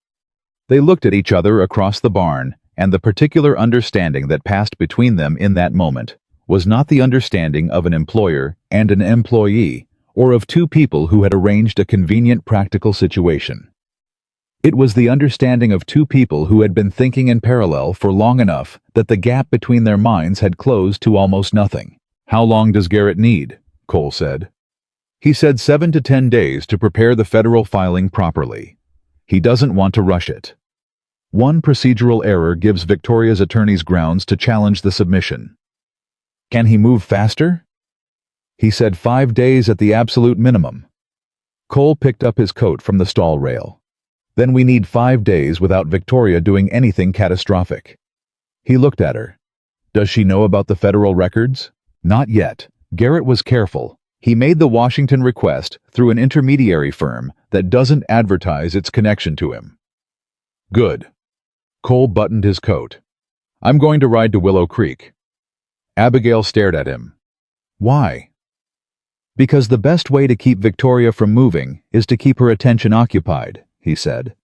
They looked at each other across the barn, and the particular understanding that passed between them in that moment was not the understanding of an employer and an employee, or of two people who had arranged a convenient practical situation. It was the understanding of two people who had been thinking in parallel for long enough that the gap between their minds had closed to almost nothing. "How long does Garrett need?" Cole said. "He said 7 to 10 days to prepare the federal filing properly. He doesn't want to rush it. One procedural error gives Victoria's attorneys grounds to challenge the submission." "Can he move faster?" "He said 5 days at the absolute minimum." Cole picked up his coat from the stall rail. "Then we need 5 days without Victoria doing anything catastrophic." He looked at her. "Does she know about the federal records?" "Not yet." Garrett was careful. He made the Washington request through an intermediary firm that doesn't advertise its connection to him. "Good." Cole buttoned his coat. "I'm going to ride to Willow Creek." Abigail stared at him. "Why?" "Because the best way to keep Victoria from moving is to keep her attention occupied," he said.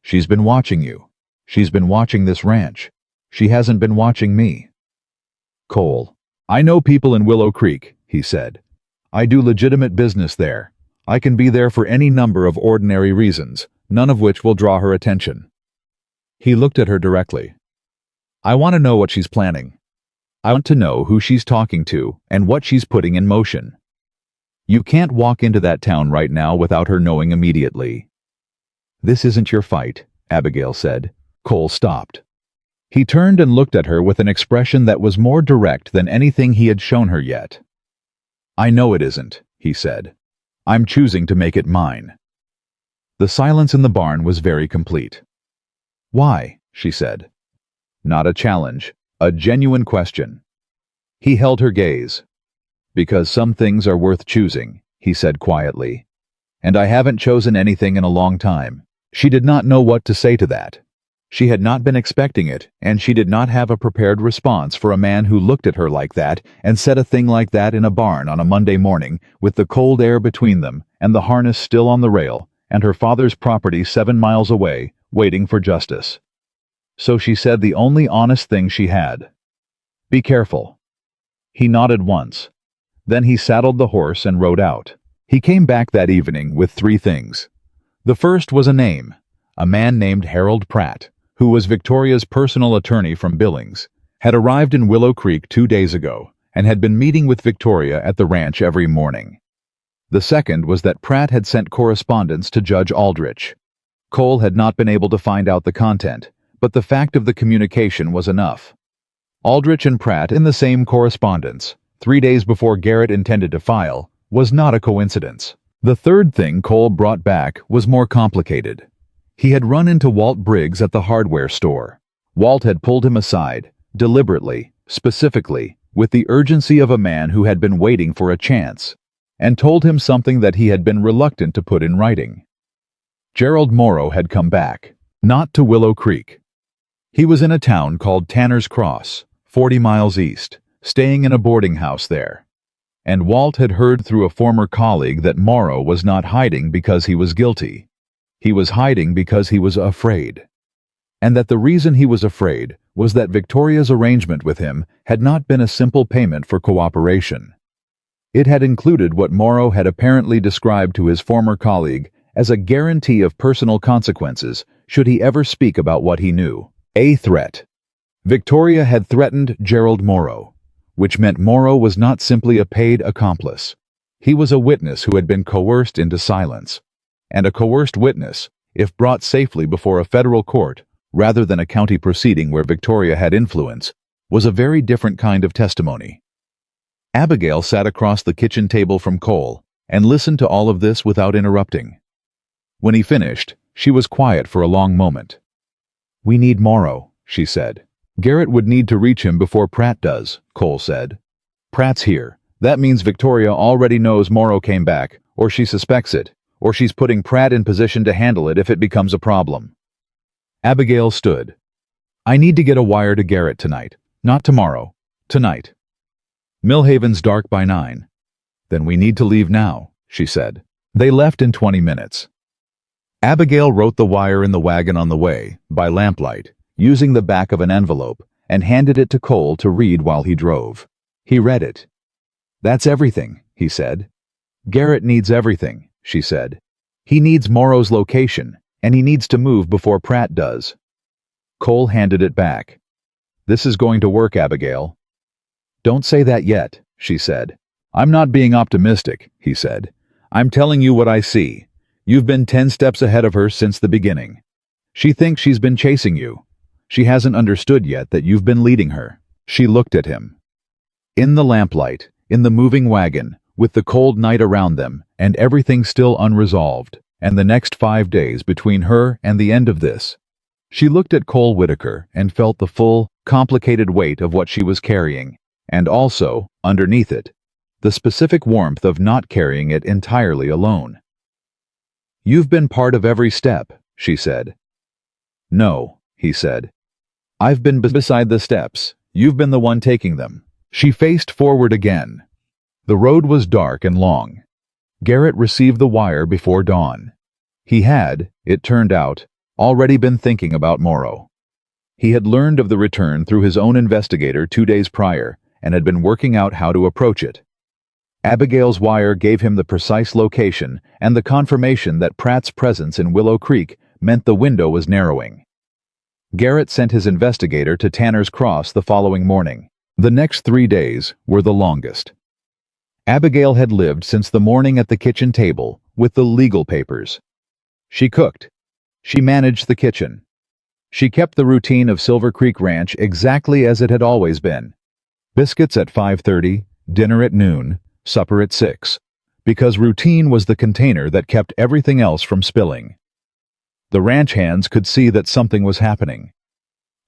"She's been watching you. She's been watching this ranch. She hasn't been watching me." Cole. "I know people in Willow Creek," he said. "I do legitimate business there. I can be there for any number of ordinary reasons, none of which will draw her attention." He looked at her directly. "I want to know what she's planning. I want to know who she's talking to and what she's putting in motion. You can't walk into that town right now without her knowing immediately." "This isn't your fight," Abigail said. Cole stopped. He turned and looked at her with an expression that was more direct than anything he had shown her yet. "I know it isn't," he said. "I'm choosing to make it mine." The silence in the barn was very complete. "Why?" she said. Not a challenge, a genuine question. He held her gaze. "Because some things are worth choosing," he said quietly. "And I haven't chosen anything in a long time." She did not know what to say to that. She had not been expecting it, and she did not have a prepared response for a man who looked at her like that and said a thing like that in a barn on a Monday morning, with the cold air between them, and the harness still on the rail, and her father's property 7 miles away, waiting for justice. So she said the only honest thing she had. "Be careful." He nodded once. Then he saddled the horse and rode out. He came back that evening with 3 things. The first was a name, a man named Harold Pratt, who was Victoria's personal attorney from Billings, had arrived in Willow Creek 2 days ago and had been meeting with Victoria at the ranch every morning. The second was that Pratt had sent correspondence to Judge Aldrich. Cole had not been able to find out the content, but the fact of the communication was enough. Aldrich and Pratt in the same correspondence, 3 days before Garrett intended to file, was not a coincidence. The third thing Cole brought back was more complicated. He had run into Walt Briggs at the hardware store. Walt had pulled him aside, deliberately, specifically, with the urgency of a man who had been waiting for a chance, and told him something that he had been reluctant to put in writing. Gerald Morrow had come back, not to Willow Creek. He was in a town called Tanner's Cross, 40 miles east, staying in a boarding house there. And Walt had heard through a former colleague that Morrow was not hiding because he was guilty. He was hiding because he was afraid. And that the reason he was afraid was that Victoria's arrangement with him had not been a simple payment for cooperation. It had included what Morrow had apparently described to his former colleague as a guarantee of personal consequences should he ever speak about what he knew. A threat. Victoria had threatened Gerald Morrow, which meant Morrow was not simply a paid accomplice. He was a witness who had been coerced into silence. And a coerced witness, if brought safely before a federal court, rather than a county proceeding where Victoria had influence, was a very different kind of testimony. Abigail sat across the kitchen table from Cole and listened to all of this without interrupting. When he finished, she was quiet for a long moment. "We need Morrow," she said. "Garrett would need to reach him before Pratt does," Cole said. "Pratt's here. That means Victoria already knows Morrow came back, or she suspects it, or she's putting Pratt in position to handle it if it becomes a problem." Abigail stood. "I need to get a wire to Garrett tonight. Not tomorrow. Tonight. Millhaven's dark by 9. "Then we need to leave now," she said. They left in 20 minutes. Abigail wrote the wire in the wagon on the way, by lamplight, using the back of an envelope, and handed it to Cole to read while he drove. He read it. "That's everything," he said. "Garrett needs everything," she said. "He needs Morrow's location, and he needs to move before Pratt does." Cole handed it back. "This is going to work, Abigail." "Don't say that yet," she said. "I'm not being optimistic," he said. "I'm telling you what I see. You've been 10 steps ahead of her since the beginning. She thinks she's been chasing you. She hasn't understood yet that you've been leading her." She looked at him. In the lamplight, in the moving wagon, with the cold night around them, and everything still unresolved, and the next 5 days between her and the end of this, she looked at Cole Whitaker and felt the full, complicated weight of what she was carrying, and also, underneath it, the specific warmth of not carrying it entirely alone. "You've been part of every step," she said. "No," he said. "I've been beside the steps. You've been the one taking them." She faced forward again. The road was dark and long. Garrett received the wire before dawn. He had, it turned out, already been thinking about Morrow. He had learned of the return through his own investigator 2 days prior and had been working out how to approach it. Abigail's wire gave him the precise location and the confirmation that Pratt's presence in Willow Creek meant the window was narrowing. Garrett sent his investigator to Tanner's Cross the following morning. The next 3 days were the longest. Abigail had lived since the morning at the kitchen table with the legal papers. She cooked. She managed the kitchen. She kept the routine of Silver Creek Ranch exactly as it had always been. Biscuits at 5:30, dinner at noon, supper at 6, because routine was the container that kept everything else from spilling. The ranch hands could see that something was happening.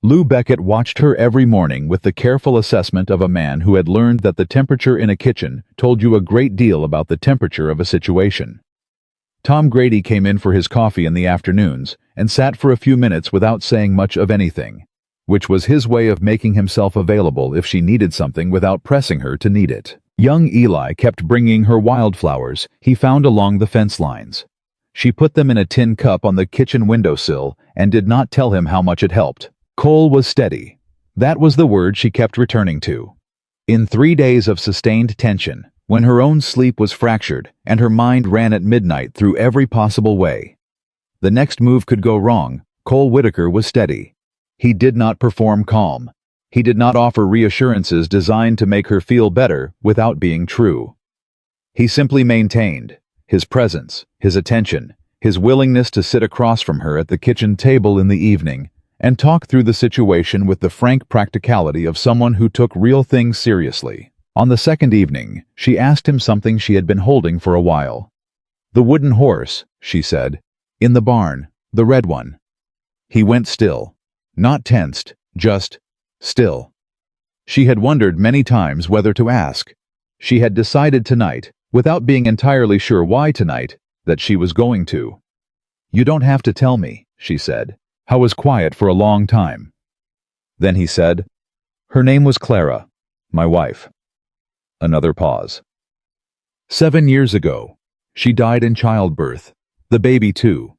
Lou Beckett watched her every morning with the careful assessment of a man who had learned that the temperature in a kitchen told you a great deal about the temperature of a situation. Tom Grady came in for his coffee in the afternoons and sat for a few minutes without saying much of anything, which was his way of making himself available if she needed something without pressing her to need it. Young Eli kept bringing her wildflowers he found along the fence lines. She put them in a tin cup on the kitchen windowsill and did not tell him how much it helped. Cole was steady. That was the word she kept returning to. In 3 days of sustained tension, when her own sleep was fractured and her mind ran at midnight through every possible way. The next move could go wrong. Cole Whitaker was steady. He did not perform calm. He did not offer reassurances designed to make her feel better without being true. He simply maintained his presence, his attention, his willingness to sit across from her at the kitchen table in the evening and talk through the situation with the frank practicality of someone who took real things seriously. On the second evening, she asked him something she had been holding for a while. "The wooden horse," she said. "In the barn, the red one." He went still. Not tensed, just still. She had wondered many times whether to ask. She had decided tonight, without being entirely sure why tonight, that she was going to. "You don't have to tell me," she said. I was quiet for a long time. Then he said, "Her name was Clara, my wife." Another pause. 7 years ago, she died in childbirth. The baby too.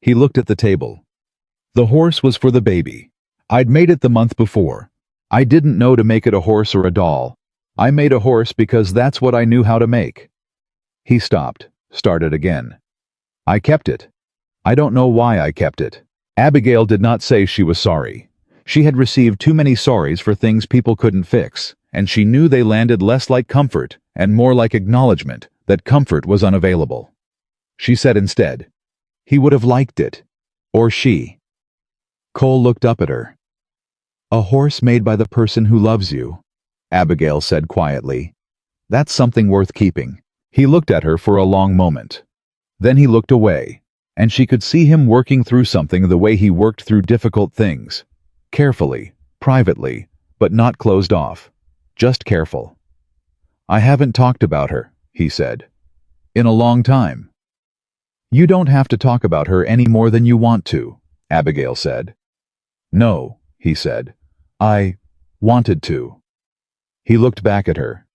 He looked at the table. The horse was for the baby. I'd made it the month before. I didn't know to make it a horse or a doll. I made a horse because that's what I knew how to make. He stopped, started again. I kept it. I don't know why I kept it. Abigail did not say she was sorry. She had received too many sorries for things people couldn't fix, and she knew they landed less like comfort and more like acknowledgement that comfort was unavailable. She said instead, "He would have liked it. Or she." Cole looked up at her. "A horse made by the person who loves you," Abigail said quietly. "That's something worth keeping." He looked at her for a long moment. Then he looked away, and she could see him working through something the way he worked through difficult things. Carefully, privately, but not closed off. Just careful. "I haven't talked about her," he said. "In a long time." "You don't have to talk about her any more than you want to," Abigail said. "No," he said. "I wanted to." He looked back at her.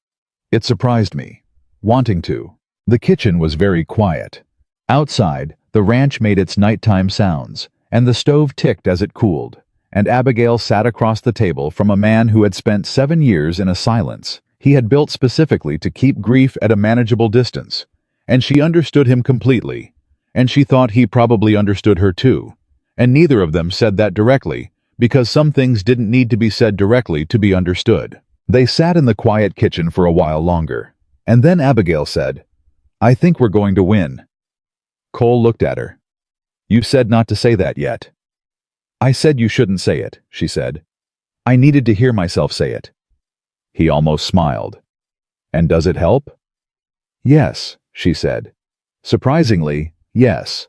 It surprised me. Wanting to. The kitchen was very quiet. Outside, the ranch made its nighttime sounds, and the stove ticked as it cooled, and Abigail sat across the table from a man who had spent 7 years in a silence he had built specifically to keep grief at a manageable distance, and she understood him completely, and she thought he probably understood her too, and neither of them said that directly, because some things didn't need to be said directly to be understood. They sat in the quiet kitchen for a while longer, and then Abigail said, "I think we're going to win." Cole looked at her. "You said not to say that yet." "I said you shouldn't say it," she said. "I needed to hear myself say it." He almost smiled. "And does it help?" "Yes," she said. "Surprisingly, yes."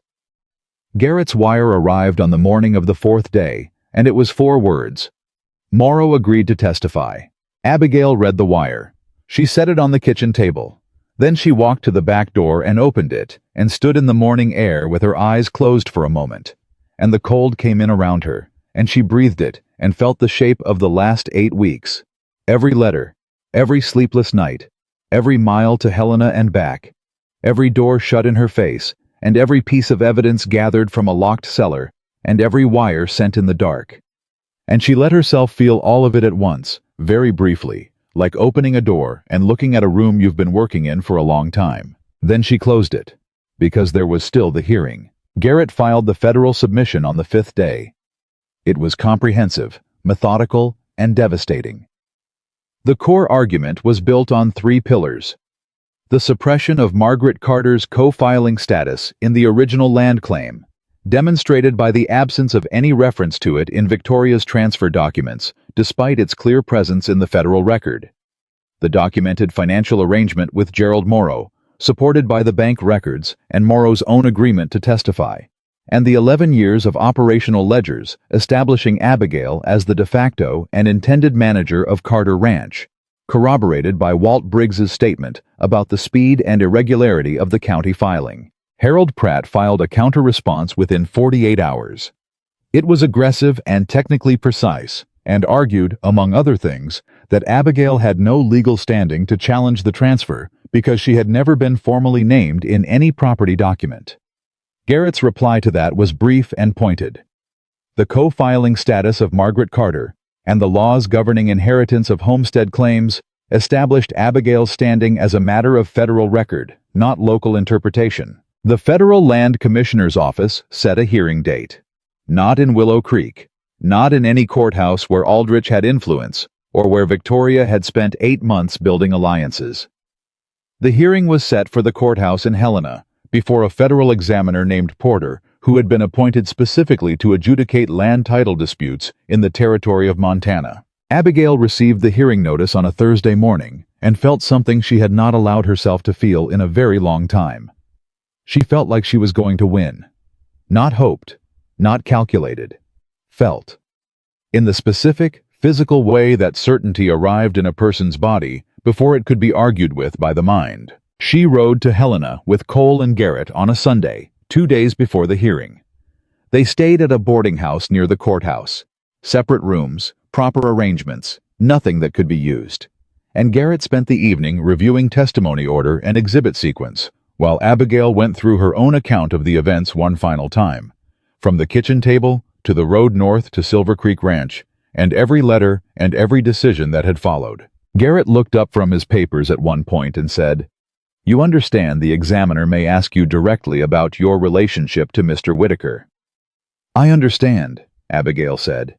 Garrett's wire arrived on the morning of the 4th day, and it was 4 words. Morrow agreed to testify. Abigail read the wire. She set it on the kitchen table. Then she walked to the back door and opened it, and stood in the morning air with her eyes closed for a moment. And the cold came in around her, and she breathed it and felt the shape of the last 8 weeks. Every letter, every sleepless night, every mile to Helena and back, every door shut in her face, and every piece of evidence gathered from a locked cellar, and every wire sent in the dark. And she let herself feel all of it at once, very briefly, like opening a door and looking at a room you've been working in for a long time. Then she closed it, because there was still the hearing. Garrett filed the federal submission on the 5th day. It was comprehensive, methodical, and devastating. The core argument was built on 3 pillars. The suppression of Margaret Carter's co-filing status in the original land claim, demonstrated by the absence of any reference to it in Victoria's transfer documents, despite its clear presence in the federal record. The documented financial arrangement with Gerald Morrow, supported by the bank records and Morrow's own agreement to testify, and the 11 years of operational ledgers establishing Abigail as the de facto and intended manager of Carter Ranch, corroborated by Walt Briggs's statement about the speed and irregularity of the county filing. Harold Pratt filed a counter-response within 48 hours. It was aggressive and technically precise, and argued, among other things, that Abigail had no legal standing to challenge the transfer because she had never been formally named in any property document. Garrett's reply to that was brief and pointed. The co-filing status of Margaret Carter and the laws governing inheritance of homestead claims established Abigail's standing as a matter of federal record, not local interpretation. The Federal Land Commissioner's Office set a hearing date. Not in Willow Creek, not in any courthouse where Aldrich had influence, or where Victoria had spent 8 months building alliances. The hearing was set for the courthouse in Helena, before a federal examiner named Porter, who had been appointed specifically to adjudicate land title disputes in the territory of Montana. Abigail received the hearing notice on a Thursday morning and felt something she had not allowed herself to feel in a very long time. She felt like she was going to win. Not hoped, not calculated. Felt. In the specific, physical way that certainty arrived in a person's body before it could be argued with by the mind. She rode to Helena with Cole and Garrett on a Sunday, 2 days before the hearing. They stayed at a boarding house near the courthouse. Separate rooms, proper arrangements, nothing that could be used. And Garrett spent the evening reviewing testimony order and exhibit sequence, while Abigail went through her own account of the events one final time. From the kitchen table to the road north to Silver Creek Ranch, and every letter and every decision that had followed. Garrett looked up from his papers at one point and said, "You understand the examiner may ask you directly about your relationship to Mr. Whitaker." "I understand," Abigail said.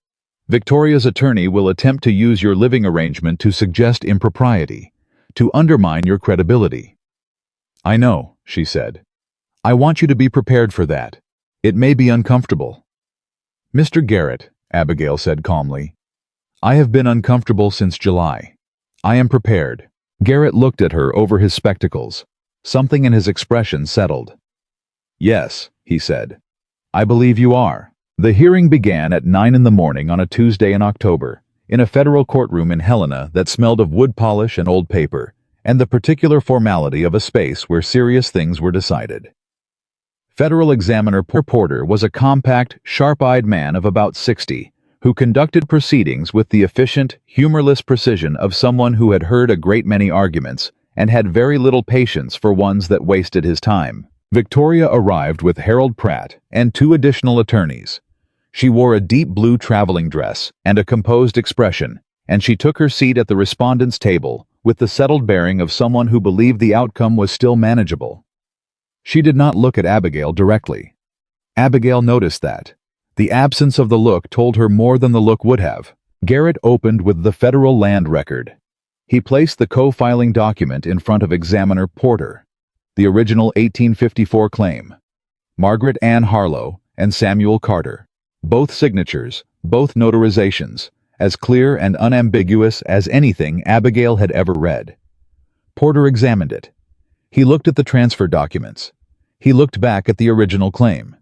"Victoria's attorney will attempt to use your living arrangement to suggest impropriety, to undermine your credibility." "I know," she said. "I want you to be prepared for that. It may be uncomfortable." "Mr. Garrett," Abigail said calmly, "I have been uncomfortable since July. I am prepared." Garrett looked at her over his spectacles. Something in his expression settled. "Yes," he said. "I believe you are." The hearing began at 9 in the morning on a Tuesday in October, in a federal courtroom in Helena that smelled of wood polish and old paper, and the particular formality of a space where serious things were decided. Federal Examiner Porter was a compact, sharp-eyed man of about 60, who conducted proceedings with the efficient, humorless precision of someone who had heard a great many arguments and had very little patience for ones that wasted his time. Victoria arrived with Harold Pratt and 2 additional attorneys. She wore a deep blue traveling dress and a composed expression, and she took her seat at the respondents' table with the settled bearing of someone who believed the outcome was still manageable. She did not look at Abigail directly. Abigail noticed that. The absence of the look told her more than the look would have. Garrett opened with the federal land record. He placed the co-filing document in front of Examiner Porter. The original 1854 claim. Margaret Ann Harlow and Samuel Carter. Both signatures, both notarizations, as clear and unambiguous as anything Abigail had ever read. Porter examined it. He looked at the transfer documents. He looked back at the original claim.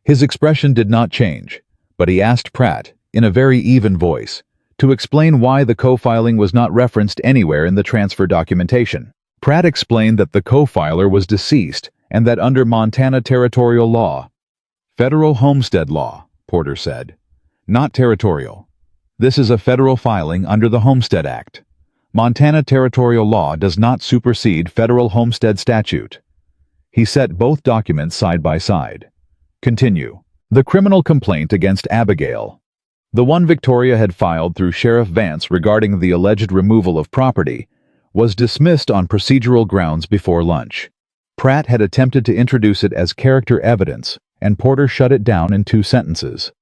His expression did not change, but he asked Pratt, in a very even voice, to explain why the co-filing was not referenced anywhere in the transfer documentation. Pratt explained that the co-filer was deceased and that under Montana territorial law, federal homestead law, Porter said, not territorial. This is a federal filing under the Homestead Act. Montana territorial law does not supersede federal homestead statute. He set both documents side by side. Continue. The criminal complaint against Abigail. The one Victoria had filed through Sheriff Vance regarding the alleged removal of property was dismissed on procedural grounds before lunch. Pratt had attempted to introduce it as character evidence, and Porter shut it down in 2 sentences.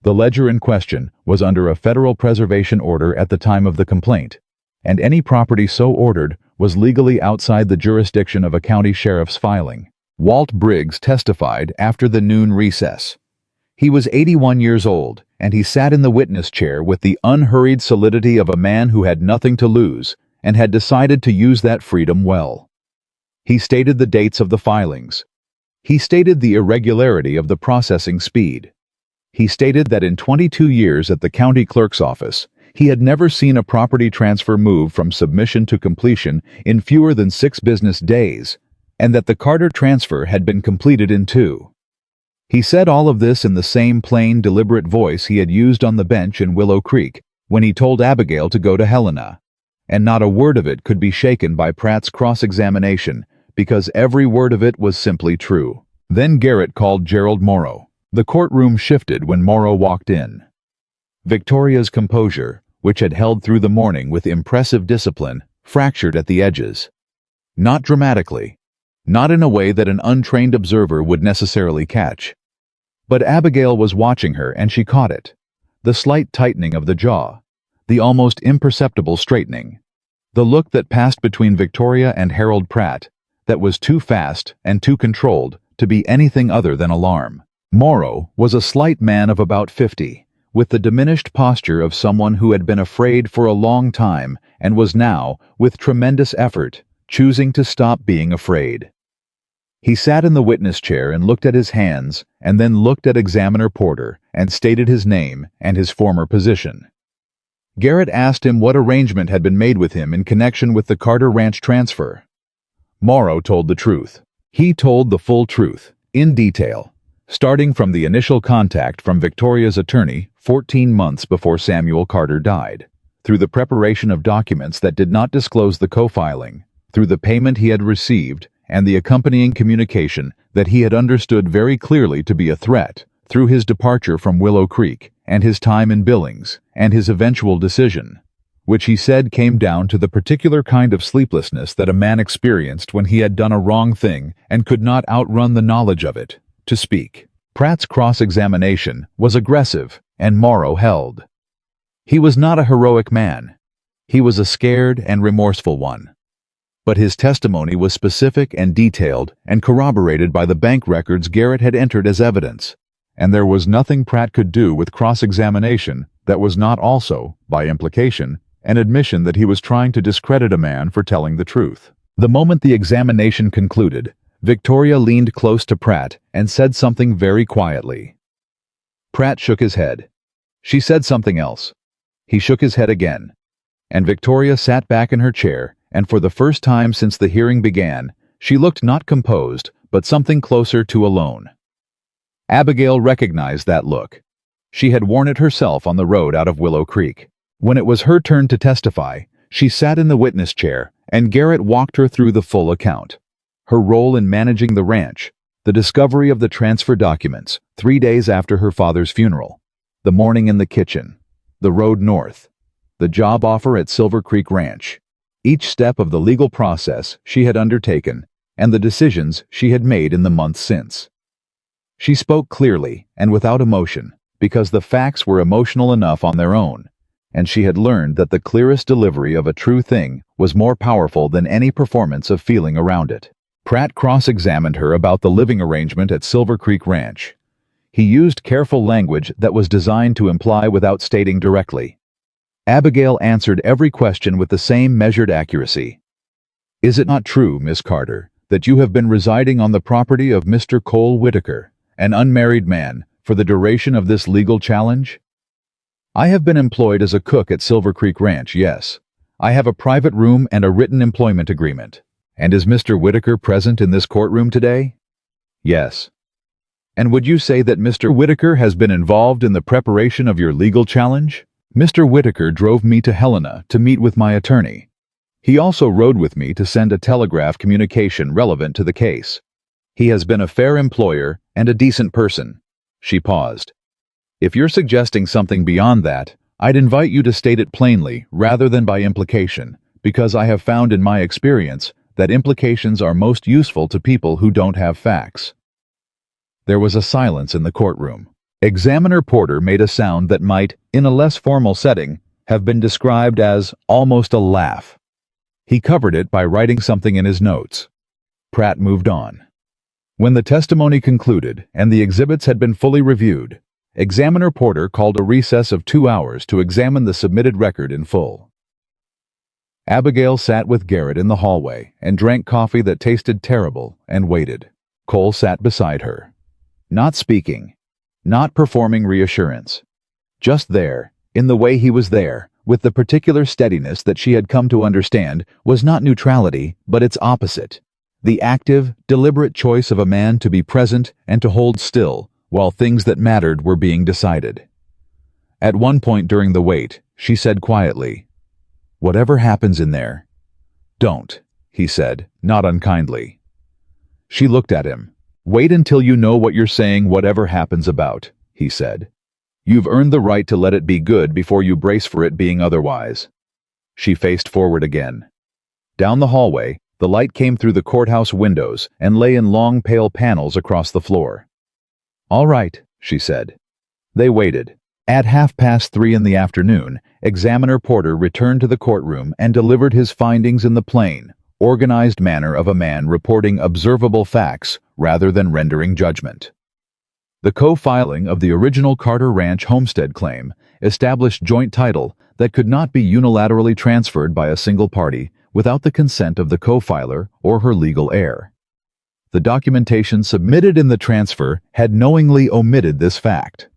The ledger in question was under a federal preservation order at the time of the complaint, and any property so ordered was legally outside the jurisdiction of a county sheriff's filing. Walt Briggs testified after the noon recess. He was 81 years old, and he sat in the witness chair with the unhurried solidity of a man who had nothing to lose and had decided to use that freedom well. He stated the dates of the filings. He stated the irregularity of the processing speed. He stated that in 22 years at the county clerk's office, he had never seen a property transfer move from submission to completion in fewer than 6 business days, and that the Carter transfer had been completed in 2. He said all of this in the same plain, deliberate voice he had used on the bench in Willow Creek when he told Abigail to go to Helena, and not a word of it could be shaken by Pratt's cross-examination because every word of it was simply true. Then Garrett called Gerald Morrow. The courtroom shifted when Morrow walked in. Victoria's composure, which had held through the morning with impressive discipline, fractured at the edges. Not dramatically, not in a way that an untrained observer would necessarily catch. But Abigail was watching her and she caught it. The slight tightening of the jaw, the almost imperceptible straightening. The look that passed between Victoria and Harold Pratt, that was too fast and too controlled to be anything other than alarm. Morrow was a slight man of about 50, with the diminished posture of someone who had been afraid for a long time and was now, with tremendous effort, choosing to stop being afraid. He sat in the witness chair and looked at his hands, and then looked at Examiner Porter and stated his name and his former position. Garrett asked him what arrangement had been made with him in connection with the Carter Ranch transfer. Morrow told the truth. He told the full truth, in detail, starting from the initial contact from Victoria's attorney 14 months before Samuel Carter died, through the preparation of documents that did not disclose the co-filing, through the payment he had received, and the accompanying communication that he had understood very clearly to be a threat, through his departure from Willow Creek, and his time in Billings, and his eventual decision, which he said came down to the particular kind of sleeplessness that a man experienced when he had done a wrong thing and could not outrun the knowledge of it, to speak. Pratt's cross-examination was aggressive, and Morrow held. He was not a heroic man. He was a scared and remorseful one. But his testimony was specific and detailed and corroborated by the bank records Garrett had entered as evidence, and there was nothing Pratt could do with cross-examination that was not also, by implication, an admission that he was trying to discredit a man for telling the truth. The moment the examination concluded, Victoria leaned close to Pratt and said something very quietly. Pratt shook his head. She said something else. He shook his head again, and Victoria sat back in her chair, and for the first time since the hearing began, she looked not composed, but something closer to alone. Abigail recognized that look. She had worn it herself on the road out of Willow Creek. When it was her turn to testify, she sat in the witness chair, and Garrett walked her through the full account. Her role in managing the ranch, the discovery of the transfer documents 3 days after her father's funeral, the morning in the kitchen, the road north, the job offer at Silver Creek Ranch, each step of the legal process she had undertaken, and the decisions she had made in the months since. She spoke clearly and without emotion, because the facts were emotional enough on their own, and she had learned that the clearest delivery of a true thing was more powerful than any performance of feeling around it. Pratt cross-examined her about the living arrangement at Silver Creek Ranch. He used careful language that was designed to imply without stating directly. Abigail answered every question with the same measured accuracy. "Is it not true, Miss Carter, that you have been residing on the property of Mr. Cole Whitaker, an unmarried man, for the duration of this legal challenge?" "I have been employed as a cook at Silver Creek Ranch, yes. I have a private room and a written employment agreement." "And is Mr. Whitaker present in this courtroom today?" "Yes." "And would you say that Mr. Whitaker has been involved in the preparation of your legal challenge?" "Mr. Whitaker drove me to Helena to meet with my attorney. He also rode with me to send a telegraph communication relevant to the case. He has been a fair employer and a decent person." She paused. "If you're suggesting something beyond that, I'd invite you to state it plainly rather than by implication, because I have found in my experience that implications are most useful to people who don't have facts." There was a silence in the courtroom. Examiner Porter made a sound that might, in a less formal setting, have been described as almost a laugh. He covered it by writing something in his notes. Pratt moved on. When the testimony concluded and the exhibits had been fully reviewed, Examiner Porter called a recess of 2 hours to examine the submitted record in full. Abigail sat with Garrett in the hallway and drank coffee that tasted terrible and waited. Cole sat beside her. Not speaking, not performing reassurance. Just there, in the way he was there, with the particular steadiness that she had come to understand was not neutrality, but its opposite. The active, deliberate choice of a man to be present and to hold still while things that mattered were being decided. At one point during the wait, she said quietly, "Whatever happens in there, don't," he said, not unkindly. She looked at him. "Wait until you know what you're saying whatever happens about," he said. You've earned the right to let it be good before you brace for it being otherwise." She faced forward again. Down the hallway, the light came through the courthouse windows and lay in long pale panels across the floor. "All right," she said. They waited. At 3:30 in the afternoon, Examiner Porter returned to the courtroom and delivered his findings in the plain, organized manner of a man reporting observable facts rather than rendering judgment. The co-filing of the original Carter Ranch homestead claim established joint title that could not be unilaterally transferred by a single party without the consent of the co-filer or her legal heir. The documentation submitted in the transfer had knowingly omitted this fact.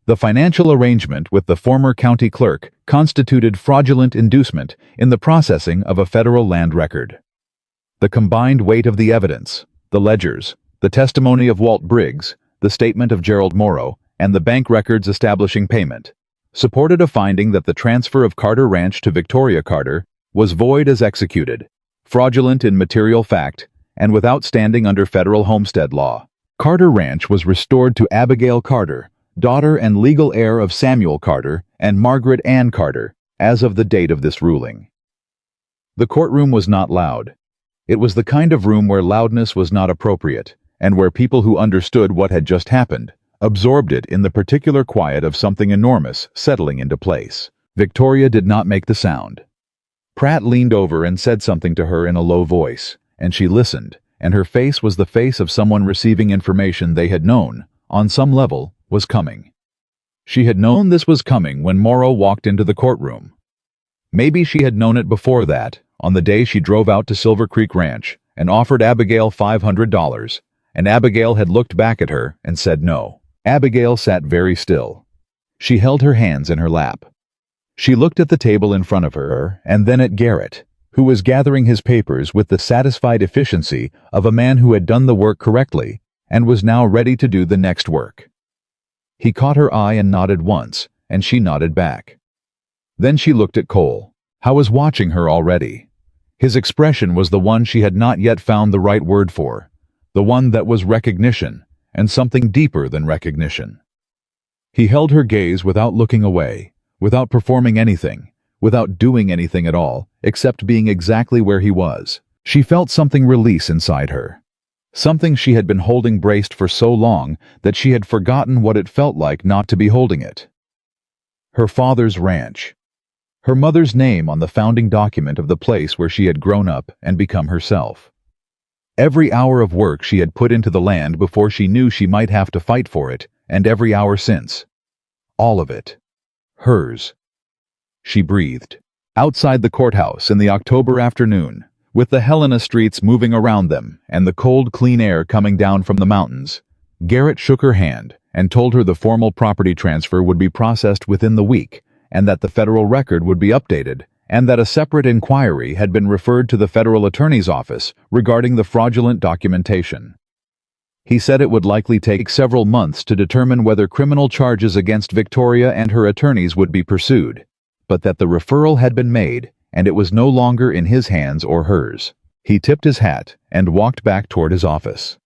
The financial arrangement with the former county clerk constituted fraudulent inducement in the processing of a federal land record. The combined weight of the evidence, the ledgers, the testimony of Walt Briggs, the statement of Gerald Morrow, and the bank records establishing payment, supported a finding that the transfer of Carter Ranch to Victoria Carter was void as executed, fraudulent in material fact, and without standing under federal homestead law. Carter Ranch was restored to Abigail Carter, daughter and legal heir of Samuel Carter and Margaret Ann Carter, as of the date of this ruling. The courtroom was not loud. It was the kind of room where loudness was not appropriate, and where people who understood what had just happened absorbed it in the particular quiet of something enormous settling into place. Victoria did not make the sound. Pratt leaned over and said something to her in a low voice, and she listened, and her face was the face of someone receiving information they had known, on some level, was coming. She had known this was coming when Morrow walked into the courtroom. Maybe she had known it before that, on the day she drove out to Silver Creek Ranch and offered Abigail $500, and Abigail had looked back at her and said no. Abigail sat very still. She held her hands in her lap. She looked at the table in front of her and then at Garrett, who was gathering his papers with the satisfied efficiency of a man who had done the work correctly and was now ready to do the next work. He caught her eye and nodded once, and she nodded back. Then she looked at Cole. Howe was watching her already. His expression was the one she had not yet found the right word for, the one that was recognition, and something deeper than recognition. He held her gaze without looking away, without performing anything, without doing anything at all, except being exactly where he was. She felt something release inside her. Something she had been holding braced for so long that she had forgotten what it felt like not to be holding it. Her father's ranch. Her mother's name on the founding document of the place where she had grown up and become herself. Every hour of work she had put into the land before she knew she might have to fight for it, and every hour since. All of it. Hers. She breathed. Outside the courthouse in the October afternoon, with the Helena streets moving around them and the cold, clean air coming down from the mountains, Garrett shook her hand and told her the formal property transfer would be processed within the week and that the federal record would be updated and that a separate inquiry had been referred to the federal attorney's office regarding the fraudulent documentation. He said it would likely take several months to determine whether criminal charges against Victoria and her attorneys would be pursued, but that the referral had been made and it was no longer in his hands or hers. He tipped his hat and walked back toward his office.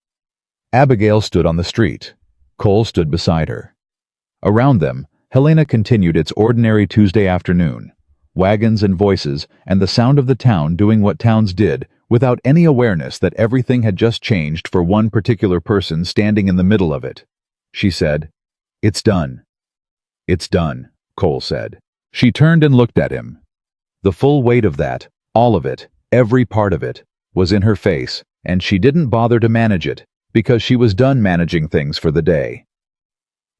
Abigail stood on the street. Cole stood beside her. Around them, Helena continued its ordinary Tuesday afternoon. Wagons and voices and the sound of the town doing what towns did without any awareness that everything had just changed for one particular person standing in the middle of it. She said, "It's done." "It's done," Cole said. She turned and looked at him. The full weight of that, all of it, every part of it, was in her face, and she didn't bother to manage it, because she was done managing things for the day.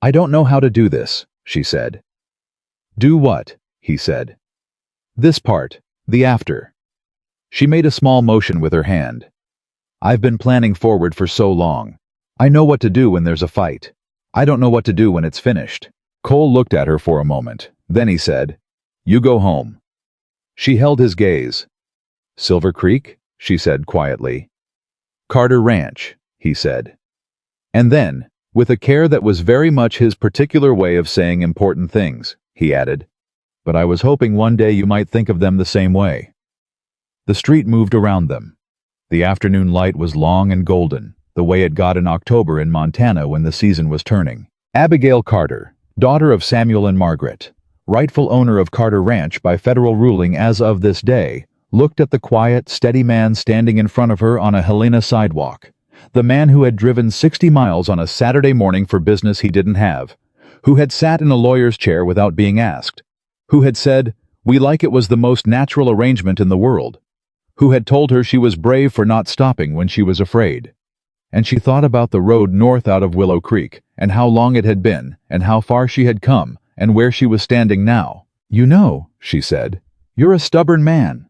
"I don't know how to do this," she said. "Do what?" he said. "This part, the after." She made a small motion with her hand. "I've been planning forward for so long. I know what to do when there's a fight. I don't know what to do when it's finished." Cole looked at her for a moment. Then he said, "You go home." She held his gaze. "Silver Creek?" she said quietly. "Carter Ranch," he said. And then, with a care that was very much his particular way of saying important things, he added, "But I was hoping one day you might think of them the same way." The street moved around them. The afternoon light was long and golden, the way it got in October in Montana when the season was turning. Abigail Carter, daughter of Samuel and Margaret, rightful owner of Carter Ranch by federal ruling as of this day, looked at the quiet, steady man standing in front of her on a Helena sidewalk. The man who had driven 60 miles on a Saturday morning for business he didn't have, who had sat in a lawyer's chair without being asked, who had said, "We like it was the most natural arrangement in the world," who had told her she was brave for not stopping when she was afraid. And she thought about the road north out of Willow Creek, and how long it had been, and how far she had come, and where she was standing now. "You know," she said, "you're a stubborn man."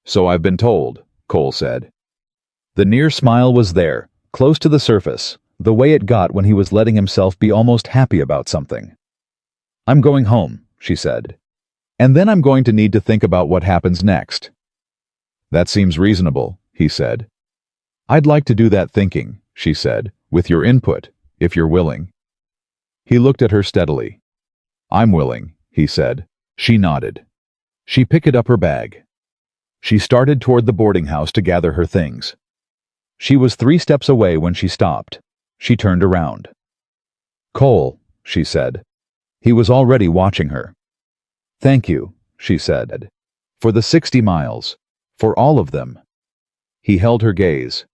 "So I've been told," Cole said. The near smile was there, close to the surface, the way it got when he was letting himself be almost happy about something. "I'm going home," she said. "And then I'm going to need to think about what happens next." "That seems reasonable," he said. "I'd like to do that thinking," she said, "with your input, if you're willing." He looked at her steadily. "I'm willing," he said. She nodded. She picked up her bag. She started toward the boarding house to gather her things. She was 3 steps away when she stopped. She turned around. "Cole," she said. He was already watching her. "Thank you," she said. "For the 60 miles. For all of them." He held her gaze.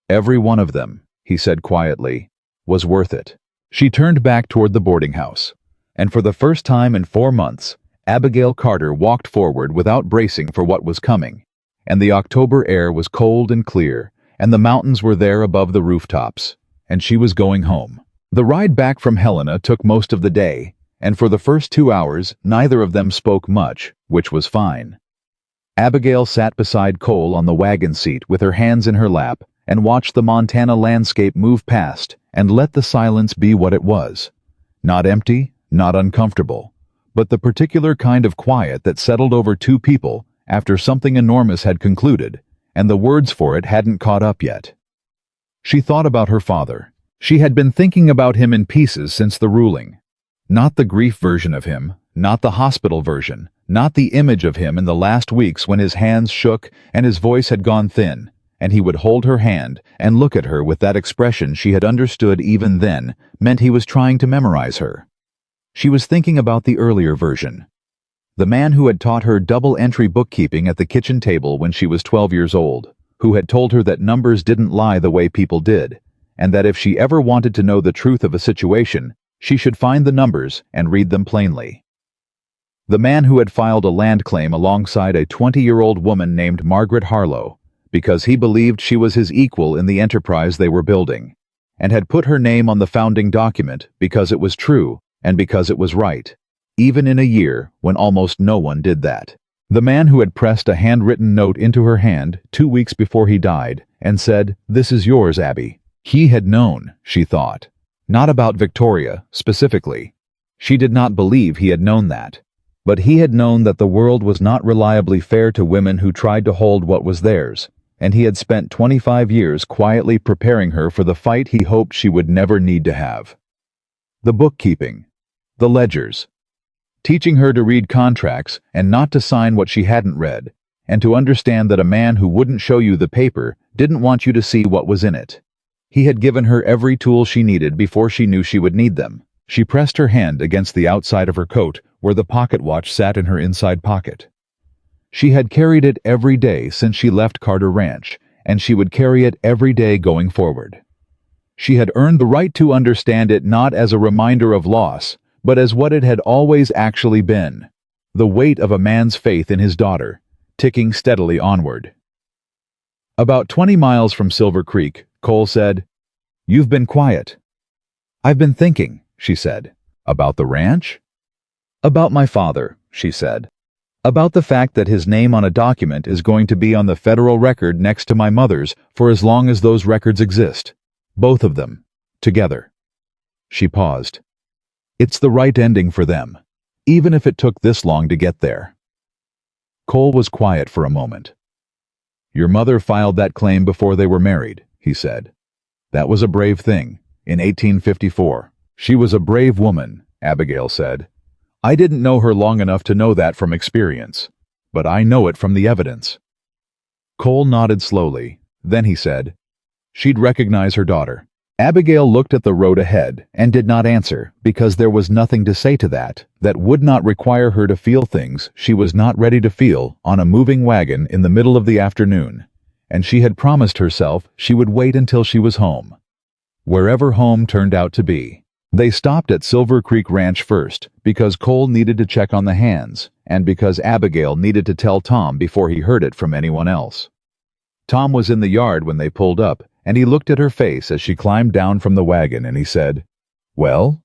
"Every one of them," he said quietly, "was worth it." She turned back toward the boarding house, and for the first time in 4 months, Abigail Carter walked forward without bracing for what was coming, and the October air was cold and clear, and the mountains were there above the rooftops, and she was going home. The ride back from Helena took most of the day, and for the first 2 hours, neither of them spoke much, which was fine. Abigail sat beside Cole on the wagon seat with her hands in her lap and watched the Montana landscape move past and let the silence be what it was. Not empty, not uncomfortable, but the particular kind of quiet that settled over 2 people after something enormous had concluded, and the words for it hadn't caught up yet. She thought about her father. She had been thinking about him in pieces since the ruling. Not the grief version of him, not the hospital version, not the image of him in the last weeks when his hands shook and his voice had gone thin, and he would hold her hand and look at her with that expression she had understood even then meant he was trying to memorize her. She was thinking about the earlier version. The man who had taught her double-entry bookkeeping at the kitchen table when she was 12 years old, who had told her that numbers didn't lie the way people did, and that if she ever wanted to know the truth of a situation, she should find the numbers and read them plainly. The man who had filed a land claim alongside a 20-year-old woman named Margaret Harlow, because he believed she was his equal in the enterprise they were building, and had put her name on the founding document because it was true and because it was right, even in a year when almost no one did that. The man who had pressed a handwritten note into her hand 2 weeks before he died and said, "This is yours, Abby." He had known, she thought. Not about Victoria, specifically. She did not believe he had known that. But he had known that the world was not reliably fair to women who tried to hold what was theirs, and he had spent 25 years quietly preparing her for the fight he hoped she would never need to have. The bookkeeping. The ledgers. Teaching her to read contracts and not to sign what she hadn't read, and to understand that a man who wouldn't show you the paper didn't want you to see what was in it. He had given her every tool she needed before she knew she would need them. She pressed her hand against the outside of her coat where the pocket watch sat in her inside pocket. She had carried it every day since she left Carter Ranch, and she would carry it every day going forward. She had earned the right to understand it not as a reminder of loss, but as what it had always actually been, the weight of a man's faith in his daughter, ticking steadily onward. About 20 miles from Silver Creek, Cole said, "You've been quiet." "I've been thinking," she said. "About the ranch?" "About my father," she said. "About the fact that his name on a document is going to be on the federal record next to my mother's for as long as those records exist. Both of them. Together." She paused. "It's the right ending for them, even if it took this long to get there." Cole was quiet for a moment. "Your mother filed that claim before they were married," he said. "That was a brave thing, in 1854. She was a brave woman," Abigail said. "I didn't know her long enough to know that from experience, but I know it from the evidence." Cole nodded slowly. Then he said, "She'd recognize her daughter. Abigail looked at the road ahead and did not answer because there was nothing to say to that would not require her to feel things she was not ready to feel on a moving wagon in the middle of the afternoon, and she had promised herself she would wait until she was home. Wherever home turned out to be. They stopped at Silver Creek Ranch first because Cole needed to check on the hands and because Abigail needed to tell Tom before he heard it from anyone else. Tom was in the yard when they pulled up, and he looked at her face as she climbed down from the wagon and he said, "Well?"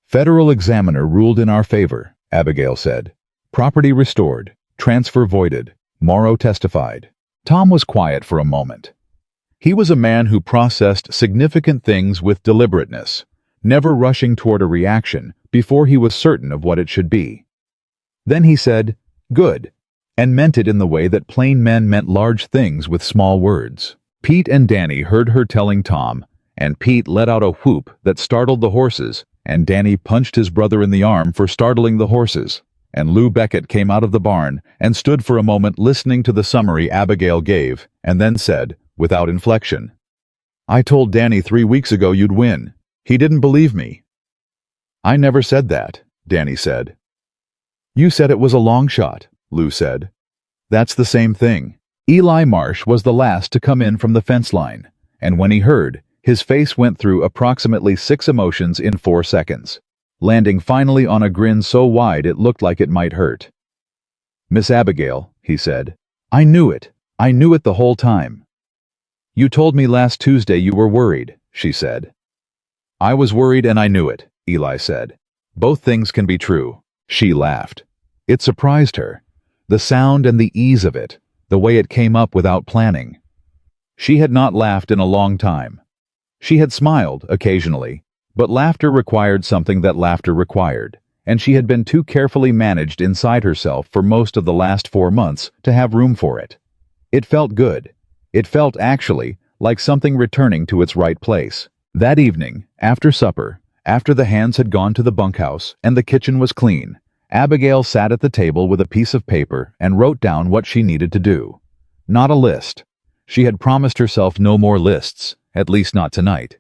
"Federal examiner ruled in our favor," Abigail said. "Property restored, transfer voided, Morrow testified." Tom was quiet for a moment. He was a man who processed significant things with deliberateness, never rushing toward a reaction before he was certain of what it should be. Then he said, "Good," and meant it in the way that plain men meant large things with small words. Pete and Danny heard her telling Tom, and Pete let out a whoop that startled the horses, and Danny punched his brother in the arm for startling the horses, and Lou Beckett came out of the barn and stood for a moment listening to the summary Abigail gave, and then said, without inflection, "I told Danny 3 weeks ago you'd win. He didn't believe me." "I never said that," Danny said. "You said it was a long shot," Lou said. "That's the same thing." Eli Marsh was the last to come in from the fence line, and when he heard, his face went through approximately 6 emotions in 4 seconds, landing finally on a grin so wide it looked like it might hurt. "Miss Abigail," he said, "I knew it. I knew it the whole time." "You told me last Tuesday you were worried," she said. "I was worried and I knew it," Eli said. "Both things can be true." She laughed. It surprised her. The sound and the ease of it. The way it came up without planning. She had not laughed in a long time. She had smiled occasionally, but laughter required something that laughter required, and she had been too carefully managed inside herself for most of the last 4 months to have room for it. It felt good. It felt, actually, like something returning to its right place. That evening, after supper, after the hands had gone to the bunkhouse and the kitchen was clean, Abigail sat at the table with a piece of paper and wrote down what she needed to do. Not a list. She had promised herself no more lists, at least not tonight.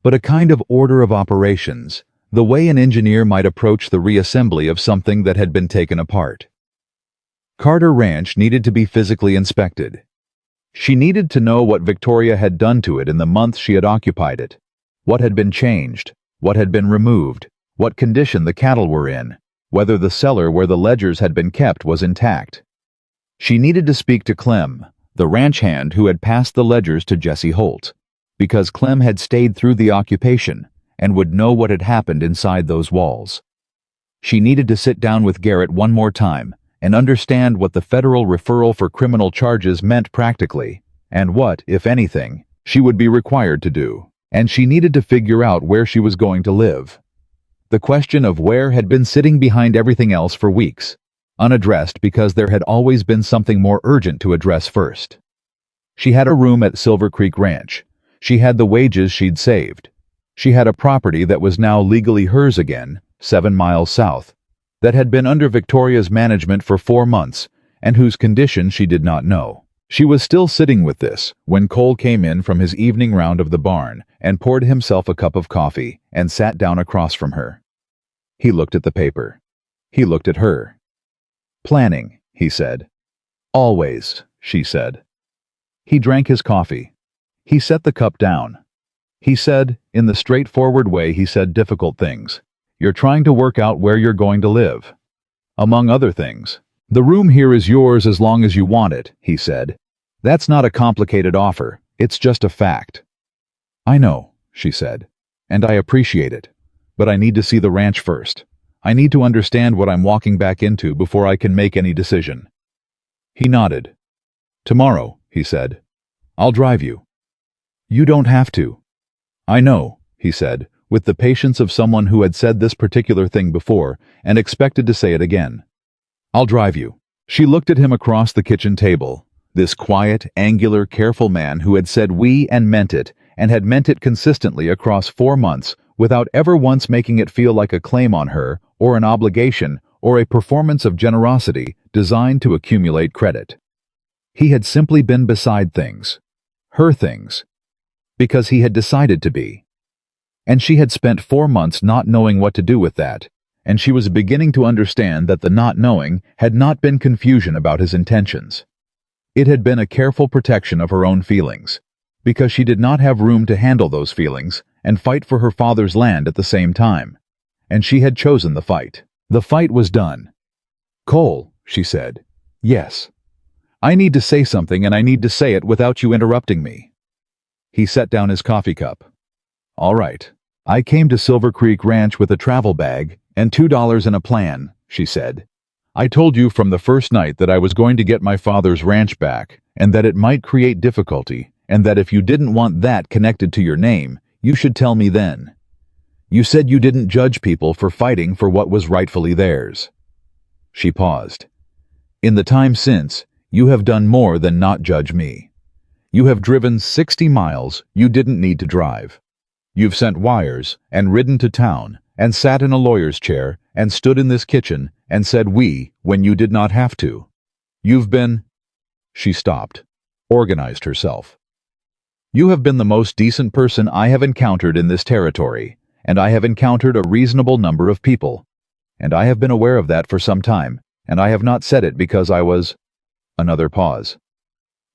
But a kind of order of operations, the way an engineer might approach the reassembly of something that had been taken apart. Carter Ranch needed to be physically inspected. She needed to know what Victoria had done to it in the month she had occupied it, what had been changed, what had been removed, what condition the cattle were in, whether the cellar where the ledgers had been kept was intact. She needed to speak to Clem, the ranch hand who had passed the ledgers to Jesse Holt, because Clem had stayed through the occupation and would know what had happened inside those walls. She needed to sit down with Garrett one more time and understand what the federal referral for criminal charges meant practically, and what, if anything, she would be required to do. And she needed to figure out where she was going to live. The question of where had been sitting behind everything else for weeks, unaddressed because there had always been something more urgent to address first. She had a room at Silver Creek Ranch. She had the wages she'd saved. She had a property that was now legally hers again, 7 miles south, that had been under Victoria's management for 4 months, and whose condition she did not know. She was still sitting with this when Cole came in from his evening round of the barn and poured himself a cup of coffee and sat down across from her. He looked at the paper. He looked at her. "Planning," he said. "Always," she said. He drank his coffee. He set the cup down. He said, in the straightforward way he said difficult things, "You're trying to work out where you're going to live. Among other things. The room here is yours as long as you want it," he said. "That's not a complicated offer. It's just a fact." "I know," she said, "and I appreciate it. But I need to see the ranch first. I need to understand what I'm walking back into before I can make any decision." He nodded. "Tomorrow," he said. "I'll drive you." "You don't have to." "I know," he said, with the patience of someone who had said this particular thing before and expected to say it again. "I'll drive you." She looked at him across the kitchen table, this quiet, angular, careful man who had said "we" and meant it, and had meant it consistently across 4 months without ever once making it feel like a claim on her, or an obligation, or a performance of generosity designed to accumulate credit. He had simply been beside things. Her things. because he had decided to be. And she had spent 4 months not knowing what to do with that, and she was beginning to understand that the not knowing had not been confusion about his intentions. It had been a careful protection of her own feelings, because she did not have room to handle those feelings and fight for her father's land at the same time, and she had chosen the fight. The fight was done. "Cole," she said. "Yes. I need to say something, and I need to say it without you interrupting me." He set down his coffee cup. "All right. I came to Silver Creek Ranch with a travel bag and $2 in a plan," she said. "I told you from the first night that I was going to get my father's ranch back, and that it might create difficulty, and that if you didn't want that connected to your name, you should tell me then. You said you didn't judge people for fighting for what was rightfully theirs." She paused. "In the time since, you have done more than not judge me. You have driven 60 miles you didn't need to drive. You've sent wires and ridden to town and sat in a lawyer's chair and stood in this kitchen and said we when you did not have to. You've been—" She stopped, organized herself. "You have been the most decent person I have encountered in this territory, and I have encountered a reasonable number of people, and I have been aware of that for some time, and I have not said it because I was—" Another pause.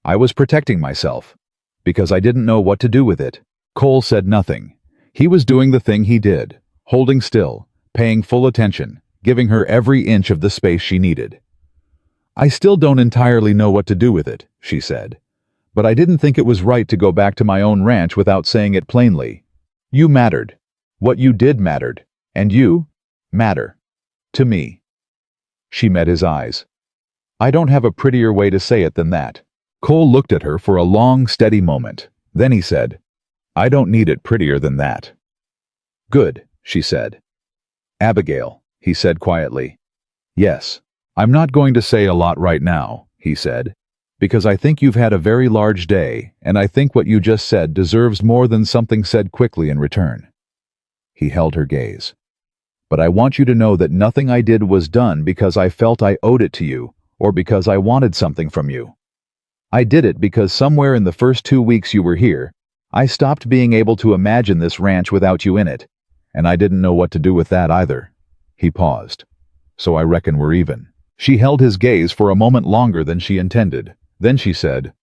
"I was protecting myself, because I didn't know what to do with it." Cole said nothing. He was doing the thing he did, holding still, paying full attention, giving her every inch of the space she needed. "I still don't entirely know what to do with it," she said. "But I didn't think it was right to go back to my own ranch without saying it plainly. You mattered. What you did mattered. And you matter. To me." She met his eyes. "I don't have a prettier way to say it than that." Cole looked at her for a long, steady moment. Then he said, "I don't need it prettier than that." "Good," she said. "Abigail," he said quietly. "Yes. I'm not going to say a lot right now," he said, "because I think you've had a very large day, and I think what you just said deserves more than something said quickly in return." He held her gaze. "But I want you to know that nothing I did was done because I felt I owed it to you, or because I wanted something from you. I did it because somewhere in the first 2 weeks you were here, I stopped being able to imagine this ranch without you in it, and I didn't know what to do with that either." He paused. "So I reckon we're even." She held his gaze for a moment longer than she intended. Then she said,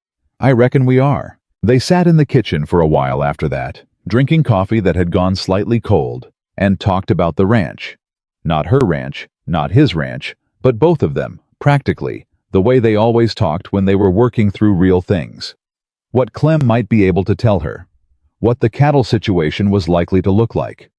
"I reckon we are." They sat in the kitchen for a while after that, drinking coffee that had gone slightly cold, and talked about the ranch. Not her ranch, not his ranch, but both of them, practically, the way they always talked when they were working through real things. What Clem might be able to tell her. What the cattle situation was likely to look like.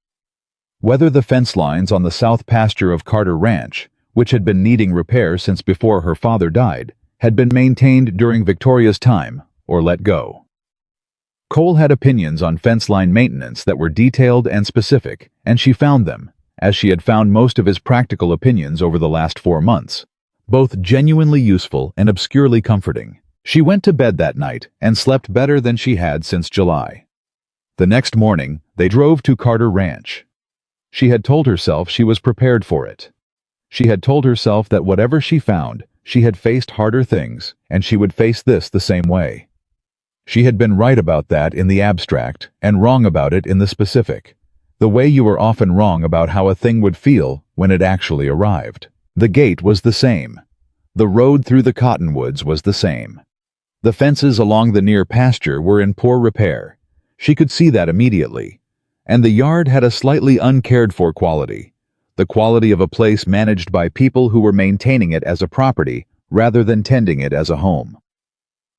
Whether the fence lines on the south pasture of Carter Ranch, which had been needing repair since before her father died, had been maintained during Victoria's time, or let go. Cole had opinions on fence line maintenance that were detailed and specific, and she found them, as she had found most of his practical opinions over the last 4 months, both genuinely useful and obscurely comforting. She went to bed that night and slept better than she had since July. The next morning, they drove to Carter Ranch. She had told herself she was prepared for it. She had told herself that whatever she found, she had faced harder things, and she would face this the same way. She had been right about that in the abstract, and wrong about it in the specific, the way you were often wrong about how a thing would feel when it actually arrived. The gate was the same. The road through the cottonwoods was the same. The fences along the near pasture were in poor repair. She could see that immediately. And the yard had a slightly uncared-for quality, the quality of a place managed by people who were maintaining it as a property rather than tending it as a home.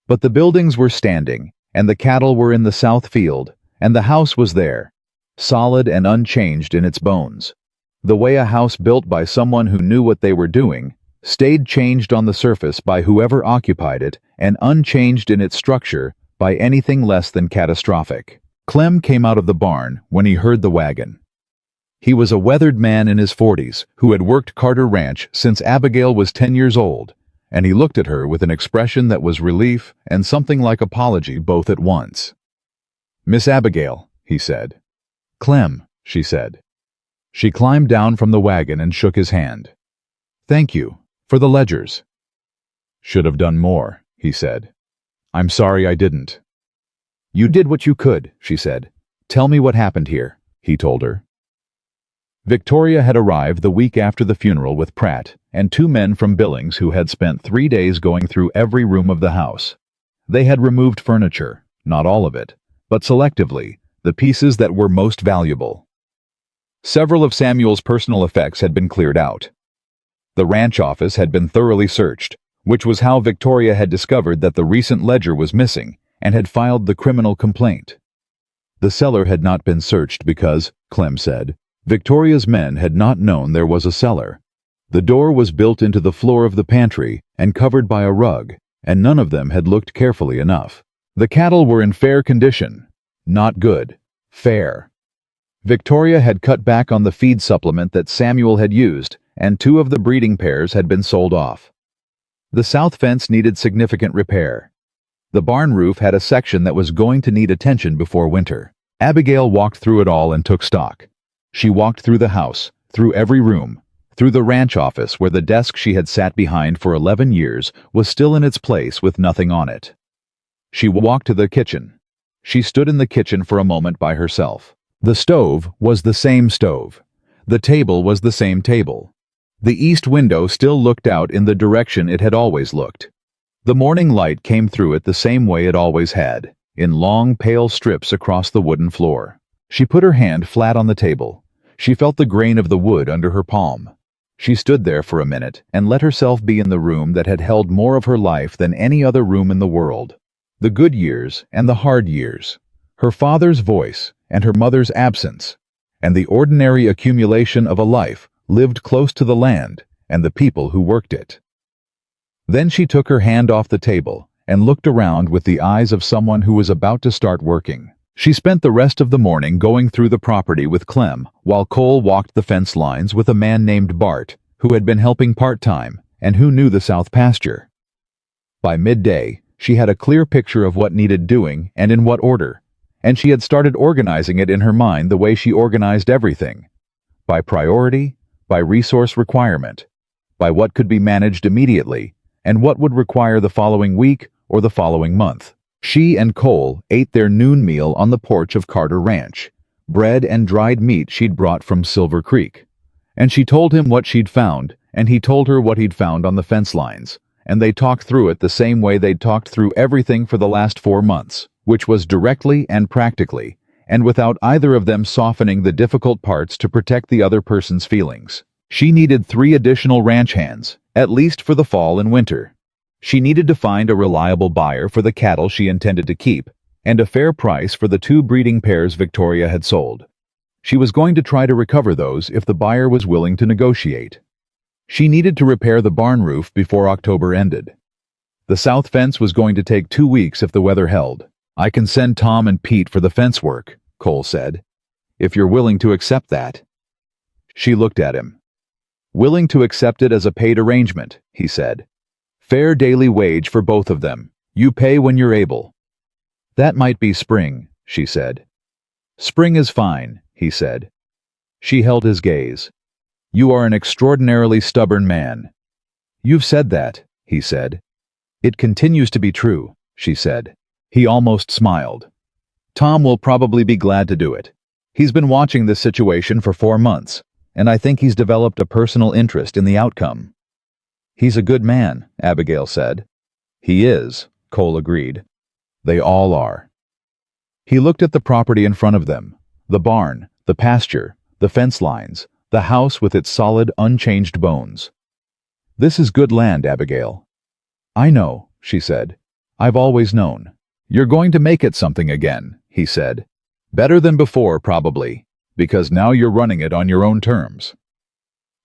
But the buildings were standing, and the cattle were in the south field, and the house was there, solid and unchanged in its bones. The way a house built by someone who knew what they were doing stayed changed on the surface by whoever occupied it and unchanged in its structure by anything less than catastrophic. Clem came out of the barn when he heard the wagon. He was a weathered man in his 40s who had worked Carter Ranch since Abigail was 10 years old, and he looked at her with an expression that was relief and something like apology both at once. "Miss Abigail," he said. "Clem," she said. She climbed down from the wagon and shook his hand. "Thank you. For the ledgers." "Should have done more," he said. "I'm sorry I didn't." You did what you could, she said. Tell me what happened here, he told her. Victoria had arrived the week after the funeral with Pratt and 2 men from Billings who had spent 3 days going through every room of the house. They had removed furniture, not all of it, but selectively, the pieces that were most valuable. Several of Samuel's personal effects had been cleared out. The ranch office had been thoroughly searched, which was how Victoria had discovered that the recent ledger was missing and had filed the criminal complaint. The cellar had not been searched because, Clem said, Victoria's men had not known there was a cellar. The door was built into the floor of the pantry and covered by a rug, and none of them had looked carefully enough. The cattle were in fair condition. Not good. Fair. Victoria had cut back on the feed supplement that Samuel had used, and 2 of the breeding pairs had been sold off. The south fence needed significant repair. The barn roof had a section that was going to need attention before winter. Abigail walked through it all and took stock. She walked through the house, through every room, through the ranch office where the desk she had sat behind for 11 years was still in its place with nothing on it. She walked to the kitchen. She stood in the kitchen for a moment by herself. The stove was the same stove. The table was the same table. The east window still looked out in the direction it had always looked. The morning light came through it the same way it always had, in long, pale strips across the wooden floor. She put her hand flat on the table. She felt the grain of the wood under her palm. She stood there for a minute and let herself be in the room that had held more of her life than any other room in the world. The good years and the hard years. Her father's voice and her mother's absence, and the ordinary accumulation of a life lived close to the land and the people who worked it. Then she took her hand off the table and looked around with the eyes of someone who was about to start working. She spent the rest of the morning going through the property with Clem, while Cole walked the fence lines with a man named Bart, who had been helping part-time and who knew the south pasture. By midday, she had a clear picture of what needed doing and in what order, and she had started organizing it in her mind the way she organized everything. By priority, by resource requirement, by what could be managed immediately, and what would require the following week or the following month. She and Cole ate their noon meal on the porch of Carter Ranch, bread and dried meat she'd brought from Silver Creek. And she told him what she'd found, and he told her what he'd found on the fence lines, and they talked through it the same way they'd talked through everything for the last 4 months, which was directly and practically, and without either of them softening the difficult parts to protect the other person's feelings. She needed 3 additional ranch hands, at least for the fall and winter. She needed to find a reliable buyer for the cattle she intended to keep, and a fair price for the 2 breeding pairs Victoria had sold. She was going to try to recover those if the buyer was willing to negotiate. She needed to repair the barn roof before October ended. The south fence was going to take 2 weeks if the weather held. I can send Tom and Pete for the fence work, Cole said, if you're willing to accept that. She looked at him. Willing to accept it as a paid arrangement, he said. Fair daily wage for both of them. You pay when you're able. That might be spring, she said. Spring is fine, he said. She held his gaze. You are an extraordinarily stubborn man. You've said that, he said. It continues to be true, she said. He almost smiled. Tom will probably be glad to do it. He's been watching this situation for 4 months, and I think he's developed a personal interest in the outcome. He's a good man, Abigail said. He is, Cole agreed. They all are. He looked at the property in front of them, the barn, the pasture, the fence lines, the house with its solid, unchanged bones. This is good land, Abigail. I know, she said. I've always known. You're going to make it something again, he said. Better than before, probably, because now you're running it on your own terms.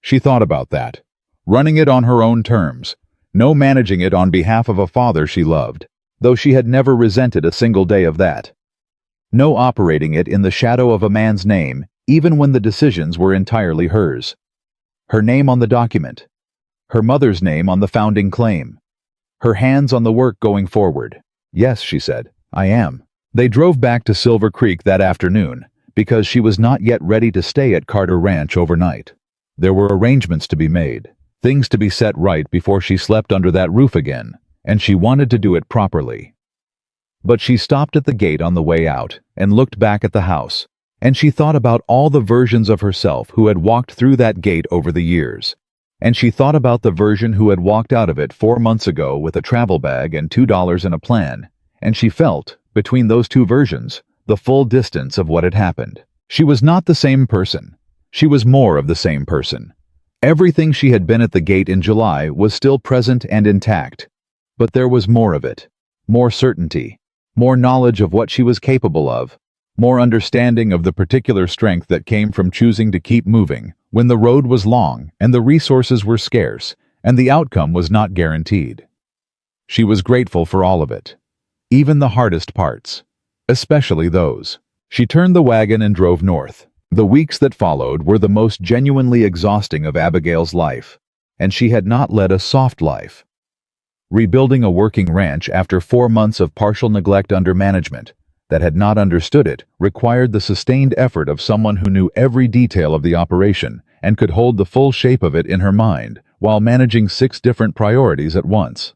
She thought about that. Running it on her own terms, no managing it on behalf of a father she loved, though she had never resented a single day of that. No operating it in the shadow of a man's name, even when the decisions were entirely hers. Her name on the document. Her mother's name on the founding claim. Her hands on the work going forward. Yes, she said, I am. They drove back to Silver Creek that afternoon, because she was not yet ready to stay at Carter Ranch overnight. There were arrangements to be made. Things to be set right before she slept under that roof again, and she wanted to do it properly. But she stopped at the gate on the way out and looked back at the house, and she thought about all the versions of herself who had walked through that gate over the years. And she thought about the version who had walked out of it 4 months ago with a travel bag and $2 in a plan, and she felt, between those two versions, the full distance of what had happened. She was not the same person. She was more of the same person. Everything she had been at the gate in July was still present and intact, but there was more of it, more certainty, more knowledge of what she was capable of, more understanding of the particular strength that came from choosing to keep moving when the road was long and the resources were scarce and the outcome was not guaranteed. She was grateful for all of it, even the hardest parts, especially those. She turned the wagon and drove north. The weeks that followed were the most genuinely exhausting of Abigail's life, and she had not led a soft life. Rebuilding a working ranch after 4 months of partial neglect under management that had not understood it required the sustained effort of someone who knew every detail of the operation and could hold the full shape of it in her mind while managing 6 different priorities at once.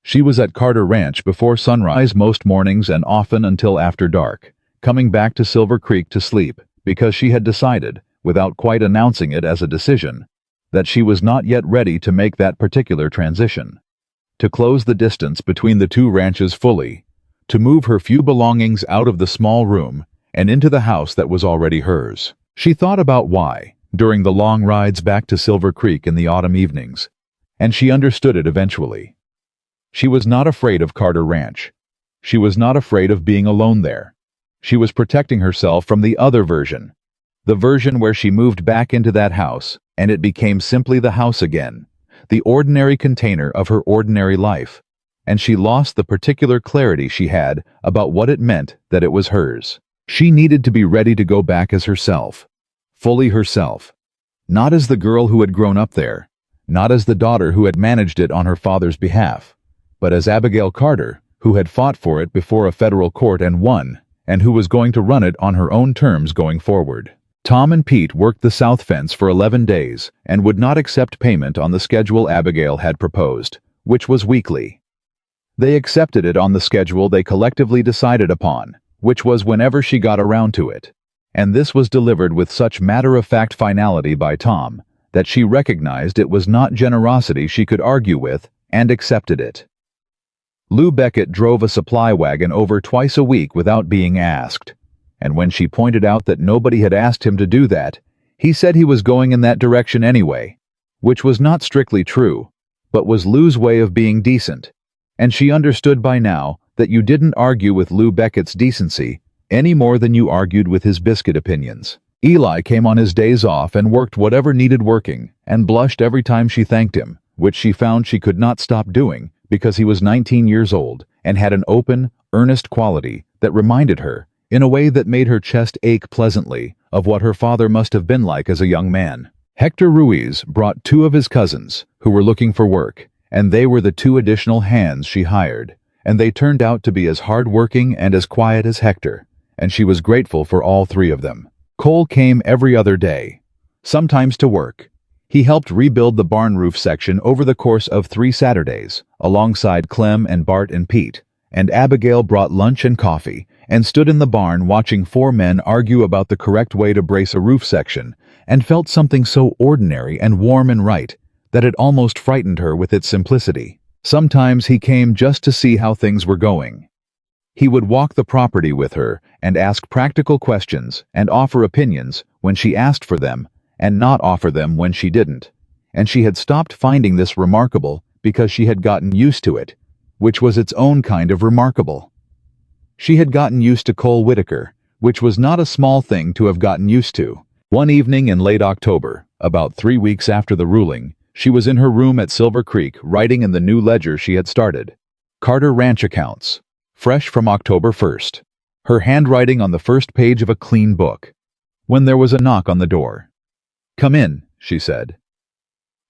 She was at Carter Ranch before sunrise most mornings and often until after dark, coming back to Silver Creek to sleep because she had decided, without quite announcing it as a decision, that she was not yet ready to make that particular transition. To close the distance between the two ranches fully, to move her few belongings out of the small room and into the house that was already hers. She thought about why, during the long rides back to Silver Creek in the autumn evenings, and she understood it eventually. She was not afraid of Carter Ranch. She was not afraid of being alone there. She was protecting herself from the other version, the version where she moved back into that house and it became simply the house again, the ordinary container of her ordinary life, and she lost the particular clarity she had about what it meant that it was hers. She needed to be ready to go back as herself, fully herself, not as the girl who had grown up there, not as the daughter who had managed it on her father's behalf, but as Abigail Carter, who had fought for it before a federal court and won, and who was going to run it on her own terms going forward. Tom and Pete worked the south fence for 11 days and would not accept payment on the schedule Abigail had proposed, which was weekly. They accepted it on the schedule they collectively decided upon, which was whenever she got around to it. And this was delivered with such matter-of-fact finality by Tom that she recognized it was not generosity she could argue with and accepted it. Lou Beckett drove a supply wagon over twice a week without being asked, and when she pointed out that nobody had asked him to do that, he said he was going in that direction anyway, which was not strictly true, but was Lou's way of being decent. And she understood by now that you didn't argue with Lou Beckett's decency any more than you argued with his biscuit opinions. Eli came on his days off and worked whatever needed working and blushed every time she thanked him, which she found she could not stop doing because he was 19 years old and had an open, earnest quality that reminded her, in a way that made her chest ache pleasantly, of what her father must have been like as a young man. Hector Ruiz brought 2 of his cousins who were looking for work, and they were the 2 additional hands she hired, and they turned out to be as hard-working and as quiet as Hector, and she was grateful for all 3 of them. Cole came every other day, sometimes to work. He helped rebuild the barn roof section over the course of 3 Saturdays, alongside Clem and Bart and Pete, and Abigail brought lunch and coffee, and stood in the barn watching 4 men argue about the correct way to brace a roof section, and felt something so ordinary and warm and right that it almost frightened her with its simplicity. Sometimes he came just to see how things were going. He would walk the property with her and ask practical questions and offer opinions when she asked for them and not offer them when she didn't. And she had stopped finding this remarkable because she had gotten used to it, which was its own kind of remarkable. She had gotten used to Cole Whitaker, which was not a small thing to have gotten used to. One evening in late October, about 3 weeks after the ruling, she was in her room at Silver Creek writing in the new ledger she had started. Carter Ranch Accounts, fresh from October 1st. Her handwriting on the first page of a clean book. When there was a knock on the door. "Come in," she said.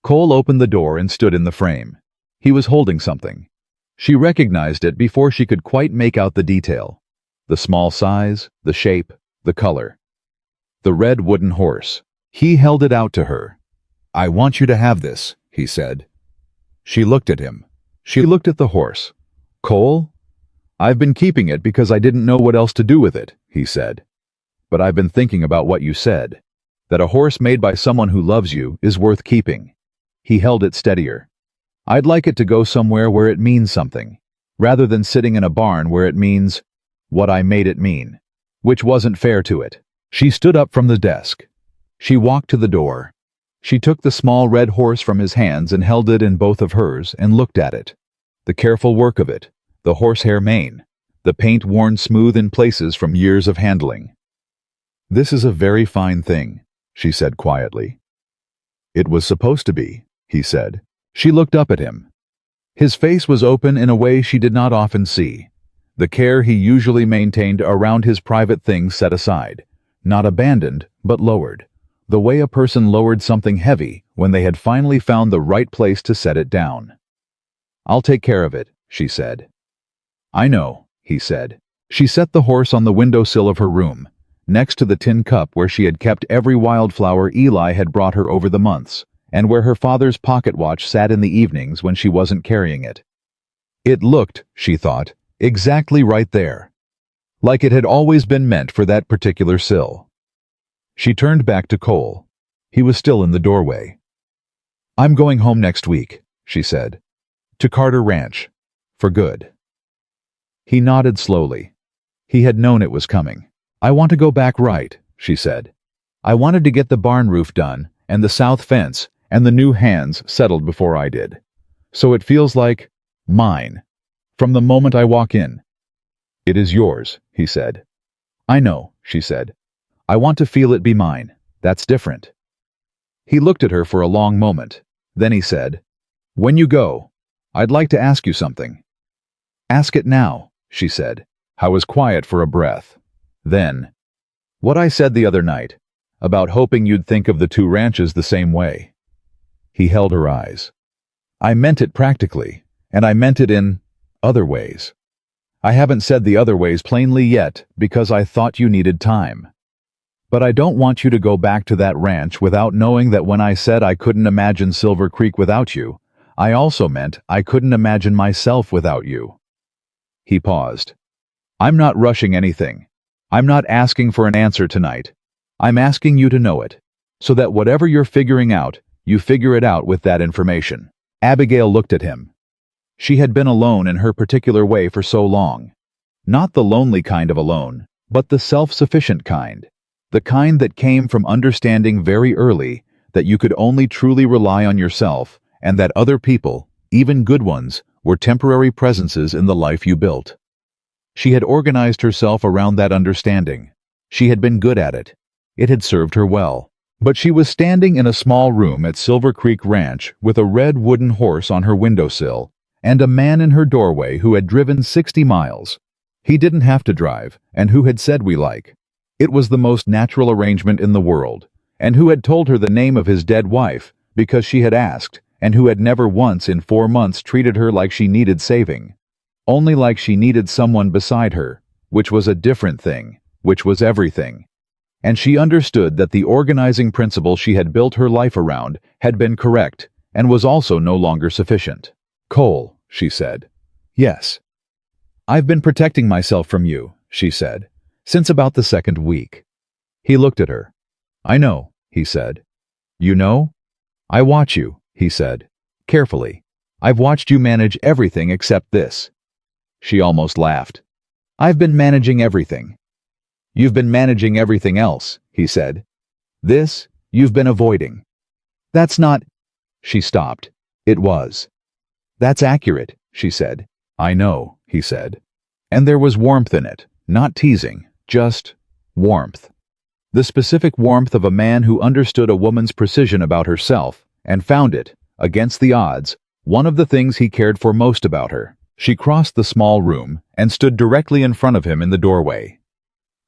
Cole opened the door and stood in the frame. He was holding something. She recognized it before she could quite make out the detail. The small size, the shape, the color. The red wooden horse. He held it out to her. "I want you to have this," he said. She looked at him. She looked at the horse. "Cole? I've been keeping it because I didn't know what else to do with it, he said. But I've been thinking about what you said, that a horse made by someone who loves you is worth keeping. He held it steadier. I'd like it to go somewhere where it means something, rather than sitting in a barn where it means what I made it mean, which wasn't fair to it. She stood up from the desk. She walked to the door. She took the small red horse from his hands and held it in both of hers and looked at it. The careful work of it, the horsehair mane, the paint worn smooth in places from years of handling. This is a very fine thing, she said quietly. It was supposed to be, he said. She looked up at him. His face was open in a way she did not often see. The care he usually maintained around his private things set aside, not abandoned, but lowered. The way a person lowered something heavy when they had finally found the right place to set it down. I'll take care of it, she said. I know, he said. She set the horse on the windowsill of her room, next to the tin cup where she had kept every wildflower Eli had brought her over the months, and where her father's pocket watch sat in the evenings when she wasn't carrying it. It looked, she thought, exactly right there, like it had always been meant for that particular sill. She turned back to Cole. He was still in the doorway. I'm going home next week, she said. To Carter Ranch. For good. He nodded slowly. He had known it was coming. I want to go back right, she said. I wanted to get the barn roof done, and the south fence, and the new hands settled before I did. So it feels like mine. From the moment I walk in. It is yours, he said. I know, she said. I want to feel it be mine. That's different. He looked at her for a long moment. Then he said, When you go, I'd like to ask you something. Ask it now, she said. I was quiet for a breath. Then, what I said the other night, about hoping you'd think of the two ranches the same way. He held her eyes. I meant it practically, and I meant it in other ways. I haven't said the other ways plainly yet because I thought you needed time. But I don't want you to go back to that ranch without knowing that when I said I couldn't imagine Silver Creek without you, I also meant I couldn't imagine myself without you. He paused. I'm not rushing anything. I'm not asking for an answer tonight. I'm asking you to know it, so that whatever you're figuring out, you figure it out with that information. Abigail looked at him. She had been alone in her particular way for so long. Not the lonely kind of alone, but the self-sufficient kind. The kind that came from understanding very early that you could only truly rely on yourself and that other people, even good ones, were temporary presences in the life you built. She had organized herself around that understanding. She had been good at it. It had served her well. But she was standing in a small room at Silver Creek Ranch with a red wooden horse on her windowsill and a man in her doorway who had driven 60 miles. He didn't have to drive, and who had said we like. It was the most natural arrangement in the world, and who had told her the name of his dead wife because she had asked, and who had never once in 4 months treated her like she needed saving. Only like she needed someone beside her, which was a different thing, which was everything. And she understood that the organizing principle she had built her life around had been correct and was also no longer sufficient. Cole, she said. Yes. I've been protecting myself from you, she said, since about the second week. He looked at her. I know, he said. You know? I watch you, he said, carefully. I've watched you manage everything except this. She almost laughed. I've been managing everything. You've been managing everything else, he said. This, you've been avoiding. That's not... She stopped. It was. That's accurate, she said. I know, he said. And there was warmth in it, not teasing, just warmth. The specific warmth of a man who understood a woman's precision about herself and found it, against the odds, one of the things he cared for most about her. She crossed the small room and stood directly in front of him in the doorway.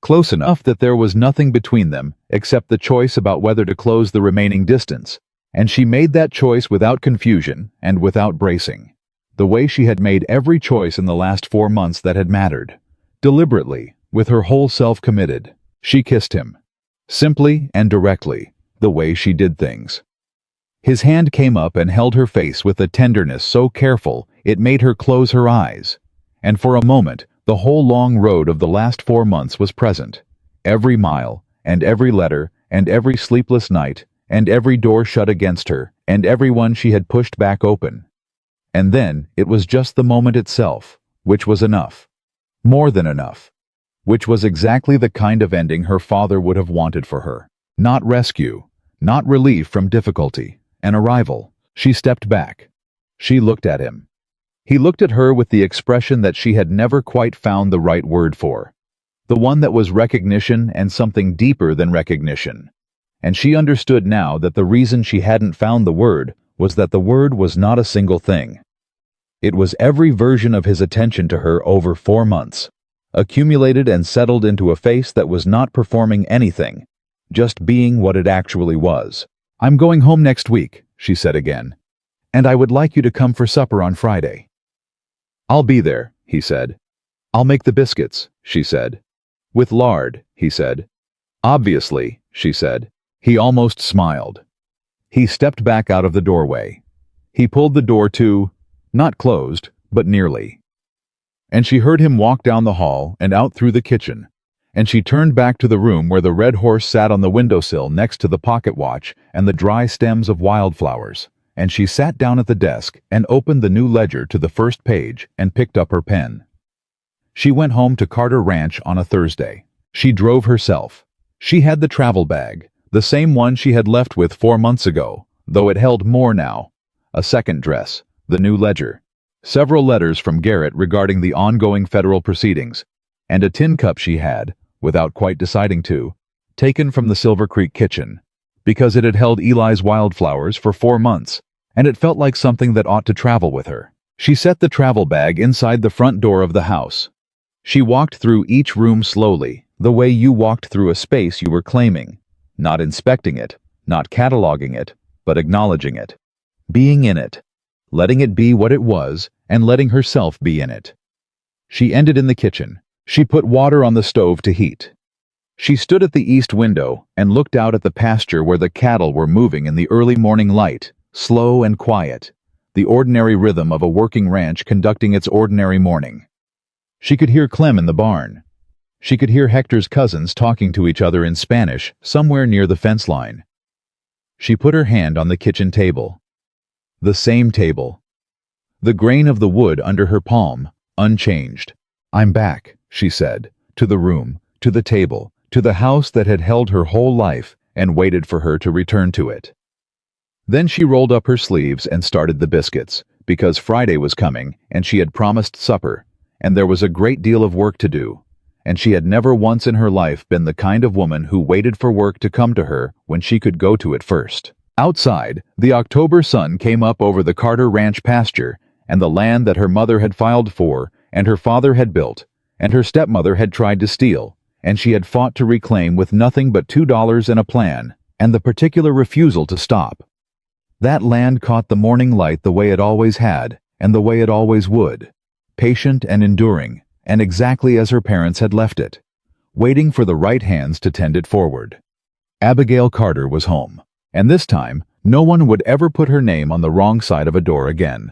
Close enough that there was nothing between them except the choice about whether to close the remaining distance, and she made that choice without confusion and without bracing. The way she had made every choice in the last 4 months that had mattered. Deliberately, with her whole self committed. She kissed him. Simply and directly, the way she did things. His hand came up and held her face with a tenderness so careful it made her close her eyes, and for a moment, The whole long road of the last 4 months was present. Every mile, and every letter, and every sleepless night, and every door shut against her, and every one she had pushed back open. And then it was just the moment itself, which was enough. More than enough. Which was exactly the kind of ending her father would have wanted for her. Not rescue, not relief from difficulty, an arrival. She stepped back. She looked at him. He looked at her with the expression that she had never quite found the right word for. The one that was recognition and something deeper than recognition. And she understood now that the reason she hadn't found the word was that the word was not a single thing. It was every version of his attention to her over 4 months, accumulated and settled into a face that was not performing anything, just being what it actually was. "I'm going home next week," she said again, "and I would like you to come for supper on Friday." "I'll be there," he said. "I'll make the biscuits," she said. "With lard," he said. "Obviously," she said. He almost smiled. He stepped back out of the doorway. He pulled the door to, not closed, but nearly. And she heard him walk down the hall and out through the kitchen, and she turned back to the room where the red horse sat on the windowsill next to the pocket watch and the dry stems of wildflowers, and she sat down at the desk and opened the new ledger to the first page and picked up her pen. She went home to Carter Ranch on a Thursday. She drove herself. She had the travel bag, the same one she had left with 4 months ago, though it held more now. A second dress, the new ledger, several letters from Garrett regarding the ongoing federal proceedings, and a tin cup she had, without quite deciding to, taken from the Silver Creek kitchen, because it had held Eli's wildflowers for 4 months, and it felt like something that ought to travel with her. She set the travel bag inside the front door of the house. She walked through each room slowly, the way you walked through a space you were claiming, not inspecting it, not cataloging it, but acknowledging it, being in it, letting it be what it was, and letting herself be in it. She ended in the kitchen. She put water on the stove to heat. She stood at the east window and looked out at the pasture where the cattle were moving in the early morning light, slow and quiet, the ordinary rhythm of a working ranch conducting its ordinary morning. She could hear Clem in the barn. She could hear Hector's cousins talking to each other in Spanish somewhere near the fence line. She put her hand on the kitchen table. The same table. The grain of the wood under her palm, unchanged. "I'm back," she said, to the room, to the table, to the house that had held her whole life and waited for her to return to it. Then she rolled up her sleeves and started the biscuits, because Friday was coming and she had promised supper, and there was a great deal of work to do, and she had never once in her life been the kind of woman who waited for work to come to her when she could go to it first. Outside, the October sun came up over the Carter Ranch pasture and the land that her mother had filed for and her father had built, and her stepmother had tried to steal, and she had fought to reclaim with nothing but $2 and a plan, and the particular refusal to stop. That land caught the morning light the way it always had, and the way it always would, patient and enduring, and exactly as her parents had left it, waiting for the right hands to tend it forward. Abigail Carter was home, and this time, no one would ever put her name on the wrong side of a door again.